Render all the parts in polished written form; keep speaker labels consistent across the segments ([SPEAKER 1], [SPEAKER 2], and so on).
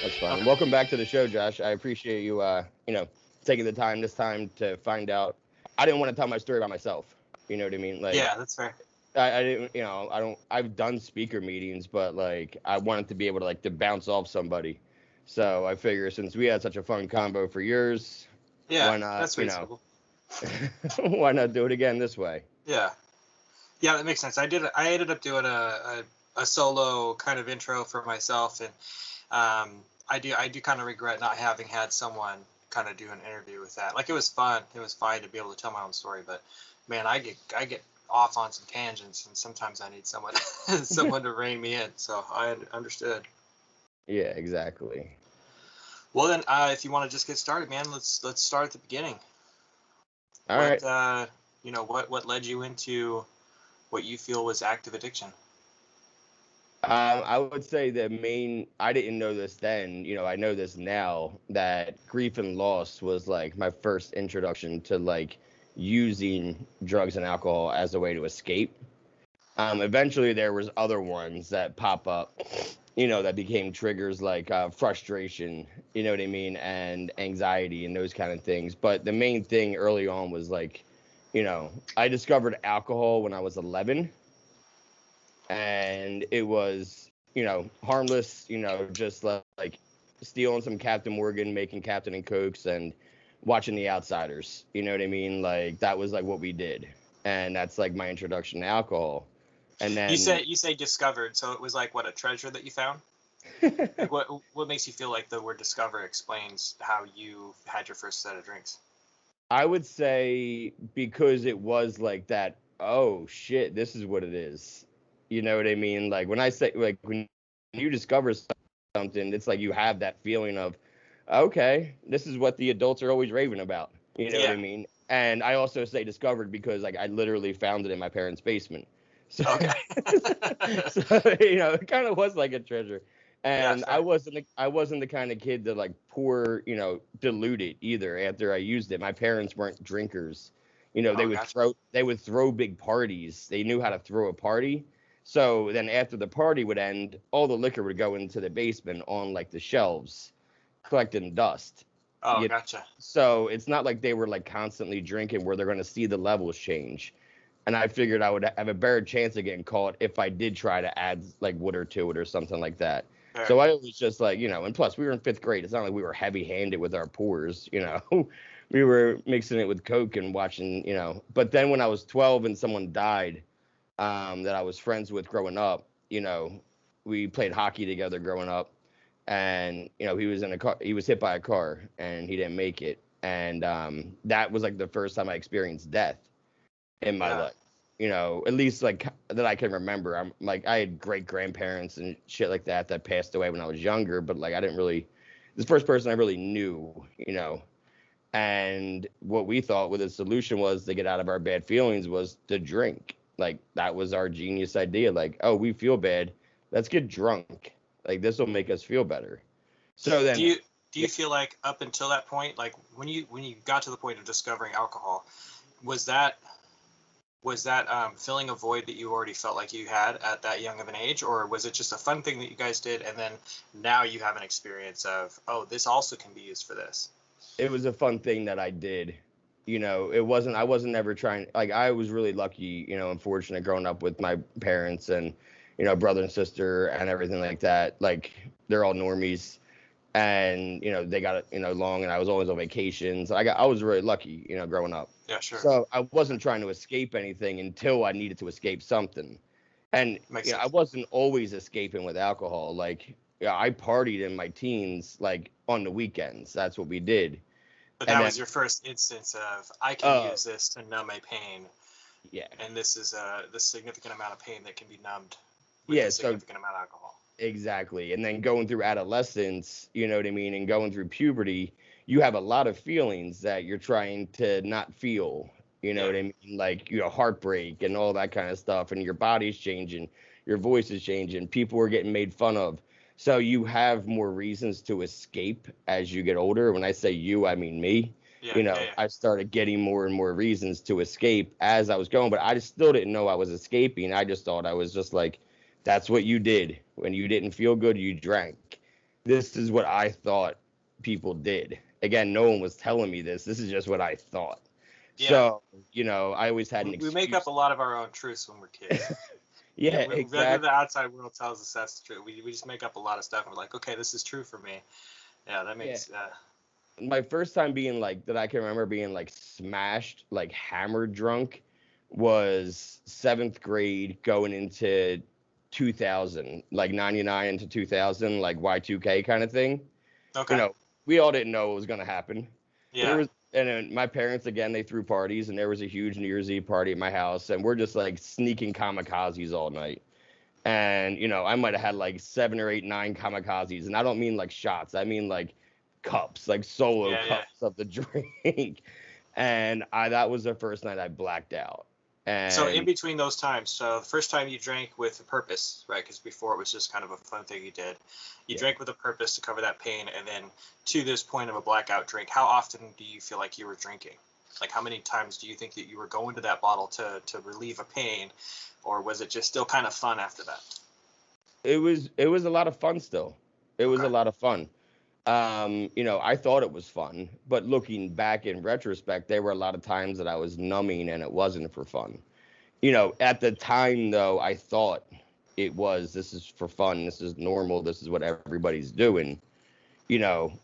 [SPEAKER 1] That's fine.
[SPEAKER 2] Okay.
[SPEAKER 1] Welcome back to the show, Josh. I appreciate you, taking the time this time to find out. I didn't want to tell my story by myself. You know what I mean? Like,
[SPEAKER 2] Yeah, that's fair.
[SPEAKER 1] I didn't, I don't. I've done speaker meetings, but like, I wanted to be able to to bounce off somebody. So I figure since we had such a fun combo for years,
[SPEAKER 2] Yeah,
[SPEAKER 1] why not?
[SPEAKER 2] that's reasonable.
[SPEAKER 1] Why not do it again this way?
[SPEAKER 2] Yeah. Yeah, that makes sense. I ended up doing a solo kind of intro for myself, and I do kind of regret not having had someone kind of do an interview with that. Like, it was fun. It was fine to be able to tell my own story, but man, I get off on some tangents, and sometimes I need someone someone to rein me in. So I understood.
[SPEAKER 1] Yeah, exactly.
[SPEAKER 2] Well then, if you want to just get started, man, let's start at the beginning.
[SPEAKER 1] All right.
[SPEAKER 2] What led you into what you feel was active addiction?
[SPEAKER 1] I would say I didn't know this then, I know this now, that grief and loss was like my first introduction to like using drugs and alcohol as a way to escape. Eventually there was other ones that pop up, that became triggers like frustration, you know what I mean, and anxiety and those kind of things. But the main thing early on was like, I discovered alcohol when I was 11, and it was harmless, just like stealing some Captain Morgan, making Captain and Cokes, and watching The Outsiders, you know what I mean, like that was like what we did, and that's like my introduction to alcohol. And
[SPEAKER 2] You
[SPEAKER 1] then
[SPEAKER 2] say discovered, so it was like what, a treasure that you found? Like, what makes you feel like the word discover explains how you had your first set of drinks?
[SPEAKER 1] I would say because it was like that, oh shit, this is what it is, you know what I mean, like when I say, like when you discover something, it's like you have that feeling of, okay, this is what the adults are always raving about. You know what
[SPEAKER 2] Yeah.
[SPEAKER 1] I mean? And I also say discovered because like I literally found it in my parents' basement. So,
[SPEAKER 2] Okay.
[SPEAKER 1] so it kind of was like a treasure.
[SPEAKER 2] Yeah,
[SPEAKER 1] And
[SPEAKER 2] fair.
[SPEAKER 1] I wasn't the kind of kid that like pour, dilute it either after I used it. My parents weren't drinkers.
[SPEAKER 2] Oh, gotcha.
[SPEAKER 1] They would throw big parties. They knew how to throw a party. So then after the party would end, all the liquor would go into the basement on like the shelves, collecting dust.
[SPEAKER 2] Oh,
[SPEAKER 1] You
[SPEAKER 2] gotcha.
[SPEAKER 1] So it's not like they were like constantly drinking where they're going to see the levels change. And I figured I would have a better chance of getting caught if I did try to add like water to it or something like that.
[SPEAKER 2] Fair.
[SPEAKER 1] So I was just like, and plus we were in fifth grade. It's not like we were heavy handed with our pours, we were mixing it with Coke and watching, But then when I was 12 and someone died, that I was friends with growing up, we played hockey together growing up, and he was in a car, he was hit by a car and he didn't make it, and that was like the first time I experienced death in my
[SPEAKER 2] Yeah.
[SPEAKER 1] life, at least like that I can remember. I'm like, I had great grandparents and shit like that passed away when I was younger, but like I didn't really, this first person I really knew, and what we thought with the solution was to get out of our bad feelings was to drink. Like that was our genius idea. Like, oh, we feel bad, let's get drunk. Like this will make us feel better. So
[SPEAKER 2] Do
[SPEAKER 1] then,
[SPEAKER 2] you feel like up until that point, like when you got to the point of discovering alcohol, was that filling a void that you already felt like you had at that young of an age, or was it just a fun thing that you guys did, and then now you have an experience of, oh, this also can be used for this?
[SPEAKER 1] it was a fun thing that I did. I wasn't ever trying, like I was really lucky, and fortunate growing up with my parents and, brother and sister and everything like that. Like they're all normies, and, they got, long, and I was always on vacations. I was really lucky, growing up.
[SPEAKER 2] Yeah, sure.
[SPEAKER 1] So I wasn't trying to escape anything until I needed to escape something. And,
[SPEAKER 2] Makes
[SPEAKER 1] I
[SPEAKER 2] sense.
[SPEAKER 1] wasn't always escaping with alcohol. Like, I partied in my teens, like on the weekends. That's what we did.
[SPEAKER 2] But
[SPEAKER 1] And
[SPEAKER 2] that
[SPEAKER 1] then,
[SPEAKER 2] was your first instance of, I can use this to numb my pain,
[SPEAKER 1] yeah.
[SPEAKER 2] and this is the significant amount of pain that can be numbed with
[SPEAKER 1] Yeah.
[SPEAKER 2] a
[SPEAKER 1] So
[SPEAKER 2] significant amount of alcohol.
[SPEAKER 1] exactly. And then going through adolescence, you know what I mean? And going through puberty, you have a lot of feelings that you're trying to not feel, you know
[SPEAKER 2] Yeah.
[SPEAKER 1] what I mean? Like, heartbreak and all that kind of stuff. And your body's changing, your voice is changing, people are getting made fun of. So you have more reasons to escape as you get older. When I say you, I mean me.
[SPEAKER 2] Yeah. Yeah. Yeah.
[SPEAKER 1] I started getting more and more reasons to escape as I was going, but I just still didn't know I was escaping. I just thought I was just like, that's what you did. When you didn't feel good, you drank. this is what I thought people did. Again, no one was telling me this. This is just what I thought.
[SPEAKER 2] Yeah.
[SPEAKER 1] So, I always had an
[SPEAKER 2] We make up
[SPEAKER 1] excuse.
[SPEAKER 2] a lot of our own truths when we're kids.
[SPEAKER 1] Yeah,
[SPEAKER 2] Whether the
[SPEAKER 1] exactly.
[SPEAKER 2] outside world tells us that's true, we just make up a lot of stuff and we're like, okay, this is true for me. Yeah, that
[SPEAKER 1] Yeah.
[SPEAKER 2] makes
[SPEAKER 1] My first time being like that I can remember being like smashed, like hammered drunk was seventh grade going into 2000, like 99 into 2000, like Y2K kind of thing. You
[SPEAKER 2] okay.
[SPEAKER 1] know, we all didn't know what was going to happen. There
[SPEAKER 2] Yeah.
[SPEAKER 1] was, and then my parents, again, they threw parties, and there was a huge New Year's Eve party at my house, and we're just like sneaking kamikazes all night. And, I might have had like 7 or 8, 9 kamikazes. And I don't mean like shots, I mean like cups, like solo
[SPEAKER 2] Yeah, yeah.
[SPEAKER 1] cups of the drink. And that was the first night I blacked out.
[SPEAKER 2] So in
[SPEAKER 1] And
[SPEAKER 2] between those times, so the first time you drank with a purpose, right? Because before it was just kind of a fun thing you did. You
[SPEAKER 1] yeah,
[SPEAKER 2] drank with a purpose to cover that pain, and then to this point of a blackout drink, how often do you feel like you were drinking? Like how many times do you think that you were going to that bottle to relieve a pain, or was it just still kind of fun after that?
[SPEAKER 1] it was a lot of fun still. It was
[SPEAKER 2] Okay.
[SPEAKER 1] a lot of fun. I thought it was fun, but looking back in retrospect, there were a lot of times that I was numbing and it wasn't for fun. At the time though, I thought this is for fun, this is normal, this is what everybody's doing,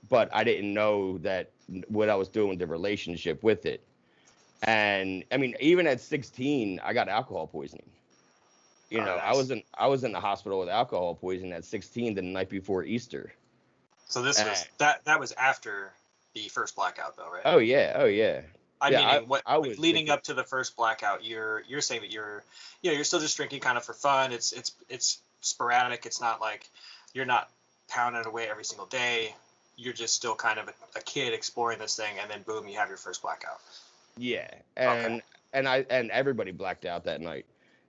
[SPEAKER 1] but I didn't know that what I was doing with the relationship with it. And I mean, even at 16, I got alcohol poisoning.
[SPEAKER 2] Oh,
[SPEAKER 1] I
[SPEAKER 2] nice.
[SPEAKER 1] was in the hospital with alcohol poisoning at 16 the night before Easter.
[SPEAKER 2] So this
[SPEAKER 1] And,
[SPEAKER 2] was that was after the first blackout, though, right?
[SPEAKER 1] oh yeah, oh yeah.
[SPEAKER 2] I'm
[SPEAKER 1] Yeah,
[SPEAKER 2] meaning what
[SPEAKER 1] I was
[SPEAKER 2] leading
[SPEAKER 1] sick.
[SPEAKER 2] up to the first blackout, you're saying that you're still just drinking kind of for fun. It's sporadic. It's not like you're not pounding away every single day. You're just still kind of a kid exploring this thing, and then boom, you have your first blackout.
[SPEAKER 1] Yeah,
[SPEAKER 2] Okay.
[SPEAKER 1] and everybody blacked out that night.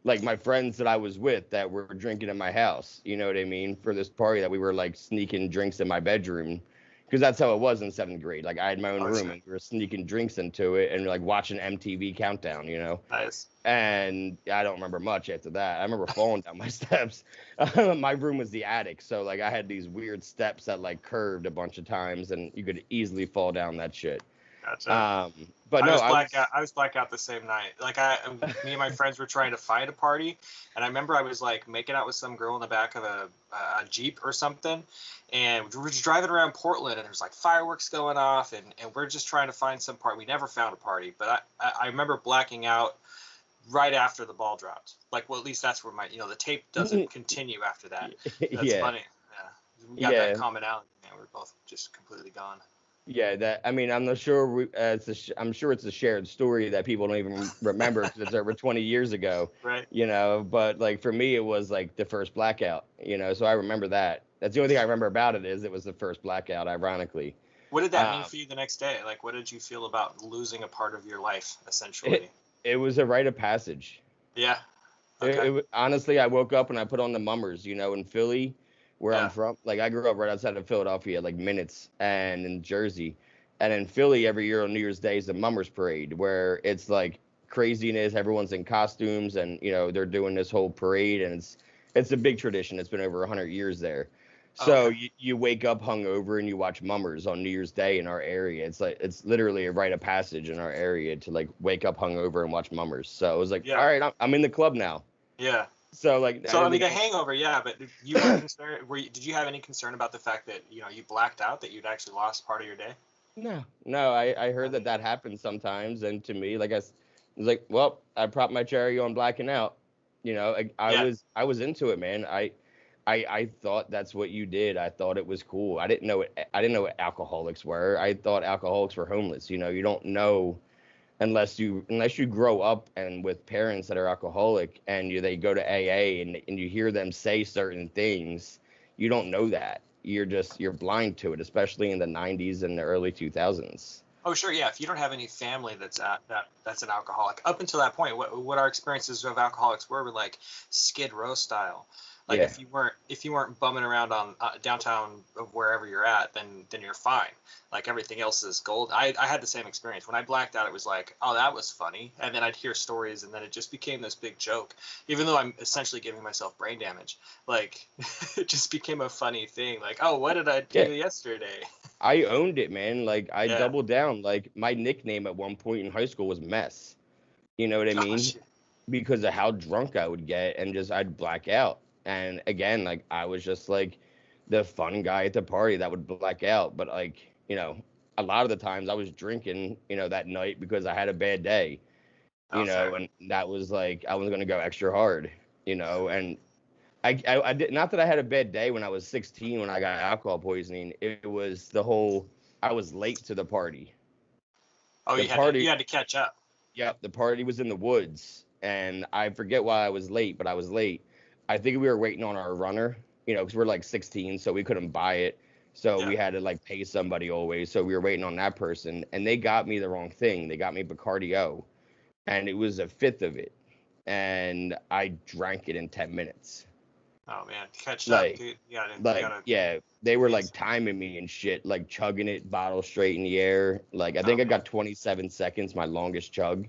[SPEAKER 1] Like my friends that I was with that were drinking in my house, you know what I mean, for this party that we were like sneaking drinks in my bedroom, because that's how it was in seventh grade. Like I had my own
[SPEAKER 2] Oh,
[SPEAKER 1] room
[SPEAKER 2] sure.
[SPEAKER 1] and we were sneaking drinks into it and like watching MTV Countdown,
[SPEAKER 2] Nice.
[SPEAKER 1] And I don't remember much after that. I remember falling down my steps. My room was the attic, so like I had these weird steps that like curved a bunch of times, and you could easily fall down that shit.
[SPEAKER 2] Gotcha.
[SPEAKER 1] But no, I was.
[SPEAKER 2] I was blackout the same night. Like me and my friends were trying to find a party, and I remember I was like making out with some girl in the back of a Jeep or something, and we were just driving around Portland, and there's like fireworks going off, and we're just trying to find some party. We never found a party, but I remember blacking out right after the ball dropped. Like, well, at least that's where the tape doesn't continue after that. That's
[SPEAKER 1] Yeah,
[SPEAKER 2] funny. Yeah, we got that
[SPEAKER 1] yeah,
[SPEAKER 2] commonality. Man, we're both just completely gone.
[SPEAKER 1] yeah. That I mean, I'm not sure. I'm sure it's a shared story that people don't even remember because it's over 20 years ago.
[SPEAKER 2] Right.
[SPEAKER 1] But like for me, it was like the first blackout. So I remember that. That's the only thing I remember about it is it was the first blackout. Ironically,
[SPEAKER 2] What did that mean
[SPEAKER 1] um,
[SPEAKER 2] for you the next day? Like, what did you feel about losing a part of your life,
[SPEAKER 1] it
[SPEAKER 2] essentially?
[SPEAKER 1] it was a rite of passage.
[SPEAKER 2] Yeah. Okay.
[SPEAKER 1] Honestly, I woke up and I put on the mummers, in Philly, where I'm
[SPEAKER 2] Yeah.
[SPEAKER 1] from. Like I grew up right outside of Philadelphia, like minutes, and in Jersey. And in Philly, every year on New Year's Day is the mummers parade, where it's like craziness. Everyone's in costumes, and they're doing this whole parade, and it's a big tradition. It's been over 100 years there. So
[SPEAKER 2] Okay.
[SPEAKER 1] you wake up hungover and you watch mummers on New Year's Day in our area. It's literally a rite of passage in our area to like wake up hungover and watch mummers. So it was like,
[SPEAKER 2] Yeah.
[SPEAKER 1] all right, I'm in the club now.
[SPEAKER 2] Yeah.
[SPEAKER 1] So like I
[SPEAKER 2] So I
[SPEAKER 1] didn't
[SPEAKER 2] mean,
[SPEAKER 1] think
[SPEAKER 2] a
[SPEAKER 1] any,
[SPEAKER 2] hangover, yeah, but you were concerned. Did you have any concern about the fact that you blacked out, that you'd actually lost part of your day?
[SPEAKER 1] no, I heard
[SPEAKER 2] Uh,
[SPEAKER 1] that happens sometimes, and to me, like I was like, well, I propped my cherry on blacking out.
[SPEAKER 2] yeah.
[SPEAKER 1] I was into it, man. I thought that's what you did. I thought it was cool. I didn't know what alcoholics were. I thought alcoholics were homeless. You don't know unless you grow up and with parents that are alcoholic and they go to AA and you hear them say certain things, you don't know that. You're blind to it, especially in the 90s and the early 2000s.
[SPEAKER 2] Oh, sure. Yeah. If you don't have any family that's an alcoholic, up until that point, what our experiences of alcoholics were like Skid Row style. Like
[SPEAKER 1] Yeah.
[SPEAKER 2] if you weren't bumming around on downtown of wherever you're at, then you're fine. Like everything else is gold. I had the same experience when I blacked out. It was like, oh, that was funny, and then I'd hear stories, and then it just became this big joke. Even though I'm essentially giving myself brain damage, like it just became a funny thing. Like, oh, what did I do
[SPEAKER 1] Yeah.
[SPEAKER 2] yesterday?
[SPEAKER 1] I owned it, man. Like I
[SPEAKER 2] Yeah.
[SPEAKER 1] doubled down. Like my nickname at one point in high school was Mess. You know what I mean?
[SPEAKER 2] Gosh.
[SPEAKER 1] Because of how drunk I would get and just I'd black out. And again, like I was just like the fun guy at the party that would black out. But like, a lot of the times I was drinking, that night because I had a bad day,
[SPEAKER 2] Oh, fair.
[SPEAKER 1] and that was like I was gonna go extra hard, and I did not that I had a bad day when I was 16 when I got alcohol poisoning. It was the whole I was late to the party.
[SPEAKER 2] Oh,
[SPEAKER 1] The
[SPEAKER 2] you
[SPEAKER 1] party,
[SPEAKER 2] had to catch up.
[SPEAKER 1] yep, the party was in the woods, and I forget why I was late, but I was late. I think we were waiting on our runner, because we're like 16, so we couldn't buy it. So
[SPEAKER 2] Yeah.
[SPEAKER 1] we had to like pay somebody always. So we were waiting on that person, and they got me the wrong thing. They got me Bacardi O, and it was a fifth of it, and I drank it in 10 minutes.
[SPEAKER 2] Oh man, catch up,
[SPEAKER 1] Like,
[SPEAKER 2] dude. You
[SPEAKER 1] like
[SPEAKER 2] gotta
[SPEAKER 1] yeah, they were like
[SPEAKER 2] please.
[SPEAKER 1] timing me and shit, like chugging it, bottle straight in the air. Like I
[SPEAKER 2] Oh
[SPEAKER 1] think I
[SPEAKER 2] man,
[SPEAKER 1] got 27 seconds, my longest chug.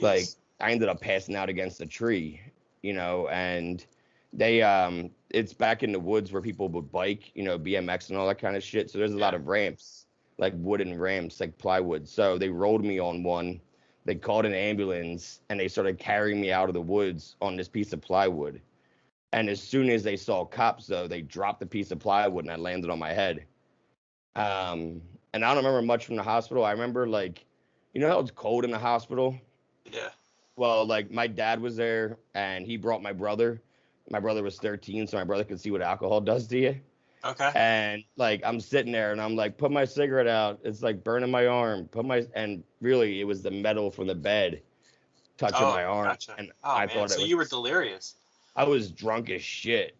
[SPEAKER 1] Like
[SPEAKER 2] jeez.
[SPEAKER 1] I ended up passing out against a tree, and they it's back in the woods where people would bike, BMX and all that kind of shit. So there's a lot
[SPEAKER 2] Yeah.
[SPEAKER 1] of ramps, like wooden ramps, like plywood. So they rolled me on one. They called an ambulance and they started carrying me out of the woods on this piece of plywood. And as soon as they saw cops, though, they dropped the piece of plywood and I landed on my head. And I don't remember much from the hospital. I remember, like, how it's cold in the hospital?
[SPEAKER 2] Yeah.
[SPEAKER 1] Well, like, my dad was there and he brought my brother. My brother was 13, so my brother could see what alcohol does to you.
[SPEAKER 2] Okay.
[SPEAKER 1] And, like, I'm sitting there and I'm like, put my cigarette out. It's like burning my arm. And really, it was the metal from the bed touching
[SPEAKER 2] Oh,
[SPEAKER 1] my arm.
[SPEAKER 2] gotcha.
[SPEAKER 1] And
[SPEAKER 2] Oh
[SPEAKER 1] I
[SPEAKER 2] man,
[SPEAKER 1] thought it
[SPEAKER 2] so you were
[SPEAKER 1] was
[SPEAKER 2] delirious.
[SPEAKER 1] I was drunk as shit,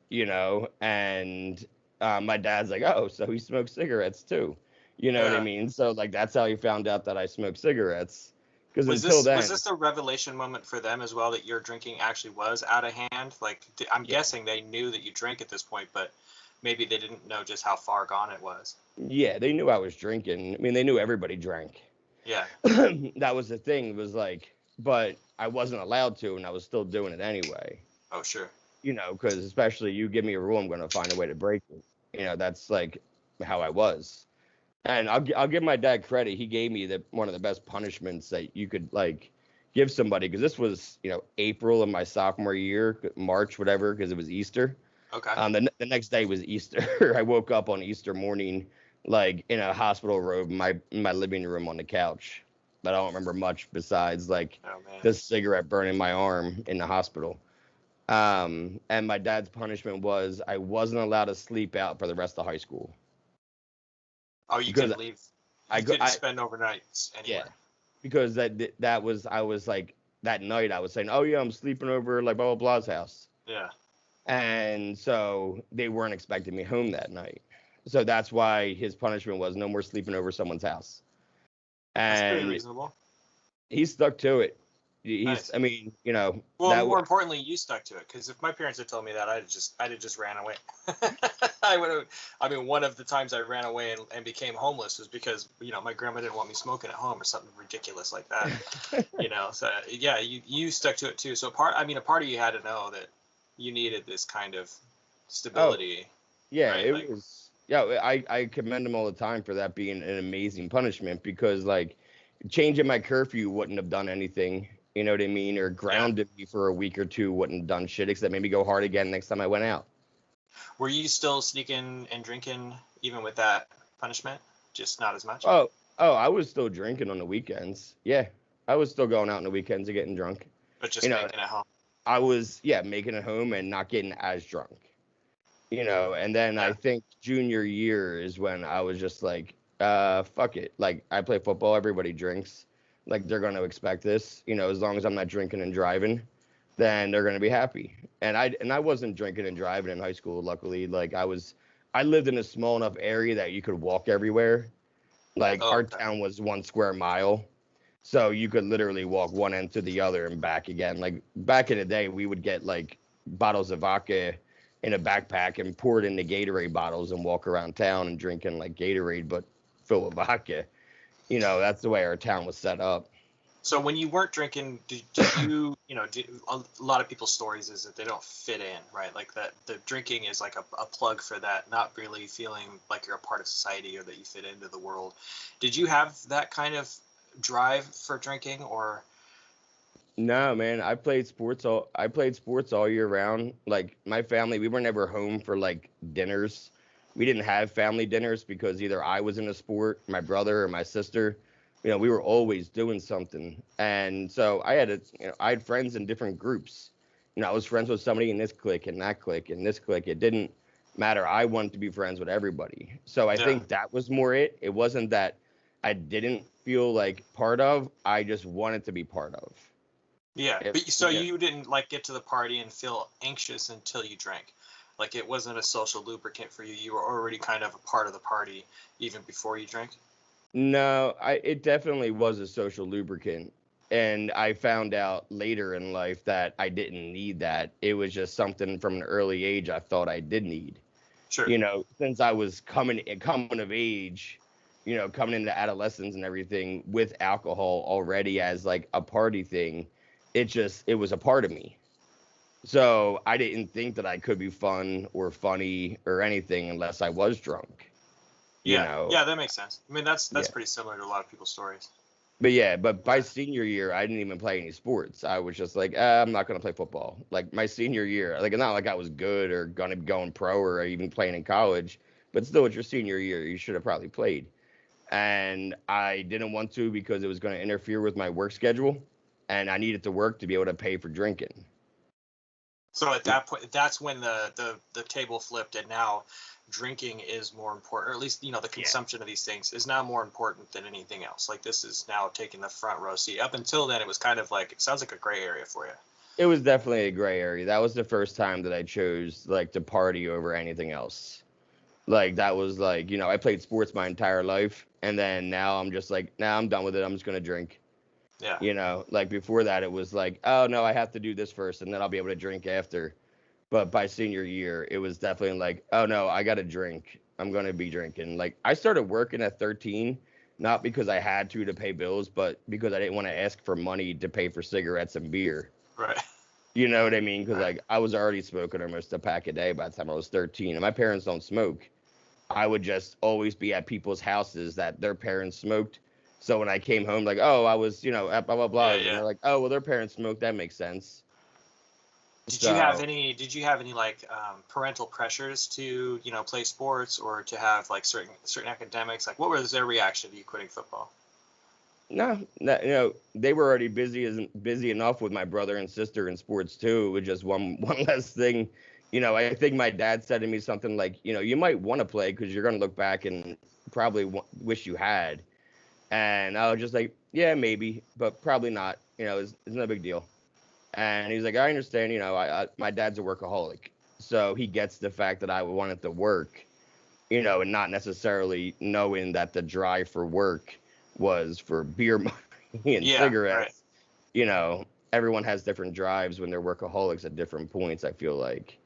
[SPEAKER 1] and my dad's like, oh, so he smokes cigarettes too. You know what I
[SPEAKER 2] Yeah.
[SPEAKER 1] mean? So, like, that's how he found out that I smoked cigarettes. Because
[SPEAKER 2] Was
[SPEAKER 1] until
[SPEAKER 2] this
[SPEAKER 1] then,
[SPEAKER 2] a revelation moment for them as well that your drinking actually was out of hand? Like I'm
[SPEAKER 1] yeah,
[SPEAKER 2] guessing they knew that you drank at this point, but maybe they didn't know just how far gone it was.
[SPEAKER 1] yeah, they knew I was drinking. I mean, they knew everybody drank.
[SPEAKER 2] Yeah.
[SPEAKER 1] That was the thing, was like, but I wasn't allowed to, and I was still doing it anyway.
[SPEAKER 2] Oh, sure.
[SPEAKER 1] Because especially you give me a rule, I'm going to find a way to break it. That's like how I was. And I'll give my dad credit. He gave me one of the best punishments that you could like give somebody, because this was April of my sophomore year, March, whatever, because it was Easter.
[SPEAKER 2] Okay.
[SPEAKER 1] The next day was Easter. I woke up on Easter morning, like in a hospital robe, in my living room on the couch. But I don't remember much besides like
[SPEAKER 2] Oh man.
[SPEAKER 1] the cigarette burning my arm in the hospital. And my dad's punishment was I wasn't allowed to sleep out for the rest of high school
[SPEAKER 2] Oh, you
[SPEAKER 1] because
[SPEAKER 2] couldn't leave.
[SPEAKER 1] I
[SPEAKER 2] You
[SPEAKER 1] go,
[SPEAKER 2] couldn't spend overnights
[SPEAKER 1] yeah,
[SPEAKER 2] anywhere.
[SPEAKER 1] because that was I was like that night I was saying, oh yeah, I'm sleeping over like blah blah blah's house,
[SPEAKER 2] Yeah.
[SPEAKER 1] and so they weren't expecting me home that night, so that's why his punishment was no more sleeping over someone's house,
[SPEAKER 2] That's pretty
[SPEAKER 1] and
[SPEAKER 2] reasonable.
[SPEAKER 1] he stuck to it.
[SPEAKER 2] Nice.
[SPEAKER 1] I mean,
[SPEAKER 2] Well,
[SPEAKER 1] that
[SPEAKER 2] more importantly, you stuck to it, because if my parents had told me that, I'd have just ran away. I would have. I mean, one of the times I ran away and became homeless was because my grandma didn't want me smoking at home or something ridiculous like that. So yeah, you stuck to it too. So a part of you had to know that you needed this kind of
[SPEAKER 1] oh
[SPEAKER 2] stability,
[SPEAKER 1] yeah,
[SPEAKER 2] right?
[SPEAKER 1] it was. Yeah, I commend him all the time for that being an amazing punishment, because like changing my curfew wouldn't have done anything. You know what I mean? Or
[SPEAKER 2] Yeah.
[SPEAKER 1] grounded me for a week or two wouldn't have done shit except maybe go hard again next time I went out.
[SPEAKER 2] Were you still sneaking and drinking even with that punishment? Just not as much?
[SPEAKER 1] Oh, I was still drinking on the weekends. Yeah, I was still going out on the weekends and getting drunk.
[SPEAKER 2] But
[SPEAKER 1] You
[SPEAKER 2] just
[SPEAKER 1] know,
[SPEAKER 2] making it home?
[SPEAKER 1] I was, yeah, making it home and not getting as drunk. And then I
[SPEAKER 2] Yeah.
[SPEAKER 1] think junior year is when I was just like, fuck it. Like I play football, everybody drinks. Like they're gonna expect this, as long as I'm not drinking and driving, then they're gonna be happy. And I wasn't drinking and driving in high school, luckily. Like I lived in a small enough area that you could walk everywhere. Like
[SPEAKER 2] Oh,
[SPEAKER 1] our
[SPEAKER 2] okay.
[SPEAKER 1] town was 1 square mile. So you could literally walk one end to the other and back again. Like back in the day, we would get like bottles of vodka in a backpack and pour it into Gatorade bottles and walk around town and drinking like Gatorade, but filled with vodka. That's the way our town was set up.
[SPEAKER 2] So when you weren't drinking, did you, a lot of people's stories is that they don't fit in, right? Like that the drinking is like a plug for that, not really feeling like you're a part of society or that you fit into the world. Did you have that kind of drive for drinking or?
[SPEAKER 1] No, man, I played sports all year round. Like my family, we were never home for like dinners. We didn't have family dinners because either I was in a sport, my brother or my sister. We were always doing something. And so I had friends in different groups. I was friends with somebody in this clique and that clique and this clique. It didn't matter. I wanted to be friends with everybody. So I think that was more it. It wasn't that I didn't feel like part of, I just wanted to be part of.
[SPEAKER 2] Yeah, you didn't like get to the party and feel anxious until you drank. Like it wasn't a social lubricant for you. You were already kind of a part of the party even before you drank.
[SPEAKER 1] No, it definitely was a social lubricant. And I found out later in life that I didn't need that. It was just something from an early age I thought I did need.
[SPEAKER 2] Sure.
[SPEAKER 1] Since I was coming of age, coming into adolescence and everything with alcohol already as like a party thing, it was a part of me. So I didn't think that I could be fun or funny or anything unless I was drunk.
[SPEAKER 2] Yeah, that makes sense. I mean, that's pretty similar to a lot of people's stories.
[SPEAKER 1] But by senior year, I didn't even play any sports. I was just like, I'm not going to play football. Like my senior year, like not like I was good or going to be going pro or even playing in college, but still, it's your senior year. You should have probably played. And I didn't want to because it was going to interfere with my work schedule, and I needed to work to be able to pay for drinking.
[SPEAKER 2] So at that point, that's when the table flipped, and now drinking is more important, or at least the consumption of these things is now more important than anything else. Like this is now taking the front row seat. Up until then, it was kind of like, it sounds like a gray area for you.
[SPEAKER 1] It was definitely a gray area. That was the first time that I chose like to party over anything else. Like that was like, I played sports my entire life, and then now I'm just like, nah, I'm done with it. I'm just gonna drink.
[SPEAKER 2] Yeah.
[SPEAKER 1] Like before that, it was like, oh no, I have to do this first, and then I'll be able to drink after. But by senior year, it was definitely like, oh no, I got to drink. I'm going to be drinking. Like I started working at 13, not because I had to pay bills, but because I didn't want to ask for money to pay for cigarettes and beer.
[SPEAKER 2] Right.
[SPEAKER 1] You know what I mean? Because like I was already smoking almost a pack a day by the time I was 13, and my parents don't smoke. I would just always be at people's houses that their parents smoked. So when I came home, like, oh, I was, at blah, blah, blah.
[SPEAKER 2] Yeah.
[SPEAKER 1] And they're like, oh, well, their parents smoked. That makes sense.
[SPEAKER 2] Did you have any like parental pressures to play sports or to have like certain academics? Like what was their reaction to you quitting football?
[SPEAKER 1] No, they were already busy enough with my brother and sister in sports too. It was just one less thing. I think my dad said to me something like, you might want to play because you're gonna look back and probably wish you had. And I was just like, yeah, maybe, but probably not. It's no big deal. And he's like, I understand, my dad's a workaholic. So he gets the fact that I wanted to work, and not necessarily knowing that the drive for work was for beer money and cigarettes. Right. Everyone has different drives when they're workaholics at different points, I feel like.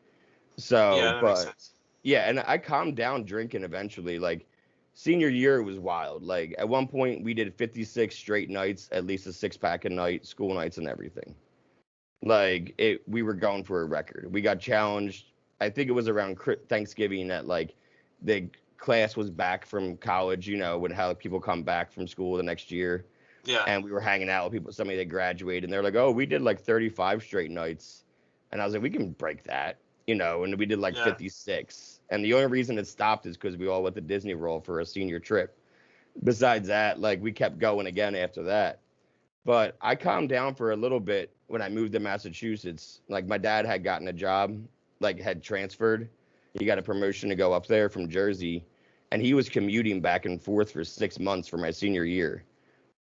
[SPEAKER 1] So,
[SPEAKER 2] yeah, that makes sense.
[SPEAKER 1] Yeah, and I calmed down drinking eventually. Like, senior year was wild. Like, at one point, we did 56 straight nights, at least a six-pack a night, school nights and everything. Like we were going for a record. We got challenged. I think it was around Thanksgiving that like the class was back from college, when how people come back from school the next year.
[SPEAKER 2] Yeah.
[SPEAKER 1] And we were hanging out with people, somebody that graduated, and they're like, oh, we did like 35 straight nights. And I was like, we can break that, and we did like 56. And the only reason it stopped is because we all went to Disney World for a senior trip. Besides that, like we kept going again after that. But I calmed down for a little bit when I moved to Massachusetts. Like my dad had gotten a job, like had transferred. He got a promotion to go up there from Jersey, and he was commuting back and forth for 6 months for my senior year.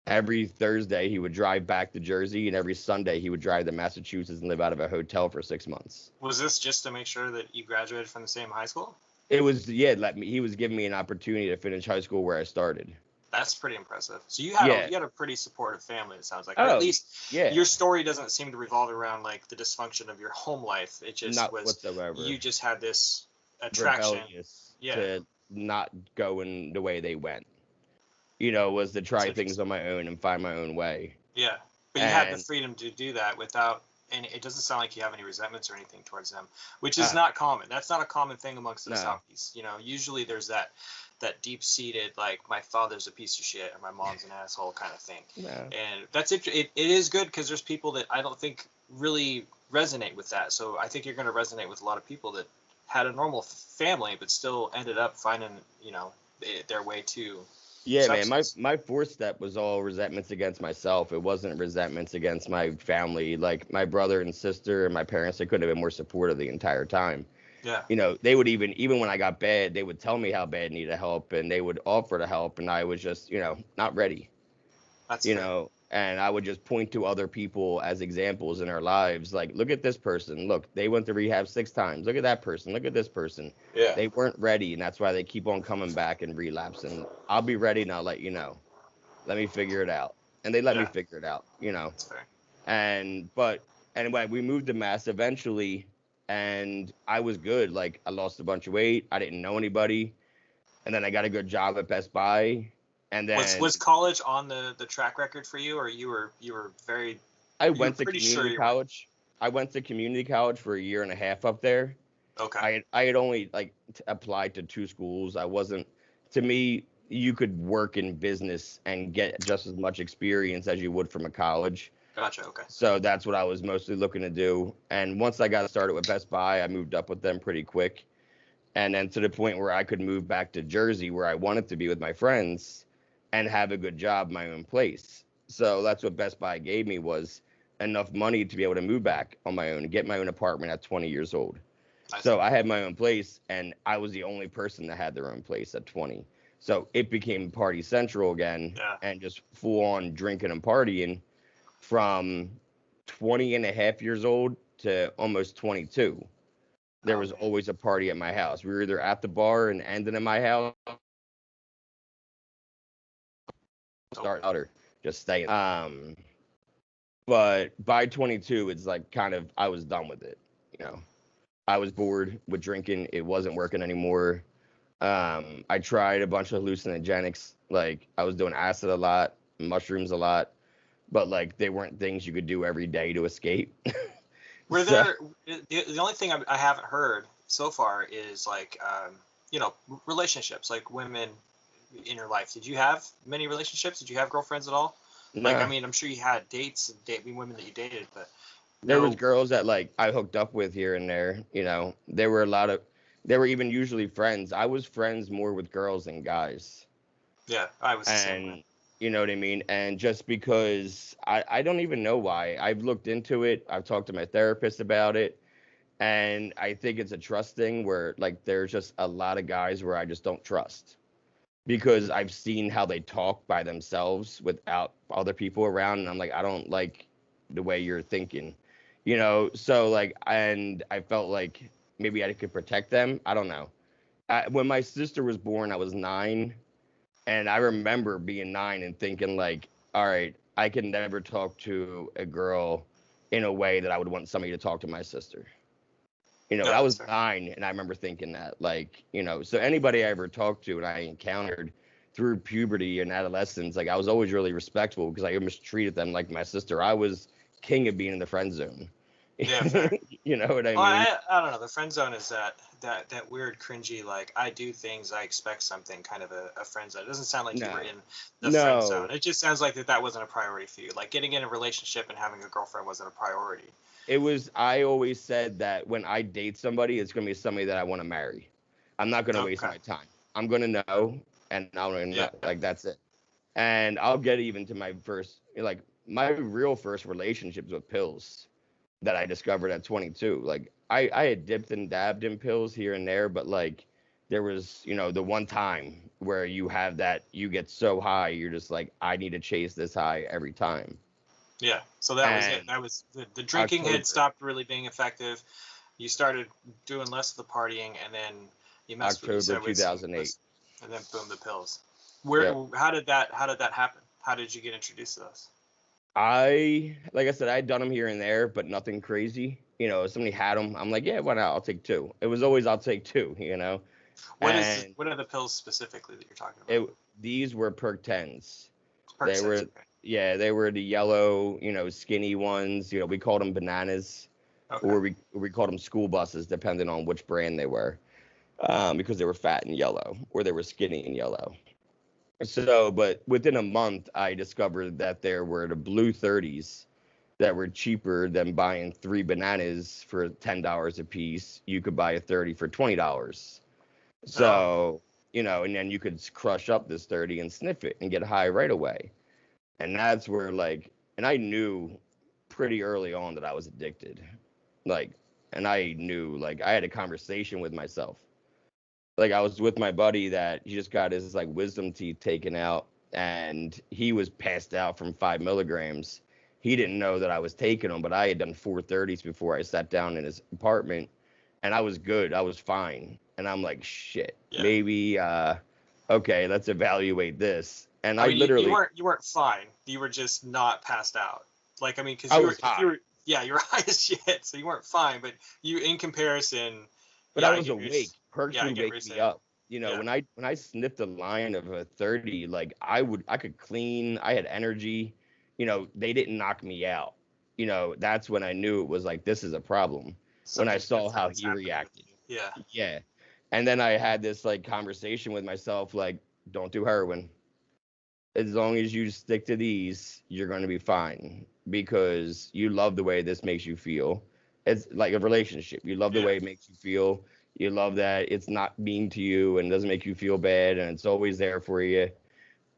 [SPEAKER 1] Every Thursday he would drive back to Jersey, and every Sunday he would drive to Massachusetts and live out of a hotel for 6 months.
[SPEAKER 2] Was this just to make sure that you graduated from the same high school?
[SPEAKER 1] It was, he was giving me an opportunity to finish high school where I started.
[SPEAKER 2] That's pretty impressive. So you had a pretty supportive family, it sounds like, or at least your story doesn't seem to revolve around like the dysfunction of your home life. It just
[SPEAKER 1] not
[SPEAKER 2] was
[SPEAKER 1] whatsoever.
[SPEAKER 2] You just had this attraction,
[SPEAKER 1] rebellious to not go in the way they went. You know, was to try things on my own and find my own way.
[SPEAKER 2] Yeah, but you had the freedom to do that without, and it doesn't sound like you have any resentments or anything towards them, which is not common. That's not a common thing amongst the Southeast. You know, usually there's that deep-seated, like, my father's a piece of shit or my mom's an asshole kind of thing. And that's it. It is good because there's people that I don't think really resonate with that. So I think you're going to resonate with a lot of people that had a normal family but still ended up finding, you know, their way to substance.
[SPEAKER 1] Man, my fourth step was all resentments against myself. It wasn't resentments against my family. Like, my brother and sister and my parents, they couldn't have been more supportive the entire time.
[SPEAKER 2] Yeah.
[SPEAKER 1] You know, they would even when I got bad, they would tell me how bad I needed help, and they would offer to help, and I was just, you know, not ready.
[SPEAKER 2] That's
[SPEAKER 1] you
[SPEAKER 2] fair.
[SPEAKER 1] know, and I would just point to other people as examples in our lives. Like, look at this person. Look, they went to rehab 6 times. Look at that person. Look at this person.
[SPEAKER 2] Yeah.
[SPEAKER 1] They weren't ready, and that's why they keep on coming back and relapsing. I'll be ready, and I'll let you know. Let me figure it out. And they let me figure it out, you know.
[SPEAKER 2] That's fair.
[SPEAKER 1] But anyway, we moved to Mass eventually, and I was good. Like, I lost a bunch of weight. I didn't know anybody. And then I got a good job at Best Buy. And then
[SPEAKER 2] was college on the track record for you, or you were very?
[SPEAKER 1] I went to community college. I went to community college for a year and a half up there.
[SPEAKER 2] Okay.
[SPEAKER 1] I had only applied to 2 schools. I wasn't. To me, you could work in business and get just as much experience as you would from a college.
[SPEAKER 2] Gotcha. Okay.
[SPEAKER 1] So that's what I was mostly looking to do. And once I got started with Best Buy, I moved up with them pretty quick. And then to the point where I could move back to Jersey, where I wanted to be with my friends and have a good job, my own place. So that's what Best Buy gave me, was enough money to be able to move back on my own and get my own apartment at 20 years old. So I had my own place, and I was the only person that had their own place at 20. So it became party central again, and just full on drinking and partying from 20 and a half years old to almost 22. There was always a party at my house. We were either at the bar and ending in my house, start out, or just staying. But by 22, it's like kind of, I was done with it. You know, I was bored with drinking. It wasn't working anymore. I tried a bunch of hallucinogenics. Like, I was doing acid a lot, mushrooms a lot, but like, they weren't things you could do every day to escape.
[SPEAKER 2] Were there, the only thing I haven't heard so far is like, you know, relationships, like women in your life. Did you have many relationships? Did you have girlfriends at all? Like, I mean, I'm sure you had dates and women that you dated, but
[SPEAKER 1] there was girls that like I hooked up with here and there. You know, they were even usually friends. I was friends more with girls than guys.
[SPEAKER 2] Yeah, I was the same way.
[SPEAKER 1] You know what I mean? And just because I don't even know why. I've looked into it. I've talked to my therapist about it. And I think it's a trust thing where, like, there's just a lot of guys where I just don't trust. Because I've seen how they talk by themselves without other people around. And I'm like, I don't like the way you're thinking. You know? So, like, and I felt like maybe I could protect them. I don't know. When my sister was born, I was 9. And I remember being 9 and thinking, like, all right, I can never talk to a girl in a way that I would want somebody to talk to my sister. You know, I was 9, and I remember thinking that, like, you know, so anybody I ever talked to and I encountered through puberty and adolescence, like, I was always really respectful because I almost treated them like my sister. I was king of being in the friend zone.
[SPEAKER 2] Yeah, fair.
[SPEAKER 1] You know what I mean?
[SPEAKER 2] I don't know. The friend zone is that weird, cringy, like, I do things, I expect something, kind of a friend zone. It doesn't sound like you were in the friend zone. It just sounds like that wasn't a priority for you. Like, getting in a relationship and having a girlfriend wasn't a priority.
[SPEAKER 1] It was. I always said that when I date somebody, it's going to be somebody that I want to marry. I'm not going to waste my time. I'm going to know, and I'm going to know. Like, that's it. And I'll get even to my real first relationships with pills that I discovered at 22. Like, I had dipped and dabbed in pills here and there, but like, there was, you know, the one time where you have that, you get so high, you're just like, I need to chase this high every time.
[SPEAKER 2] Yeah, so that was it. That was the drinking had stopped really being effective. You started doing less of the partying, and then you messed with
[SPEAKER 1] October 2008.
[SPEAKER 2] and then boom, the pills. Where,
[SPEAKER 1] Yep.
[SPEAKER 2] how did that happen? How did you get introduced to those?
[SPEAKER 1] Like I said, I'd done them here and there, but nothing crazy. If somebody had them, I'm like, yeah, why not? I'll take two. It was always, I'll take two, and
[SPEAKER 2] What are the pills specifically that you're talking
[SPEAKER 1] it,
[SPEAKER 2] about?
[SPEAKER 1] these were Perk 10s. They
[SPEAKER 2] Percocets.
[SPEAKER 1] were,
[SPEAKER 2] Okay.
[SPEAKER 1] yeah, they were the yellow, skinny ones. We called them bananas,
[SPEAKER 2] Okay.
[SPEAKER 1] or we called them school buses, depending on which brand they were, because they were fat and yellow, or they were skinny and yellow. So, but within a month, I discovered that there were the blue 30s that were cheaper than buying three bananas for $10 a piece. You could buy a 30 for $20.
[SPEAKER 2] Oh.
[SPEAKER 1] So, and then you could crush up this 30 and sniff it and get high right away. And that's where, and I knew pretty early on that I was addicted. And I knew, I had a conversation with myself. I was with my buddy that he just got his wisdom teeth taken out, and he was passed out from 5 milligrams. He didn't know that I was taking them, but I had done 430s before I sat down in his apartment, and I was good. I was fine. And I'm like, shit,
[SPEAKER 2] Yeah.
[SPEAKER 1] maybe, okay, let's evaluate this. And I
[SPEAKER 2] mean,
[SPEAKER 1] literally,
[SPEAKER 2] you weren't fine. You were just not passed out. because
[SPEAKER 1] I
[SPEAKER 2] you
[SPEAKER 1] was high,
[SPEAKER 2] you were high as shit. So you weren't fine, but you, in comparison,
[SPEAKER 1] but
[SPEAKER 2] yeah,
[SPEAKER 1] I
[SPEAKER 2] I
[SPEAKER 1] was
[SPEAKER 2] get what you're,
[SPEAKER 1] awake. Perks
[SPEAKER 2] yeah, I
[SPEAKER 1] would
[SPEAKER 2] get what
[SPEAKER 1] wake
[SPEAKER 2] you're
[SPEAKER 1] me
[SPEAKER 2] saying.
[SPEAKER 1] up.
[SPEAKER 2] Yeah.
[SPEAKER 1] When I sniffed a line of a 30, I could clean. I had energy. They didn't knock me out. That's when I knew it was this is a problem. When I saw how
[SPEAKER 2] Something's
[SPEAKER 1] he
[SPEAKER 2] happening with
[SPEAKER 1] reacted.
[SPEAKER 2] you. Yeah.
[SPEAKER 1] Yeah. And then I had this conversation with myself, don't do heroin. As long as you stick to these, you're going to be fine, because you love the way this makes you feel. It's like a relationship. You love the
[SPEAKER 2] Yeah.
[SPEAKER 1] way it makes you feel. You love that it's not mean to you and doesn't make you feel bad, and it's always there for you.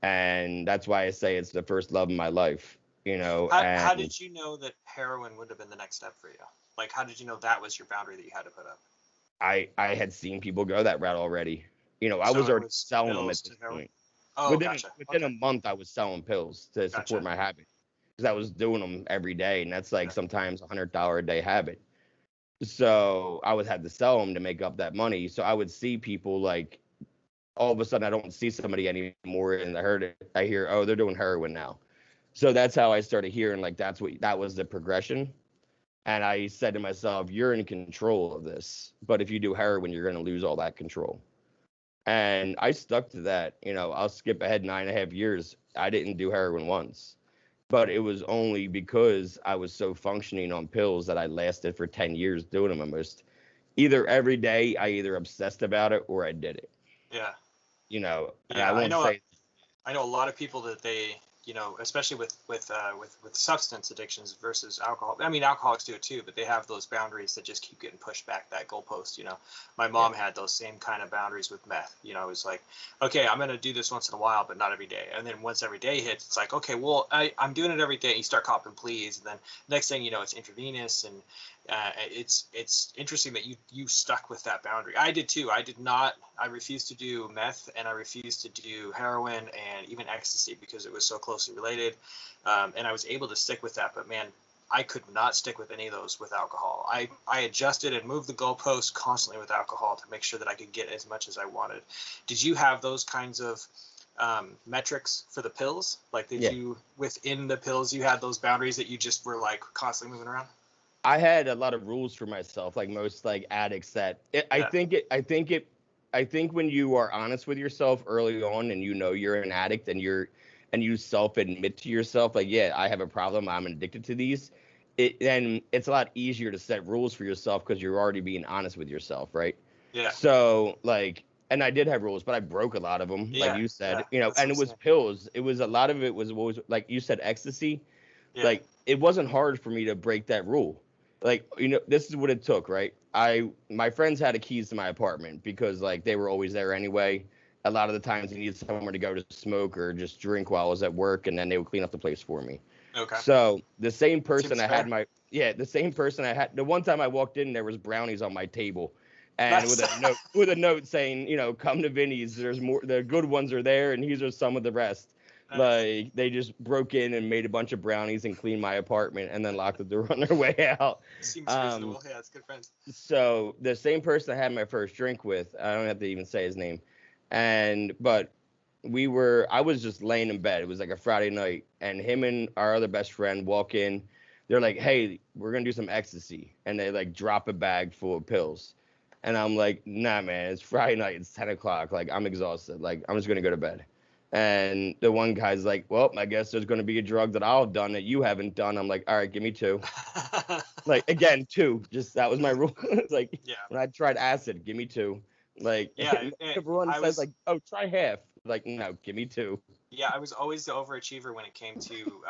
[SPEAKER 1] And that's why I say it's the first love of my life,
[SPEAKER 2] How
[SPEAKER 1] and
[SPEAKER 2] did you know that heroin would have been the next step for you? How did you know that was your boundary that you had to put up?
[SPEAKER 1] I had seen people go that route already. I
[SPEAKER 2] So
[SPEAKER 1] was
[SPEAKER 2] it
[SPEAKER 1] already
[SPEAKER 2] was
[SPEAKER 1] selling them at
[SPEAKER 2] pills to
[SPEAKER 1] this
[SPEAKER 2] heroin.
[SPEAKER 1] point.
[SPEAKER 2] Oh, gotcha.
[SPEAKER 1] Within
[SPEAKER 2] Okay.
[SPEAKER 1] a month, I was selling pills to support
[SPEAKER 2] Gotcha.
[SPEAKER 1] my habit, because I was doing them every day, and that's
[SPEAKER 2] Yeah.
[SPEAKER 1] sometimes $100 a day habit. So I would have to sell them to make up that money. So I would see people, all of a sudden I don't see somebody anymore, and I hear, oh, they're doing heroin now. So that's how I started hearing that was the progression. And I said to myself, you're in control of this, but if you do heroin, you're going to lose all that control. And I stuck to that. I'll skip ahead 9.5 years. I didn't do heroin once, but it was only because I was so functioning on pills that I lasted for 10 years doing them almost. Either every day, I either obsessed about it or I did it.
[SPEAKER 2] Yeah.
[SPEAKER 1] And I
[SPEAKER 2] Yeah.
[SPEAKER 1] won't say,
[SPEAKER 2] I know a lot of people that they, especially with substance addictions versus alcohol. I mean, alcoholics do it too, but they have those boundaries that just keep getting pushed back that goalpost. My
[SPEAKER 1] yeah,
[SPEAKER 2] mom had those same kind of boundaries with meth. It was like, okay, I'm gonna do this once in a while, but not every day. And then once every day hits, it's like, okay, well, I'm doing it every day. You start copping pleas, and then next thing you know, it's intravenous, and it's interesting that you stuck with that boundary. I did too. I refused to do meth, and I refused to do heroin and even ecstasy because it was so closely related. And I was able to stick with that, but man, I could not stick with any of those with alcohol. I adjusted and moved the goalposts constantly with alcohol to make sure that I could get as much as I wanted. Did you have those kinds of metrics for the pills? Did
[SPEAKER 1] yeah.
[SPEAKER 2] you, within the pills, you had those boundaries that you just were constantly moving around?
[SPEAKER 1] I had a lot of rules for myself, like most addicts.
[SPEAKER 2] Yeah.
[SPEAKER 1] I think when you are honest with yourself early on, and you're an addict, and you self admit to yourself, yeah, I have a problem, I'm addicted to these. Then it's a lot easier to set rules for yourself because you're already being honest with yourself, right?
[SPEAKER 2] Yeah.
[SPEAKER 1] So and I did have rules, but I broke a lot of them, like
[SPEAKER 2] Yeah.
[SPEAKER 1] you said,
[SPEAKER 2] That's what
[SPEAKER 1] and
[SPEAKER 2] I'm
[SPEAKER 1] it was
[SPEAKER 2] saying.
[SPEAKER 1] pills. It was a lot of it was always, like you said, ecstasy.
[SPEAKER 2] Yeah.
[SPEAKER 1] It wasn't hard for me to break that rule. This is what it took, right? My friends had the keys to my apartment because they were always there anyway. A lot of the times I needed somewhere to go to smoke or just drink while I was at work, and then they would clean up the place for me.
[SPEAKER 2] Okay.
[SPEAKER 1] So the same person
[SPEAKER 2] Seems
[SPEAKER 1] I had
[SPEAKER 2] fair.
[SPEAKER 1] the one time I walked in, there was brownies on my table, and
[SPEAKER 2] Nice.
[SPEAKER 1] with a note saying, come to Vinny's. There's more. The good ones are there, and these are some of the rest.
[SPEAKER 2] Nice.
[SPEAKER 1] They just broke in and made a bunch of brownies and cleaned my apartment, and then locked the door on their way out.
[SPEAKER 2] Seems
[SPEAKER 1] Um,
[SPEAKER 2] reasonable. Yeah, it's good friends.
[SPEAKER 1] so the same person I had my first drink with, I don't have to even say his name, but I was just laying in bed. It was like a Friday night, and him and our other best friend walk in. They're like, "Hey, we're gonna do some ecstasy," and they like drop a bag full of pills, and I'm like, "Nah, man, it's Friday night. It's 10 o'clock. Like, I'm exhausted. Like, I'm just gonna go to bed." And the one guy's like, "Well, I guess there's gonna be a drug that I've done that you haven't done." I'm like, "All right, give me two." Like again, two. Just that was my rule. It's like
[SPEAKER 2] Yeah.
[SPEAKER 1] when I tried acid, give me two. Like
[SPEAKER 2] Yeah.
[SPEAKER 1] everyone
[SPEAKER 2] I
[SPEAKER 1] says,
[SPEAKER 2] was
[SPEAKER 1] like, "Oh, try half." Like, no, give me two.
[SPEAKER 2] Yeah, I was always the overachiever when it came to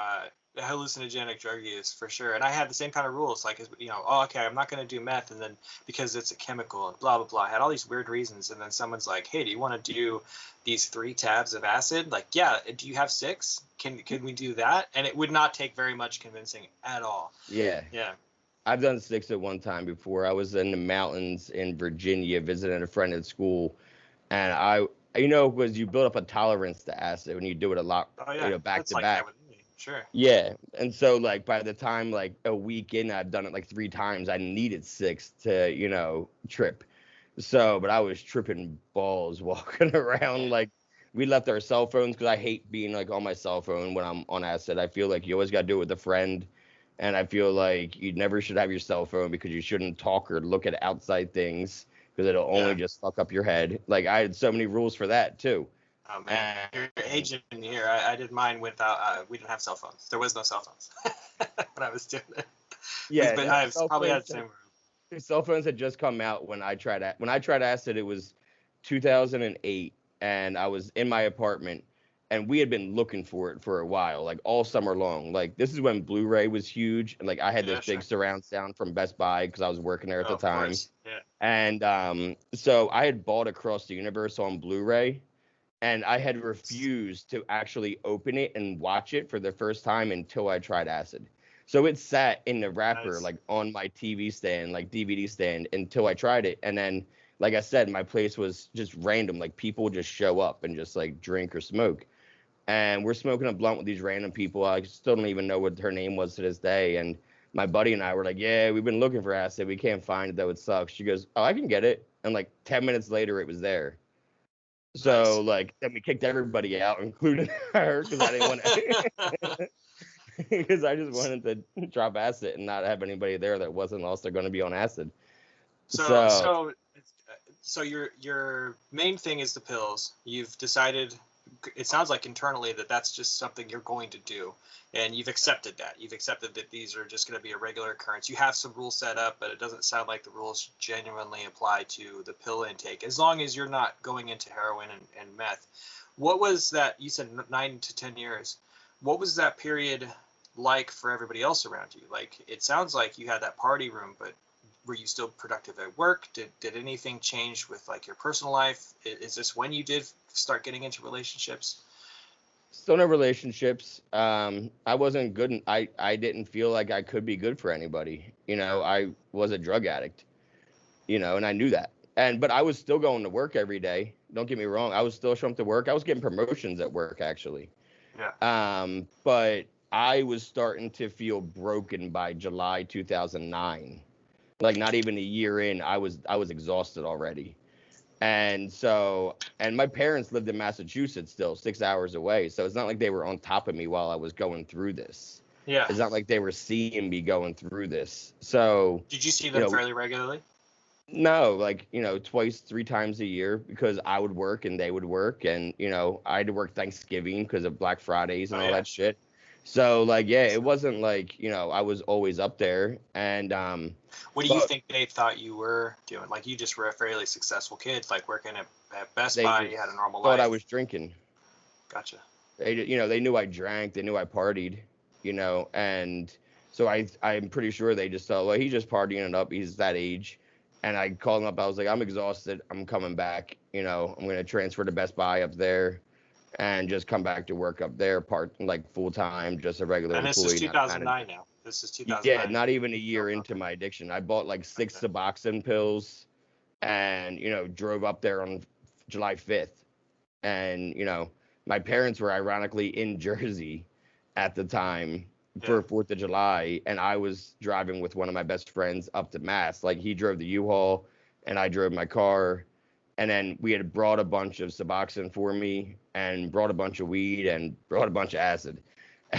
[SPEAKER 2] hallucinogenic drug use for sure. And I had the same kind of rules, like, oh, okay, I'm not going to do meth, and then because it's a chemical and blah blah blah. I had all these weird reasons, and then someone's like, hey, do you want to do these 3 tabs of acid? Like, yeah. Do you have 6? Can we do that? And it would not take very much convincing at all.
[SPEAKER 1] Yeah.
[SPEAKER 2] Yeah.
[SPEAKER 1] I've done 6 at one time before. I was in the mountains in Virginia visiting a friend at school, and because you build up a tolerance to acid when you do it a lot,
[SPEAKER 2] Oh yeah.
[SPEAKER 1] back
[SPEAKER 2] That's
[SPEAKER 1] to
[SPEAKER 2] like that
[SPEAKER 1] back.
[SPEAKER 2] with me. Sure.
[SPEAKER 1] Yeah, and so like by the time like a week in, I've done it like 3 times. I needed 6 to trip. So, but I was tripping balls walking around. Like we left our cell phones because I hate being like on my cell phone when I'm on acid. I feel like you always got to do it with a friend. And I feel like you never should have your cell phone because you shouldn't talk or look at outside things because it'll only
[SPEAKER 2] Yeah.
[SPEAKER 1] just fuck up your head. Like I had so many rules for that too.
[SPEAKER 2] Oh man, you're aging here. I did mine without. We didn't have cell phones. There was no cell phones when I was doing it.
[SPEAKER 1] Yeah,
[SPEAKER 2] But
[SPEAKER 1] no,
[SPEAKER 2] I've probably had the same rule.
[SPEAKER 1] cell phones had just come out when I tried acid. It was 2008, and I was in my apartment, and we had been looking for it for a while, like all summer long. Like this is when Blu-ray was huge, and like I had
[SPEAKER 2] Yeah,
[SPEAKER 1] this big
[SPEAKER 2] sure.
[SPEAKER 1] surround sound from Best Buy because I was working there at
[SPEAKER 2] Oh,
[SPEAKER 1] the
[SPEAKER 2] of
[SPEAKER 1] time,
[SPEAKER 2] course. Yeah.
[SPEAKER 1] and so I had bought Across the Universe on Blu-ray, and I had refused to actually open it and watch it for the first time until I tried acid. So it sat in the wrapper,
[SPEAKER 2] Nice.
[SPEAKER 1] like on my TV stand, like DVD stand, until I tried it. And then, like I said, my place was just random. Like people would just show up and just like drink or smoke. And we're smoking a blunt with these random people. I still don't even know what her name was to this day. And my buddy and I were like, "Yeah, we've been looking for acid. We can't find it though. It sucks." She goes, "Oh, I can get it." And like 10 minutes later, it was there. So
[SPEAKER 2] Nice.
[SPEAKER 1] like then we kicked everybody out, including her, because I didn't want to, because I just wanted to drop acid and not have anybody there that wasn't also going to be on acid.
[SPEAKER 2] so
[SPEAKER 1] So
[SPEAKER 2] so so your main thing is the pills. You've decided. It sounds like internally that that's just something you're going to do, and you've accepted that. You've accepted that these are just going to be a regular occurrence. You have some rules set up, but it doesn't sound like the rules genuinely apply to the pill intake, as long as you're not going into heroin and meth. What was that? You said 9 to 10 years. What was that period like for everybody else around you? Like, it sounds like you had that party room, but were you still productive at work? Did anything change with like your personal life? Is this when you did start getting into relationships?
[SPEAKER 1] still no relationships. I wasn't good. I didn't feel like I could be good for anybody. I was a drug addict. And I knew that. But I was still going to work every day. Don't get me wrong. I was still showing up to work. I was getting promotions at work actually.
[SPEAKER 2] Yeah.
[SPEAKER 1] But I was starting to feel broken by July 2009. Like not even a year in, I was exhausted already. And my parents lived in Massachusetts still, 6 hours away. So it's not like they were on top of me while I was going through this.
[SPEAKER 2] Yeah.
[SPEAKER 1] It's not like they were seeing me going through this. So,
[SPEAKER 2] Did you see
[SPEAKER 1] you
[SPEAKER 2] them
[SPEAKER 1] know,
[SPEAKER 2] fairly regularly?
[SPEAKER 1] no, like, twice, 3 times a year because I would work and they would work. And, I had to work Thanksgiving because of Black Fridays and
[SPEAKER 2] Oh
[SPEAKER 1] all
[SPEAKER 2] yeah.
[SPEAKER 1] that shit. So, like, yeah, it wasn't like, I was always up there. And,
[SPEAKER 2] What do you
[SPEAKER 1] but
[SPEAKER 2] think they thought you were doing? Like, you just were a fairly successful kid, like working at Best
[SPEAKER 1] they
[SPEAKER 2] Buy.
[SPEAKER 1] just
[SPEAKER 2] You had a normal
[SPEAKER 1] thought I
[SPEAKER 2] life.
[SPEAKER 1] was drinking.
[SPEAKER 2] Gotcha.
[SPEAKER 1] They knew I drank, they knew I partied, and so I'm pretty sure they just thought, well, he's just partying it up. He's that age. And I called him up. I was like, I'm exhausted. I'm coming back. I'm going to transfer to Best Buy up there and just come back to work up there, like full time, just a regular
[SPEAKER 2] And this is
[SPEAKER 1] employee, not a manager.
[SPEAKER 2] 2009 now. This is
[SPEAKER 1] Yeah,
[SPEAKER 2] 2009.
[SPEAKER 1] not even a
[SPEAKER 2] Oh,
[SPEAKER 1] year into
[SPEAKER 2] okay.
[SPEAKER 1] my addiction. I bought like 6
[SPEAKER 2] Okay.
[SPEAKER 1] Suboxone pills and, drove up there on July 5th. And my parents were ironically in Jersey at the time
[SPEAKER 2] Yeah.
[SPEAKER 1] for 4th of July, and I was driving with one of my best friends up to Mass. Like he drove the U-Haul and I drove my car, And then we had brought a bunch of Suboxone for me, and brought a bunch of weed, and brought a bunch of acid.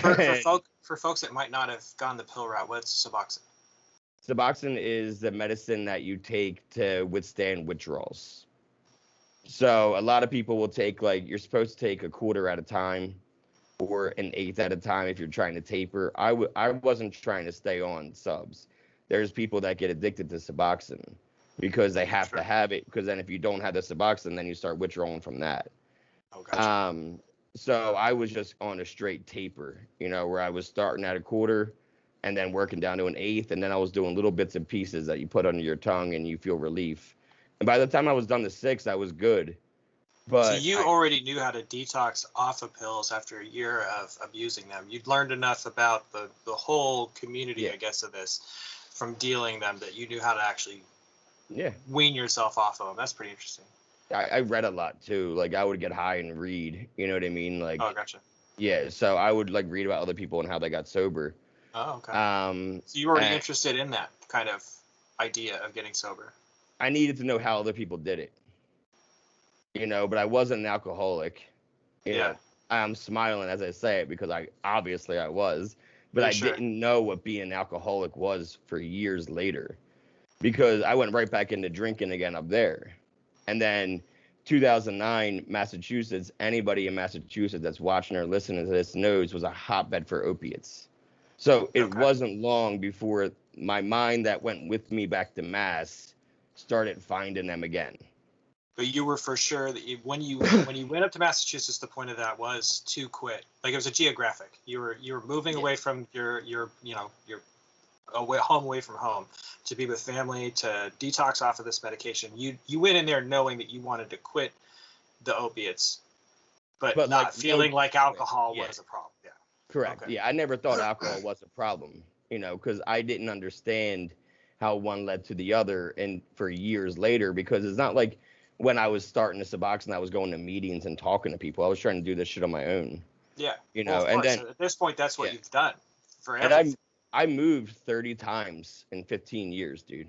[SPEAKER 2] For folks that might not have gone the pill route, what's Suboxone?
[SPEAKER 1] Suboxone is the medicine that you take to withstand withdrawals. So a lot of people will take, like, you're supposed to take a quarter at a time or an eighth at a time if you're trying to taper. I wasn't trying to stay on subs. There's people that get addicted to Suboxone because they have to have it, because then if you don't have the Suboxone, then you start withdrawing from that.
[SPEAKER 2] Oh, gotcha.
[SPEAKER 1] So I was just on a straight taper, where I was starting at a quarter and then working down to an eighth, and then I was doing little bits and pieces that you put under your tongue and you feel relief. And by the time I was done to 6, I was good. But
[SPEAKER 2] so you already knew how to detox off of pills after a year of abusing them. You'd learned enough about the whole community, I guess, of this from dealing them that you knew how to actually wean yourself off of them. That's pretty interesting.
[SPEAKER 1] I read a lot too. Like, I would get high and read. You know what I mean? Like,
[SPEAKER 2] oh, gotcha.
[SPEAKER 1] Yeah, so I would like read about other people and how they got sober.
[SPEAKER 2] Oh, okay. So you were already interested in that kind of idea of getting sober.
[SPEAKER 1] I needed to know how other people did it. But I wasn't an alcoholic. You know, I'm smiling as I say it because I was, but I didn't know what being an alcoholic was for years later, because I went right back into drinking again up there. And then 2009, Massachusetts, anybody in Massachusetts that's watching or listening to this knows, was a hotbed for opiates. So it wasn't long before my mind that went with me back to Mass started finding them again.
[SPEAKER 2] But you were for sure that when you went up to Massachusetts, the point of that was to quit. Like, it was a geographic. You were moving away from your away from home to be with family, to detox off of this medication. You went in there knowing that you wanted to quit the opiates, but not like, feeling like alcohol was a problem. Yeah.
[SPEAKER 1] Correct. Okay. Yeah, I never thought alcohol was a problem, because I didn't understand how one led to the other, and for years later, because it's not like when I was starting the Suboxone, I was going to meetings and talking to people. I was trying to do this shit on my own.
[SPEAKER 2] Yeah. And then at this point, that's what you've done for
[SPEAKER 1] everything. And I moved 30 times in 15 years, dude.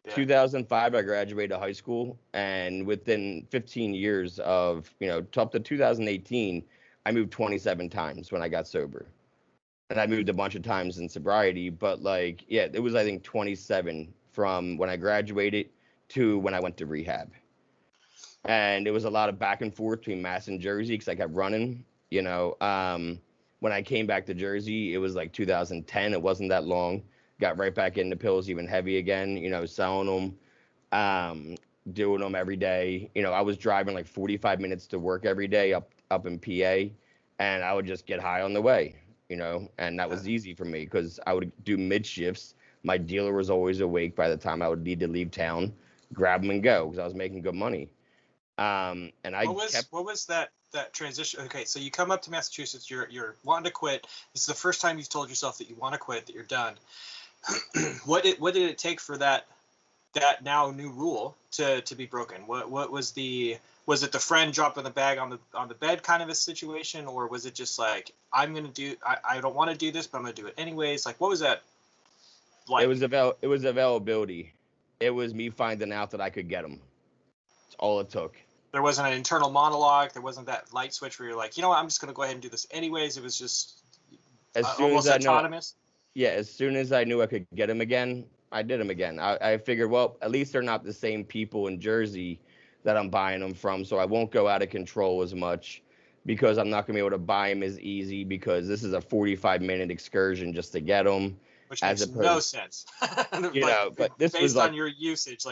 [SPEAKER 1] Yeah. 2005, I graduated high school, and within 15 years of, up to 2018, I moved 27 times when I got sober. And I moved a bunch of times in sobriety, but it was, I think, 27 from when I graduated to when I went to rehab. And it was a lot of back and forth between Mass and Jersey because I kept running, When I came back to Jersey, it was like 2010. It wasn't that long. Got right back into pills, even heavy again, selling them, doing them every day. I was driving like 45 minutes to work every day up in PA, and I would just get high on the way, and that was easy for me because I would do mid shifts. My dealer was always awake by the time I would need to leave town, grab them and go because I was making good money. And
[SPEAKER 2] what was that transition? Okay, so you come up to Massachusetts, you're wanting to quit. This is the first time you've told yourself that you want to quit, that you're done. What did it take for that now new rule to be broken? What was it the friend dropping the bag on the bed kind of a situation, or was it just like, I don't want to do this, but I'm gonna do it anyways? Like, what was that like?
[SPEAKER 1] It was availability. It was me finding out that I could get them. That's all it took.
[SPEAKER 2] There wasn't an internal monologue. There wasn't that light switch where you're like, what, I'm just going to go ahead and do this anyways. It was just almost autonomous.
[SPEAKER 1] As soon as I knew I could get them again, I did them again. I figured, well, at least they're not the same people in Jersey that I'm buying them from, so I won't go out of control as much because I'm not going to be able to buy them as easy because this is a 45-minute excursion just to get them.
[SPEAKER 2] Which makes no sense.
[SPEAKER 1] But this
[SPEAKER 2] based
[SPEAKER 1] was
[SPEAKER 2] on your usage,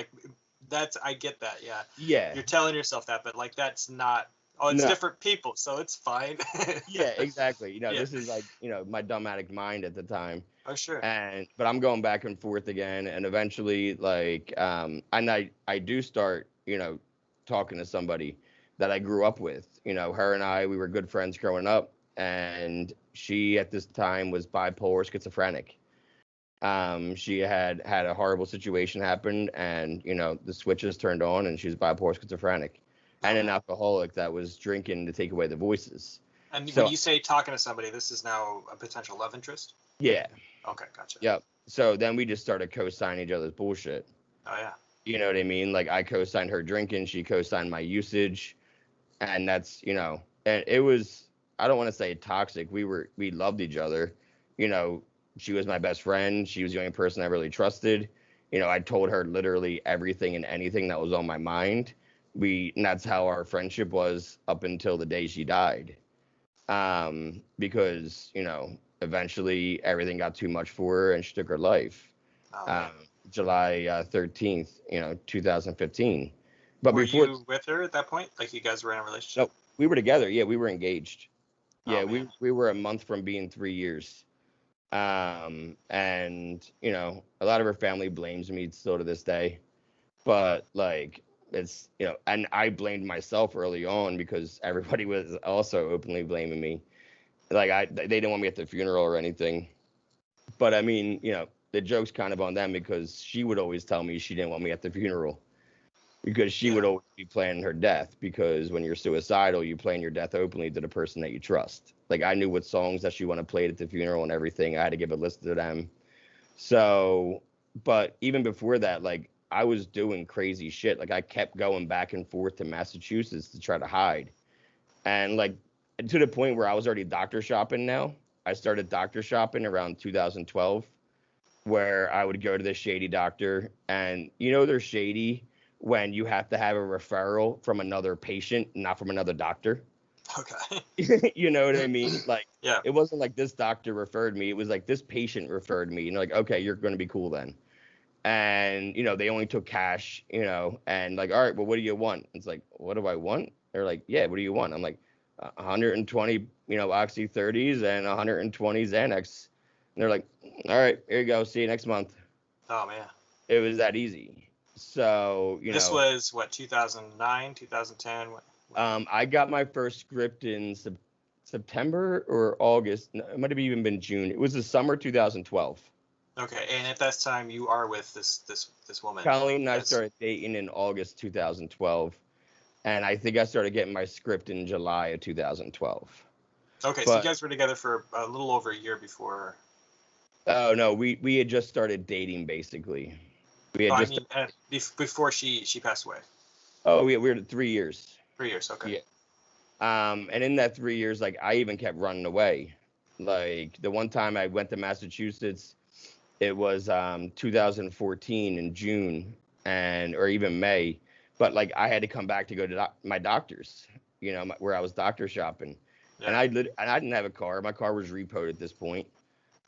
[SPEAKER 2] I get that, yeah.
[SPEAKER 1] Yeah.
[SPEAKER 2] You're telling yourself that, but that's not. Oh, it's different people, so it's fine.
[SPEAKER 1] Yeah, exactly. This is my dumb addict mind at the time.
[SPEAKER 2] Oh, sure.
[SPEAKER 1] But I'm going back and forth again, and eventually, I do start, talking to somebody that I grew up with. Her and I, we were good friends growing up, and she at this time was bipolar schizophrenic. She had a horrible situation happen, and the switches turned on, and she was bipolar schizophrenic, and an alcoholic that was drinking to take away the voices.
[SPEAKER 2] And when you say talking to somebody, this is now a potential love interest?
[SPEAKER 1] Yeah.
[SPEAKER 2] Okay, gotcha.
[SPEAKER 1] Yep. So then we just started co-signing each other's bullshit.
[SPEAKER 2] Oh yeah.
[SPEAKER 1] You know what I mean? Like I co-signed her drinking, she co-signed my usage, and that's, and it was, I don't want to say toxic. We loved each other. You know, she was my best friend. She was the only person I really trusted. I told her literally everything and anything that was on my mind. And that's how our friendship was up until the day she died. Because, eventually everything got too much for her and she took her life.
[SPEAKER 2] Oh man.
[SPEAKER 1] Um, July 13th, 2015. But
[SPEAKER 2] Were
[SPEAKER 1] before,
[SPEAKER 2] you with her at that point? Like you guys were in a relationship?
[SPEAKER 1] no, we were together. Yeah, we were engaged.
[SPEAKER 2] Oh
[SPEAKER 1] Yeah,
[SPEAKER 2] man.
[SPEAKER 1] we were a month from being 3 years. And a lot of her family blames me still to this day, but like it's and I blamed myself early on because everybody was also openly blaming me. Like they didn't want me at the funeral or anything, but I mean, the joke's kind of on them because she would always tell me she didn't want me at the funeral because she would
[SPEAKER 2] Yeah.
[SPEAKER 1] always be planning her death, because when you're suicidal you plan your death openly to the person that you trust. Like I knew what songs that she wanted played at the funeral and everything. I had to give a list to them. So, but even before that, like I was doing crazy shit. Like I kept going back and forth to Massachusetts to try to hide. And like to the point where I was already doctor shopping now. I started doctor shopping around 2012, where I would go to this shady doctor, and they're shady when you have to have a referral from another patient, not from another doctor.
[SPEAKER 2] Okay.
[SPEAKER 1] You know what I mean? Like
[SPEAKER 2] Yeah.
[SPEAKER 1] it wasn't like this doctor referred me, it was like this patient referred me, and they're like, okay, you're going to be cool then. And they only took cash, and like, all right, well, what do you want? It's like, what do I want? They're like, yeah, what do you want? I'm like, 120 oxy 30s and 120 Xanax. And they're like, all right, here you go, see you next month.
[SPEAKER 2] Oh man.
[SPEAKER 1] It was that easy. So
[SPEAKER 2] This was what, 2009, 2010?
[SPEAKER 1] I got my first script in September or August. No, it might have even been June. It was the summer 2012.
[SPEAKER 2] Okay, and at that time you are with this woman.
[SPEAKER 1] Colleen and I
[SPEAKER 2] That's
[SPEAKER 1] started dating in August 2012, and I think I started getting my script in July of 2012.
[SPEAKER 2] okay. So you
[SPEAKER 1] But
[SPEAKER 2] guys were together for a little over a year before.
[SPEAKER 1] oh no, we had just started dating basically. We
[SPEAKER 2] Oh,
[SPEAKER 1] had
[SPEAKER 2] I
[SPEAKER 1] just
[SPEAKER 2] mean, before she passed away.
[SPEAKER 1] we were 3 years.
[SPEAKER 2] 3 years. Okay.
[SPEAKER 1] Yeah. And in that 3 years, like I even kept running away. Like the one time I went to Massachusetts, it was 2014 in June, or even May, but like I had to come back to go to my doctor's, where I was doctor shopping, and
[SPEAKER 2] Yeah.
[SPEAKER 1] I didn't have a car. My car was repoed at this point.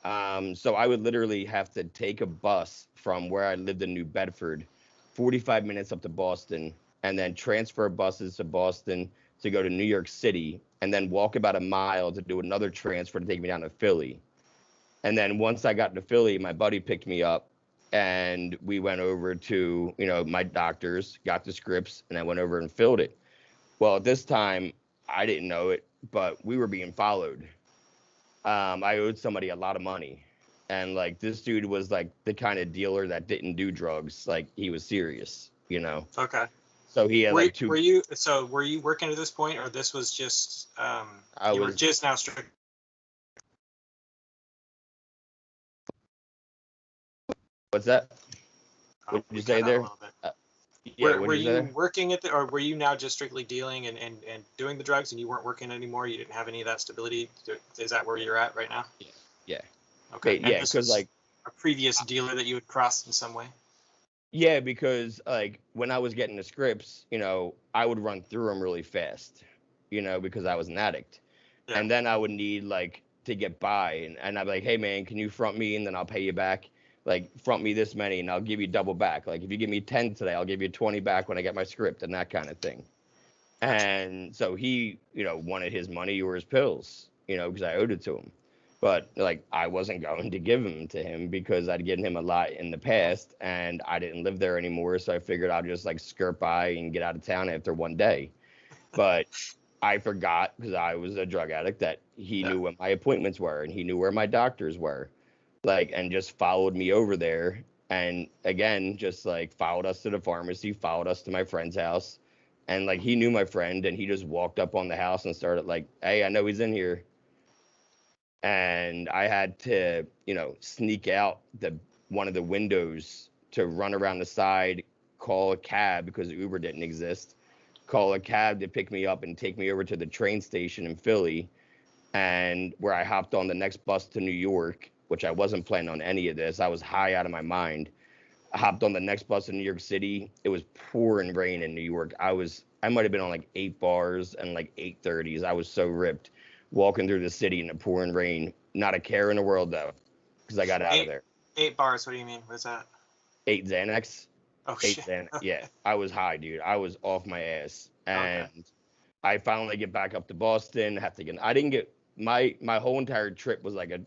[SPEAKER 1] So I would literally have to take a bus from where I lived in New Bedford, 45 minutes up to Boston, and then transfer buses to Boston to go to New York City, and then walk about a mile to do another transfer to take me down to Philly. And then once I got to Philly, my buddy picked me up, and we went over to, my doctor's, got the scripts, and I went over and filled it. Well, at this time, I didn't know it, but we were being followed. I owed somebody a lot of money. And like this dude was like the kind of dealer that didn't do drugs. Like he was serious.
[SPEAKER 2] Okay.
[SPEAKER 1] So he had
[SPEAKER 2] Were
[SPEAKER 1] like
[SPEAKER 2] were you so were you working at this point, or this was just
[SPEAKER 1] I
[SPEAKER 2] you were
[SPEAKER 1] was,
[SPEAKER 2] just now strict?
[SPEAKER 1] what's that?
[SPEAKER 2] Oh,
[SPEAKER 1] What did you
[SPEAKER 2] we
[SPEAKER 1] say
[SPEAKER 2] cut out a
[SPEAKER 1] there?
[SPEAKER 2] little bit.
[SPEAKER 1] Uh, yeah,
[SPEAKER 2] Were
[SPEAKER 1] what
[SPEAKER 2] were
[SPEAKER 1] did you say
[SPEAKER 2] you
[SPEAKER 1] there?
[SPEAKER 2] working or were you now just strictly dealing and doing the drugs, and you weren't working anymore? You didn't have any of that stability. Is that where you're at right now?
[SPEAKER 1] Yeah. Yeah.
[SPEAKER 2] Okay. And
[SPEAKER 1] Yeah,
[SPEAKER 2] this
[SPEAKER 1] because
[SPEAKER 2] was
[SPEAKER 1] like,
[SPEAKER 2] a previous dealer that you had crossed in some way.
[SPEAKER 1] yeah, because like when I was getting the scripts, I would run through them really fast, because I was an addict.
[SPEAKER 2] Yeah.
[SPEAKER 1] And then I would need like to get by, and I'd be like, hey man, can you front me and then I'll pay you back? Like front me this many and I'll give you double back. Like if you give me 10 today, I'll give you 20 back when I get my script, and that kind of thing.
[SPEAKER 2] Gotcha.
[SPEAKER 1] And so he, wanted his money or his pills, because I owed it to him. But like I wasn't going to give them to him because I'd given him a lot in the past and I didn't live there anymore. So I figured I'd just like skirt by and get out of town after one day. But I forgot, because I was a drug addict, that he
[SPEAKER 2] Yeah.
[SPEAKER 1] knew what my appointments were and he knew where my doctors were. Like, and just followed me over there. And again, just like followed us to the pharmacy, followed us to my friend's house. And like he knew my friend and he just walked up on the house and started like, hey, I know he's in here. And I had to, sneak out the one of the windows to run around the side, call a cab because Uber didn't exist. Call a cab to pick me up and take me over to the train station in Philly, and where I hopped on the next bus to New York, which I wasn't planning on any of this. I was high out of my mind. I hopped on the next bus in New York City. It was pouring rain in New York. I might have been on like 8 bars and like 8:30s. I was so ripped walking through the city in the pouring rain. Not a care in the world though, because I got out of there.
[SPEAKER 2] 8 bars. What do you mean? What's that?
[SPEAKER 1] 8 Xanax.
[SPEAKER 2] Oh
[SPEAKER 1] 8
[SPEAKER 2] shit.
[SPEAKER 1] Xanax. Yeah, I was high, dude. I was off my ass, and
[SPEAKER 2] Okay.
[SPEAKER 1] I finally get back up to Boston. Have to get. I didn't get my whole entire trip was like a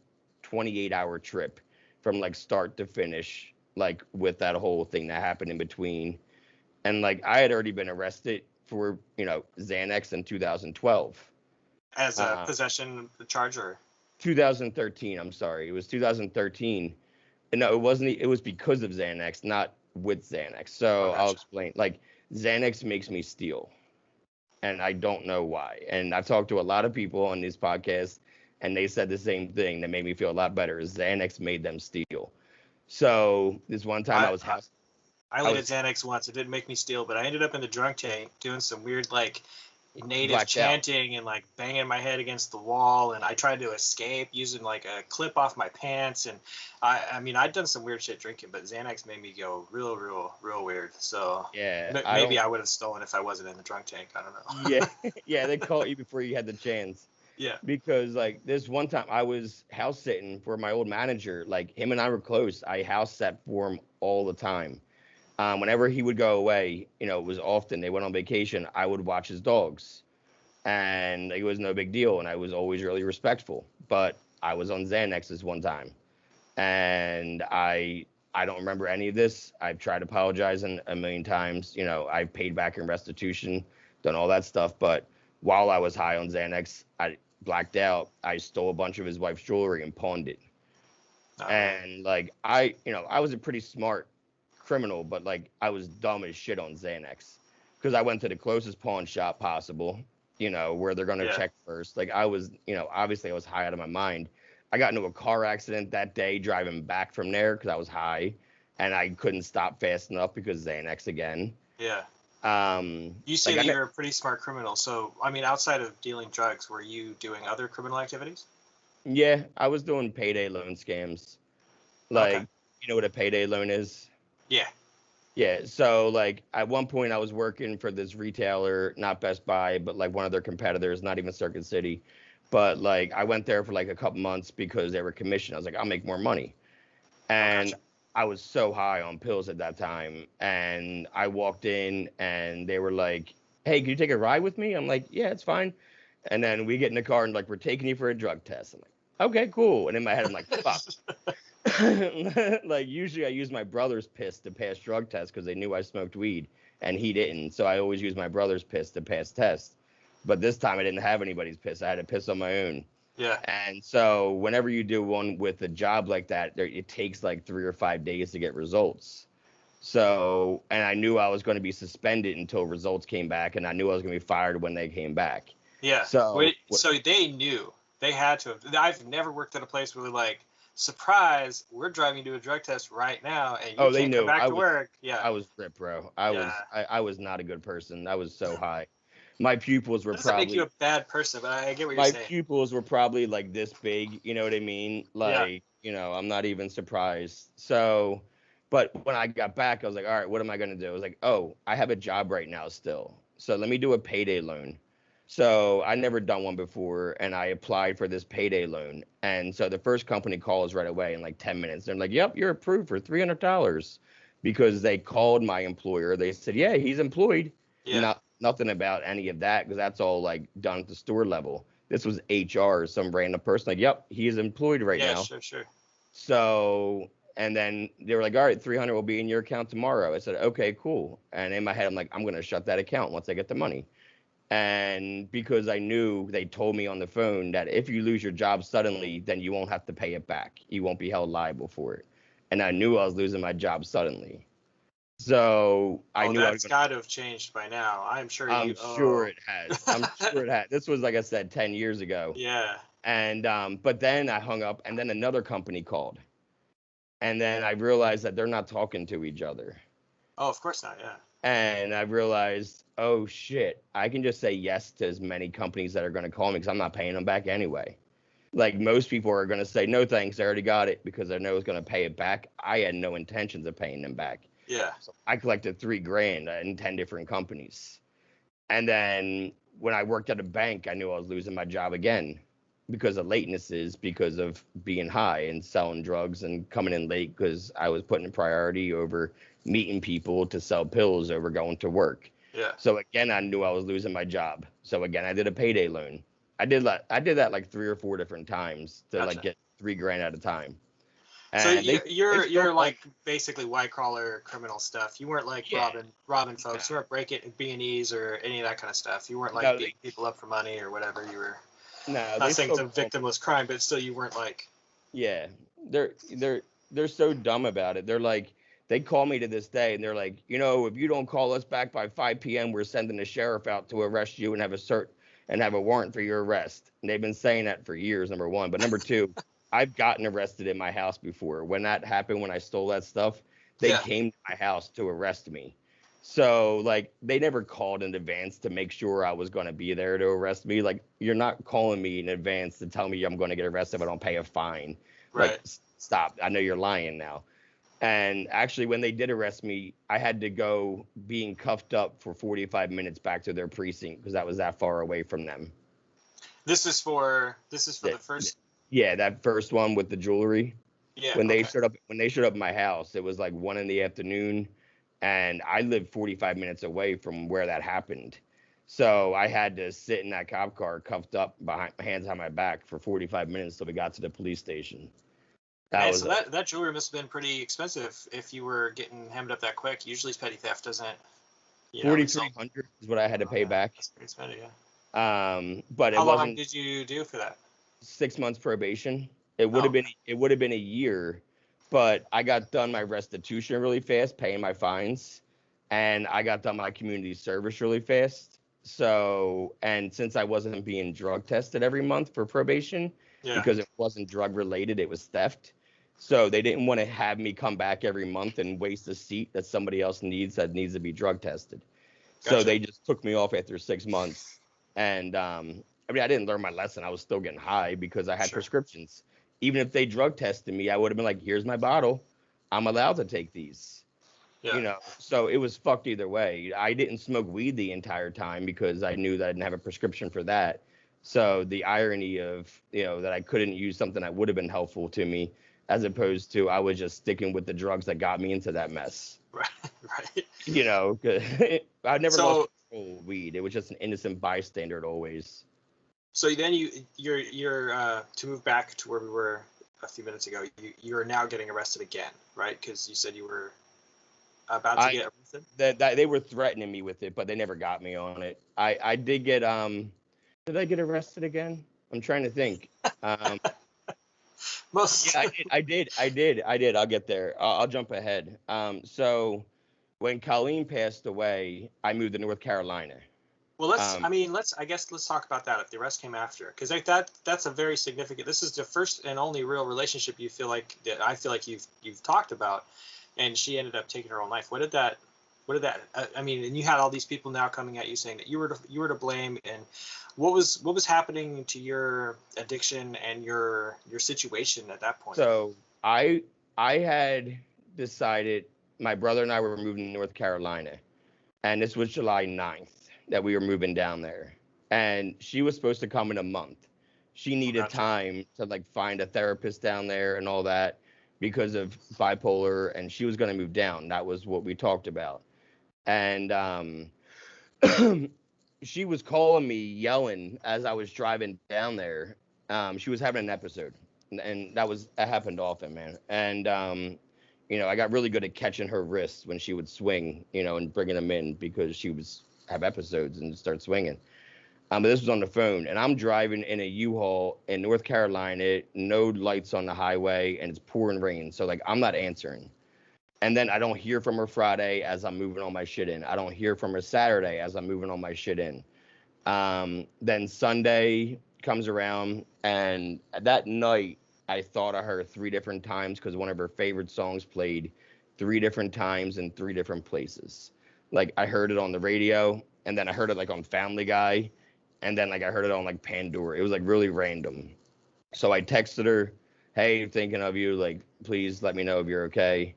[SPEAKER 1] 28-hour trip from like start to finish, like with that whole thing that happened in between. And like I had already been arrested for Xanax in 2012.
[SPEAKER 2] As a possession charge or?
[SPEAKER 1] 2013. I'm sorry, it was 2013. And no, it wasn't. It was because of Xanax, not with Xanax. So
[SPEAKER 2] Gotcha.
[SPEAKER 1] I'll explain. Like Xanax makes me steal, and I don't know why. And I've talked to a lot of people on these podcasts, and they said the same thing that made me feel a lot better. Xanax made them steal. So this one time I was house.
[SPEAKER 2] I
[SPEAKER 1] I
[SPEAKER 2] only did
[SPEAKER 1] was
[SPEAKER 2] Xanax once. It didn't make me steal, but I ended up in the drunk tank doing some weird like native
[SPEAKER 1] blacked out.
[SPEAKER 2] chanting and like banging my head against the wall. And I tried to escape using like a clip off my pants. And I mean, I'd done some weird shit drinking, but Xanax made me go real weird. So
[SPEAKER 1] Yeah,
[SPEAKER 2] maybe I would have stolen if I wasn't in the drunk tank. I don't know.
[SPEAKER 1] Yeah, yeah, they caught you before you had the chance.
[SPEAKER 2] Yeah.
[SPEAKER 1] Because like this one time I was house sitting for my old manager. Like him and I were close. I house sat for him all the time. Whenever he would go away, it was often they went on vacation. I would watch his dogs, and it was no big deal. And I was always really respectful. But I was on Xanax this one time, and I don't remember any of this. I've tried apologizing a million times. I've paid back in restitution, done all that stuff. But while I was high on Xanax, I blacked out. I stole a bunch of his wife's jewelry and pawned it. And like I was a pretty smart criminal, but like I was dumb as shit on Xanax because I went to the closest pawn shop possible, where they're gonna check first. Like I was, obviously I was high out of my mind. I got into a car accident that day driving back from there because I was high, and I couldn't stop fast enough because Xanax again.
[SPEAKER 2] Yeah. You say
[SPEAKER 1] like
[SPEAKER 2] that you're a pretty smart criminal. So, I mean, outside of dealing drugs, were you doing other criminal activities?
[SPEAKER 1] Yeah, I was doing payday loan scams.
[SPEAKER 2] Okay.
[SPEAKER 1] Like, you know what a payday loan is?
[SPEAKER 2] Yeah.
[SPEAKER 1] Yeah, so like at one point I was working for this retailer, not Best Buy, but like one of their competitors, not even Circuit City. But like I went there for like a couple months because they were commissioned. I was like, I'll make more money. And
[SPEAKER 2] Gotcha.
[SPEAKER 1] I was so high on pills at that time. And I walked in and they were like, hey, can you take a ride with me? I'm like, yeah, it's fine. And then we get in the car and like, we're taking you for a drug test. I'm like, okay, cool. And in my head, I'm like, fuck. Like usually I use my brother's piss to pass drug tests because they knew I smoked weed and he didn't. So I always use my brother's piss to pass tests. But this time I didn't have anybody's piss. I had to piss on my own.
[SPEAKER 2] Yeah.
[SPEAKER 1] And so whenever you do one with a job like that, it takes like 3 or 5 days to get results. So, and I knew I was going to be suspended until results came back, and I knew I was going to be fired when they came back.
[SPEAKER 2] Yeah.
[SPEAKER 1] So,
[SPEAKER 2] so they knew. They had to have. I've never worked at a place where they're like, surprise, we're driving you to a drug test right now, and you can't come back to work. Yeah.
[SPEAKER 1] I was ripped, bro. I was not a good person. I was so high. My pupils were
[SPEAKER 2] That doesn't
[SPEAKER 1] probably
[SPEAKER 2] make you a bad person, but I get what you're
[SPEAKER 1] my
[SPEAKER 2] saying.
[SPEAKER 1] pupils were probably like this big, you know what I mean? Like, I'm not even surprised. So, but when I got back, I was like, all right, what am I going to do? I was like, oh, I have a job right now still. So let me do a payday loan. So I never done one before, and I applied for this payday loan. And so the first company calls right away in like 10 minutes. They're like, yep, you're approved for $300 because they called my employer. They said, yeah, he's employed.
[SPEAKER 2] Yeah.
[SPEAKER 1] Nothing about any of that because that's all like done at the store level. This was HR, some random person like, yep, he is employed right now.
[SPEAKER 2] Yeah, sure.
[SPEAKER 1] So, and then they were like, all right, 300 will be in your account tomorrow. I said, okay, cool. And in my head, I'm like, I'm going to shut that account once I get the money. And because I knew they told me on the phone that if you lose your job suddenly, then you won't have to pay it back. You won't be held liable for it. And I knew I was losing my job suddenly. So I knew
[SPEAKER 2] that's got to have changed by now. I'm sure
[SPEAKER 1] it has. I'm sure it has. This was, like I said, 10 years ago.
[SPEAKER 2] Yeah.
[SPEAKER 1] And but then I hung up, and then another company called. And then I realized that they're not talking to each other.
[SPEAKER 2] Oh, of course not. Yeah.
[SPEAKER 1] And I realized, oh shit, I can just say yes to as many companies that are going to call me because I'm not paying them back anyway. Like most people are going to say, no thanks, I already got it because I know it's going to pay it back. I had no intentions of paying them back.
[SPEAKER 2] Yeah.
[SPEAKER 1] So I collected $3,000 in 10 different companies. And then when I worked at a bank, I knew I was losing my job again because of latenesses, because of being high and selling drugs and coming in late because I was putting a priority over meeting people to sell pills over going to work.
[SPEAKER 2] Yeah.
[SPEAKER 1] So again, I knew I was losing my job. So again, I did a payday loan. I did that like 3 or 4 different times to
[SPEAKER 2] Gotcha.
[SPEAKER 1] like get $3,000 at a time.
[SPEAKER 2] So
[SPEAKER 1] And
[SPEAKER 2] you're like basically white collar criminal stuff. You weren't like
[SPEAKER 1] Yeah.
[SPEAKER 2] robbing folks. You weren't breaking B&Es or any of that kind of stuff. You weren't like
[SPEAKER 1] No,
[SPEAKER 2] beating people up for money or whatever. You were
[SPEAKER 1] no,
[SPEAKER 2] not
[SPEAKER 1] they
[SPEAKER 2] saying it's a
[SPEAKER 1] still call.
[SPEAKER 2] victimless crime, but still you weren't like.
[SPEAKER 1] Yeah, they're so dumb about it. They're like, they call me to this day, and they're like, if you don't call us back by 5 p.m., we're sending the sheriff out to arrest you and have a warrant for your arrest. And they've been saying that for years. Number one, but number two, I've gotten arrested in my house before. When that happened, when I stole that stuff, they
[SPEAKER 2] Yeah.
[SPEAKER 1] came to my house to arrest me. So like, they never called in advance to make sure I was going to be there to arrest me. Like, you're not calling me in advance to tell me I'm going to get arrested if I don't pay a fine.
[SPEAKER 2] Right.
[SPEAKER 1] Like, stop. I know you're lying now. And actually, when they did arrest me, I had to go being cuffed up for 45 minutes back to their precinct because that was that far away from them.
[SPEAKER 2] This is for the first.
[SPEAKER 1] Yeah, that first one with the jewelry.
[SPEAKER 2] Yeah.
[SPEAKER 1] When they
[SPEAKER 2] Okay.
[SPEAKER 1] showed up at my house, it was like 1 p.m, and I lived 45 minutes away from where that happened. So I had to sit in that cop car cuffed up behind hands on my back for 45 minutes till we got to the police station.
[SPEAKER 2] Man, so that jewelry must have been pretty expensive if you were getting hemmed up that quick. Usually petty theft doesn't.
[SPEAKER 1] $4,300 is what I had to pay back.
[SPEAKER 2] That's pretty expensive, yeah.
[SPEAKER 1] But it
[SPEAKER 2] How long
[SPEAKER 1] wasn't
[SPEAKER 2] did you do for that?
[SPEAKER 1] 6 months probation. It would have been a year, but I got done my restitution really fast, paying my fines, and I got done my community service really fast. So, and since I wasn't being drug tested every month for probation, because it wasn't drug related, it was theft. So they didn't want to have me come back every month and waste a seat that somebody else needs to be drug tested.
[SPEAKER 2] Gotcha.
[SPEAKER 1] So they just took me off after 6 months. And I didn't learn my lesson. I was still getting high because I had prescriptions. Even if they drug tested me, I would have been like, here's my bottle. I'm allowed to take these.
[SPEAKER 2] Yeah.
[SPEAKER 1] So it was fucked either way. I didn't smoke weed the entire time because I knew that I didn't have a prescription for that. So the irony of, that I couldn't use something that would have been helpful to me, as opposed to I was just sticking with the drugs that got me into that mess.
[SPEAKER 2] Right.
[SPEAKER 1] I never lost control of weed. It was just an innocent bystander always.
[SPEAKER 2] So then you're to move back to where we were a few minutes ago. You are now getting arrested again, right? Because you said you were about to get arrested.
[SPEAKER 1] They were threatening me with it, but they never got me on it. I did get Did I get arrested again? I'm trying to think. Yeah, I did. I'll get there. I'll jump ahead. So when Colleen passed away, I moved to North Carolina.
[SPEAKER 2] Well, let's talk about that. If the arrest came after, because that's a very significant. This is the first and only real relationship I feel like you've talked about, and she ended up taking her own life. What did that? And you had all these people now coming at you saying that you were to blame, and what was happening to your addiction and your situation at that point?
[SPEAKER 1] So I had decided my brother and I were moving to North Carolina, and this was July 9th that we were moving down there, and she was supposed to come in a month. She needed time to find a therapist down there and all that because of bipolar, and she was going to move down. That was what we talked about. And she was calling me, yelling as I was driving down there. She was having an episode, and that happened often, man. And I got really good at catching her wrists when she would swing, and bringing them in because she was have episodes and start swinging. But this was on the phone, and I'm driving in a U-Haul in North Carolina, no lights on the highway, and it's pouring rain. So I'm not answering. And then I don't hear from her Friday as I'm moving all my shit in. I don't hear from her Saturday as I'm moving all my shit in. Then Sunday comes around, and that night I thought of her 3 different times because one of her favorite songs played, 3 different times in 3 different places. Like I heard it on the radio, and then I heard it like on Family Guy, and then like I heard it on like Pandora. It was like really random. So I texted her, "Hey, thinking of you. Like, please let me know if you're okay."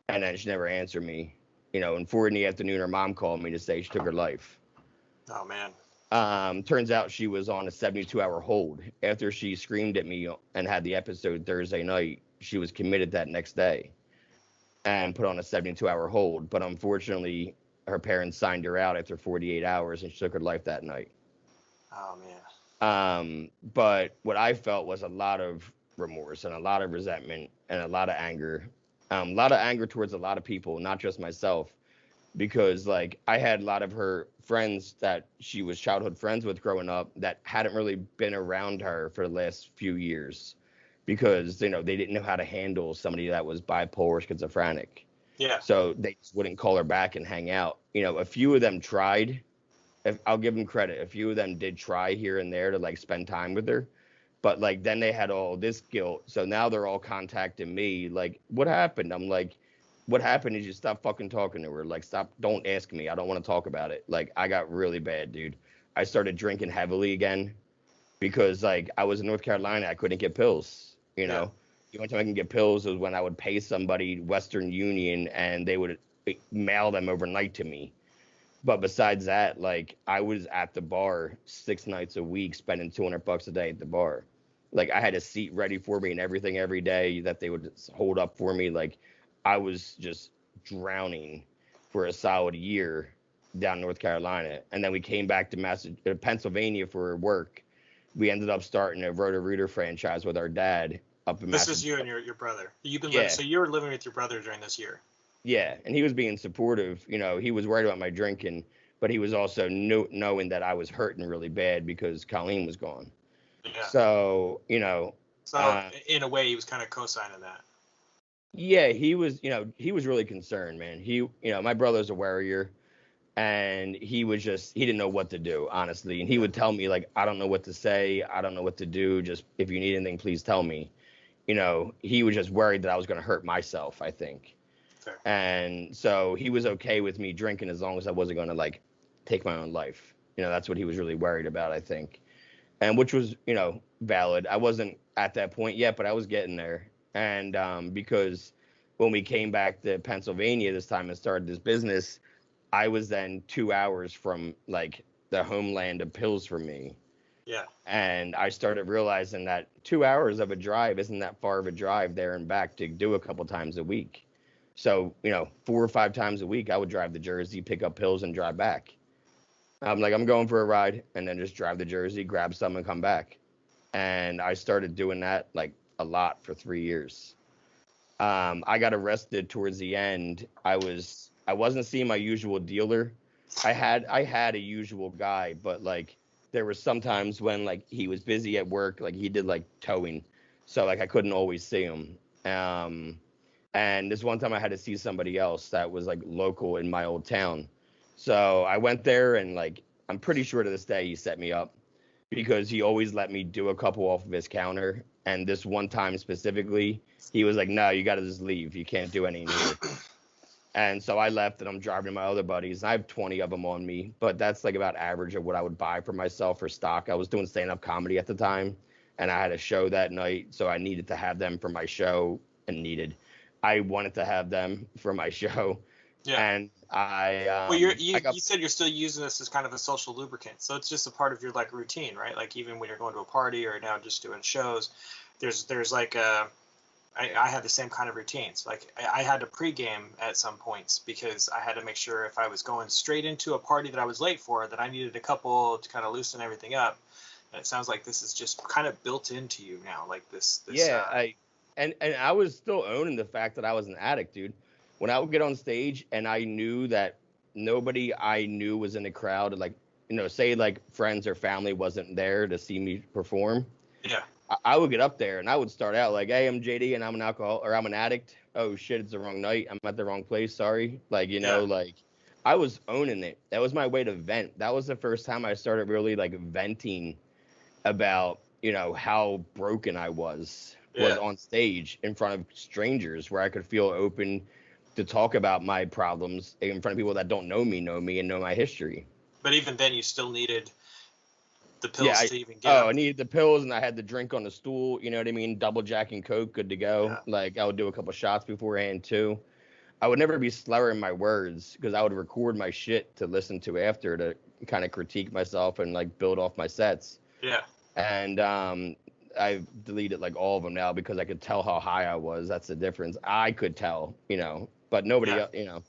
[SPEAKER 1] And then she never answered me. And 4 in the afternoon, her mom called me to say she took her life.
[SPEAKER 2] Oh man.
[SPEAKER 1] Turns out she was on a 72-hour hold. After she screamed at me and had the episode Thursday night, she was committed that next day and put on a 72-hour hold. But unfortunately, her parents signed her out after 48 hours, and she took her life that night.
[SPEAKER 2] Oh man.
[SPEAKER 1] But what I felt was a lot of remorse and a lot of resentment and a lot of anger. A lot of anger towards a lot of people, not just myself, because like I had a lot of her friends that she was childhood friends with growing up that hadn't really been around her for the last few years because, they didn't know how to handle somebody that was bipolar, schizophrenic.
[SPEAKER 2] Yeah.
[SPEAKER 1] So they just wouldn't call her back and hang out. A few of them tried. I'll give them credit. A few of them did try here and there to like spend time with her. But like then they had all this guilt. So now they're all contacting me like, what happened? I'm like, what happened is you stop fucking talking to her. Like, stop. Don't ask me. I don't want to talk about it. Like, I got really bad, dude. I started drinking heavily again because like I was in North Carolina. I couldn't get pills. The only time I can get pills was when I would pay somebody Western Union and they would mail them overnight to me. But besides that, like I was at the bar 6 nights a week, spending $200 a day at the bar. Like I had a seat ready for me and everything every day that they would hold up for me. Like I was just drowning for a solid year down in North Carolina. And then we came back to Pennsylvania for work. We ended up starting a Roto-Rooter franchise with our dad up in
[SPEAKER 2] This is you and your brother. So you were living with your brother during this year.
[SPEAKER 1] Yeah, and he was being supportive. He was worried about my drinking, but he was also knowing that I was hurting really bad because Colleen was gone.
[SPEAKER 2] Yeah.
[SPEAKER 1] So,
[SPEAKER 2] in a way, he was kind of co-signing that.
[SPEAKER 1] Yeah, he was really concerned, man. My brother's a warrior, and he didn't know what to do, honestly. And he would tell me, like, I don't know what to say. I don't know what to do. Just if you need anything, please tell me. He was just worried that I was going to hurt myself, I think.
[SPEAKER 2] Fair.
[SPEAKER 1] And so he was okay with me drinking as long as I wasn't going to, like, take my own life. That's what he was really worried about, I think. And which was, valid. I wasn't at that point yet, but I was getting there. And because when we came back to Pennsylvania this time and started this business, I was then 2 hours from like the homeland of pills for me.
[SPEAKER 2] Yeah.
[SPEAKER 1] And I started realizing that 2 hours of a drive isn't that far of a drive there and back to do a couple times a week. So, 4 or 5 times a week, I would drive to Jersey, pick up pills, and drive back. I'm like, I'm going for a ride, and then just drive to Jersey, grab some, and come back. And I started doing that like a lot for 3 years. I got arrested towards the end. I wasn't seeing my usual dealer. I had a usual guy, but like there were some times when like he was busy at work, like he did like towing, so like I couldn't always see him. And this one time I had to see somebody else that was like local in my old town. So I went there, and like I'm pretty sure to this day he set me up because he always let me do a couple off of his counter. And this one time specifically, he was like, "No, you got to just leave. You can't do any here." And so I left, and I'm driving to my other buddies. And I have 20 of them on me, but that's like about average of what I would buy for myself for stock. I was doing stand-up comedy at the time, and I had a show that night, so I needed to have them for my show. I wanted to have them for my show.
[SPEAKER 2] Yeah.
[SPEAKER 1] And
[SPEAKER 2] you said you're still using this as kind of a social lubricant, so it's just a part of your like routine, right? Like even when you're going to a party or now just doing shows, there's like I had the same kind of routines. Like I had to pregame at some points because I had to make sure if I was going straight into a party that I was late for, that I needed a couple to kind of loosen everything up. And it sounds like this is just kind of built into you now, like this.
[SPEAKER 1] Yeah, and I was still owning the fact that I was an addict, dude. When I would get on stage and I knew that nobody I knew was in the crowd, like, say like friends or family wasn't there to see me perform.
[SPEAKER 2] Yeah.
[SPEAKER 1] I would get up there and I would start out like, "Hey, I'm JD and I'm I'm an addict. Oh shit, it's the wrong night. I'm at the wrong place. Sorry." Like, like I was owning it. That was my way to vent. That was the first time I started really like venting about, how broken I was on stage in front of strangers where I could feel open to talk about my problems in front of people that don't know me and know my history.
[SPEAKER 2] But even then, you still needed the pills
[SPEAKER 1] Yeah,
[SPEAKER 2] to even get
[SPEAKER 1] I needed the pills, and I had the drink on the stool. You know what I mean? Double Jack and Coke, good to go.
[SPEAKER 2] Yeah.
[SPEAKER 1] Like I would do a couple shots beforehand too. I would never be slurring my words because I would record my shit to listen to after to kind of critique myself and like build off my sets.
[SPEAKER 2] Yeah.
[SPEAKER 1] And I've deleted like all of them now because I could tell how high I was. That's the difference. I could tell, but nobody else,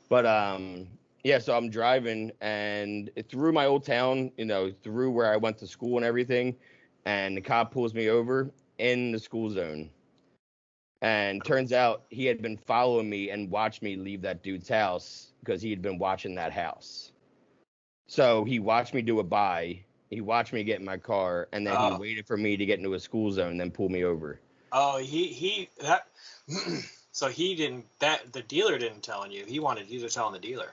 [SPEAKER 1] But yeah, so I'm driving and through my old town, through where I went to school and everything, and the cop pulls me over in the school zone. And turns out he had been following me and watched me leave that dude's house because he had been watching that house. So he watched me do a buy. He watched me get in my car, and then he waited for me to get into a school zone and then pull me over.
[SPEAKER 2] Oh, so the dealer didn't tell you. He wanted you to tell the dealer.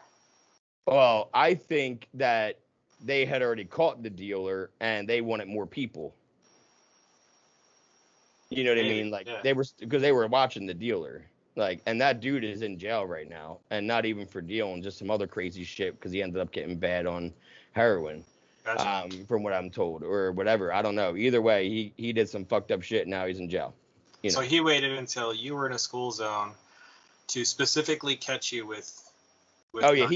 [SPEAKER 1] Well, I think that they had already caught the dealer and they wanted more people. You know what I mean? Like because they were watching the dealer. Like, and that dude is in jail right now, and not even for dealing, just some other crazy shit because he ended up getting bad on heroin. Gotcha. From what I'm told, or whatever. I don't know. Either way, he did some fucked up shit. And now he's in jail.
[SPEAKER 2] So he waited until you were in a school zone to specifically catch you with
[SPEAKER 1] oh yeah,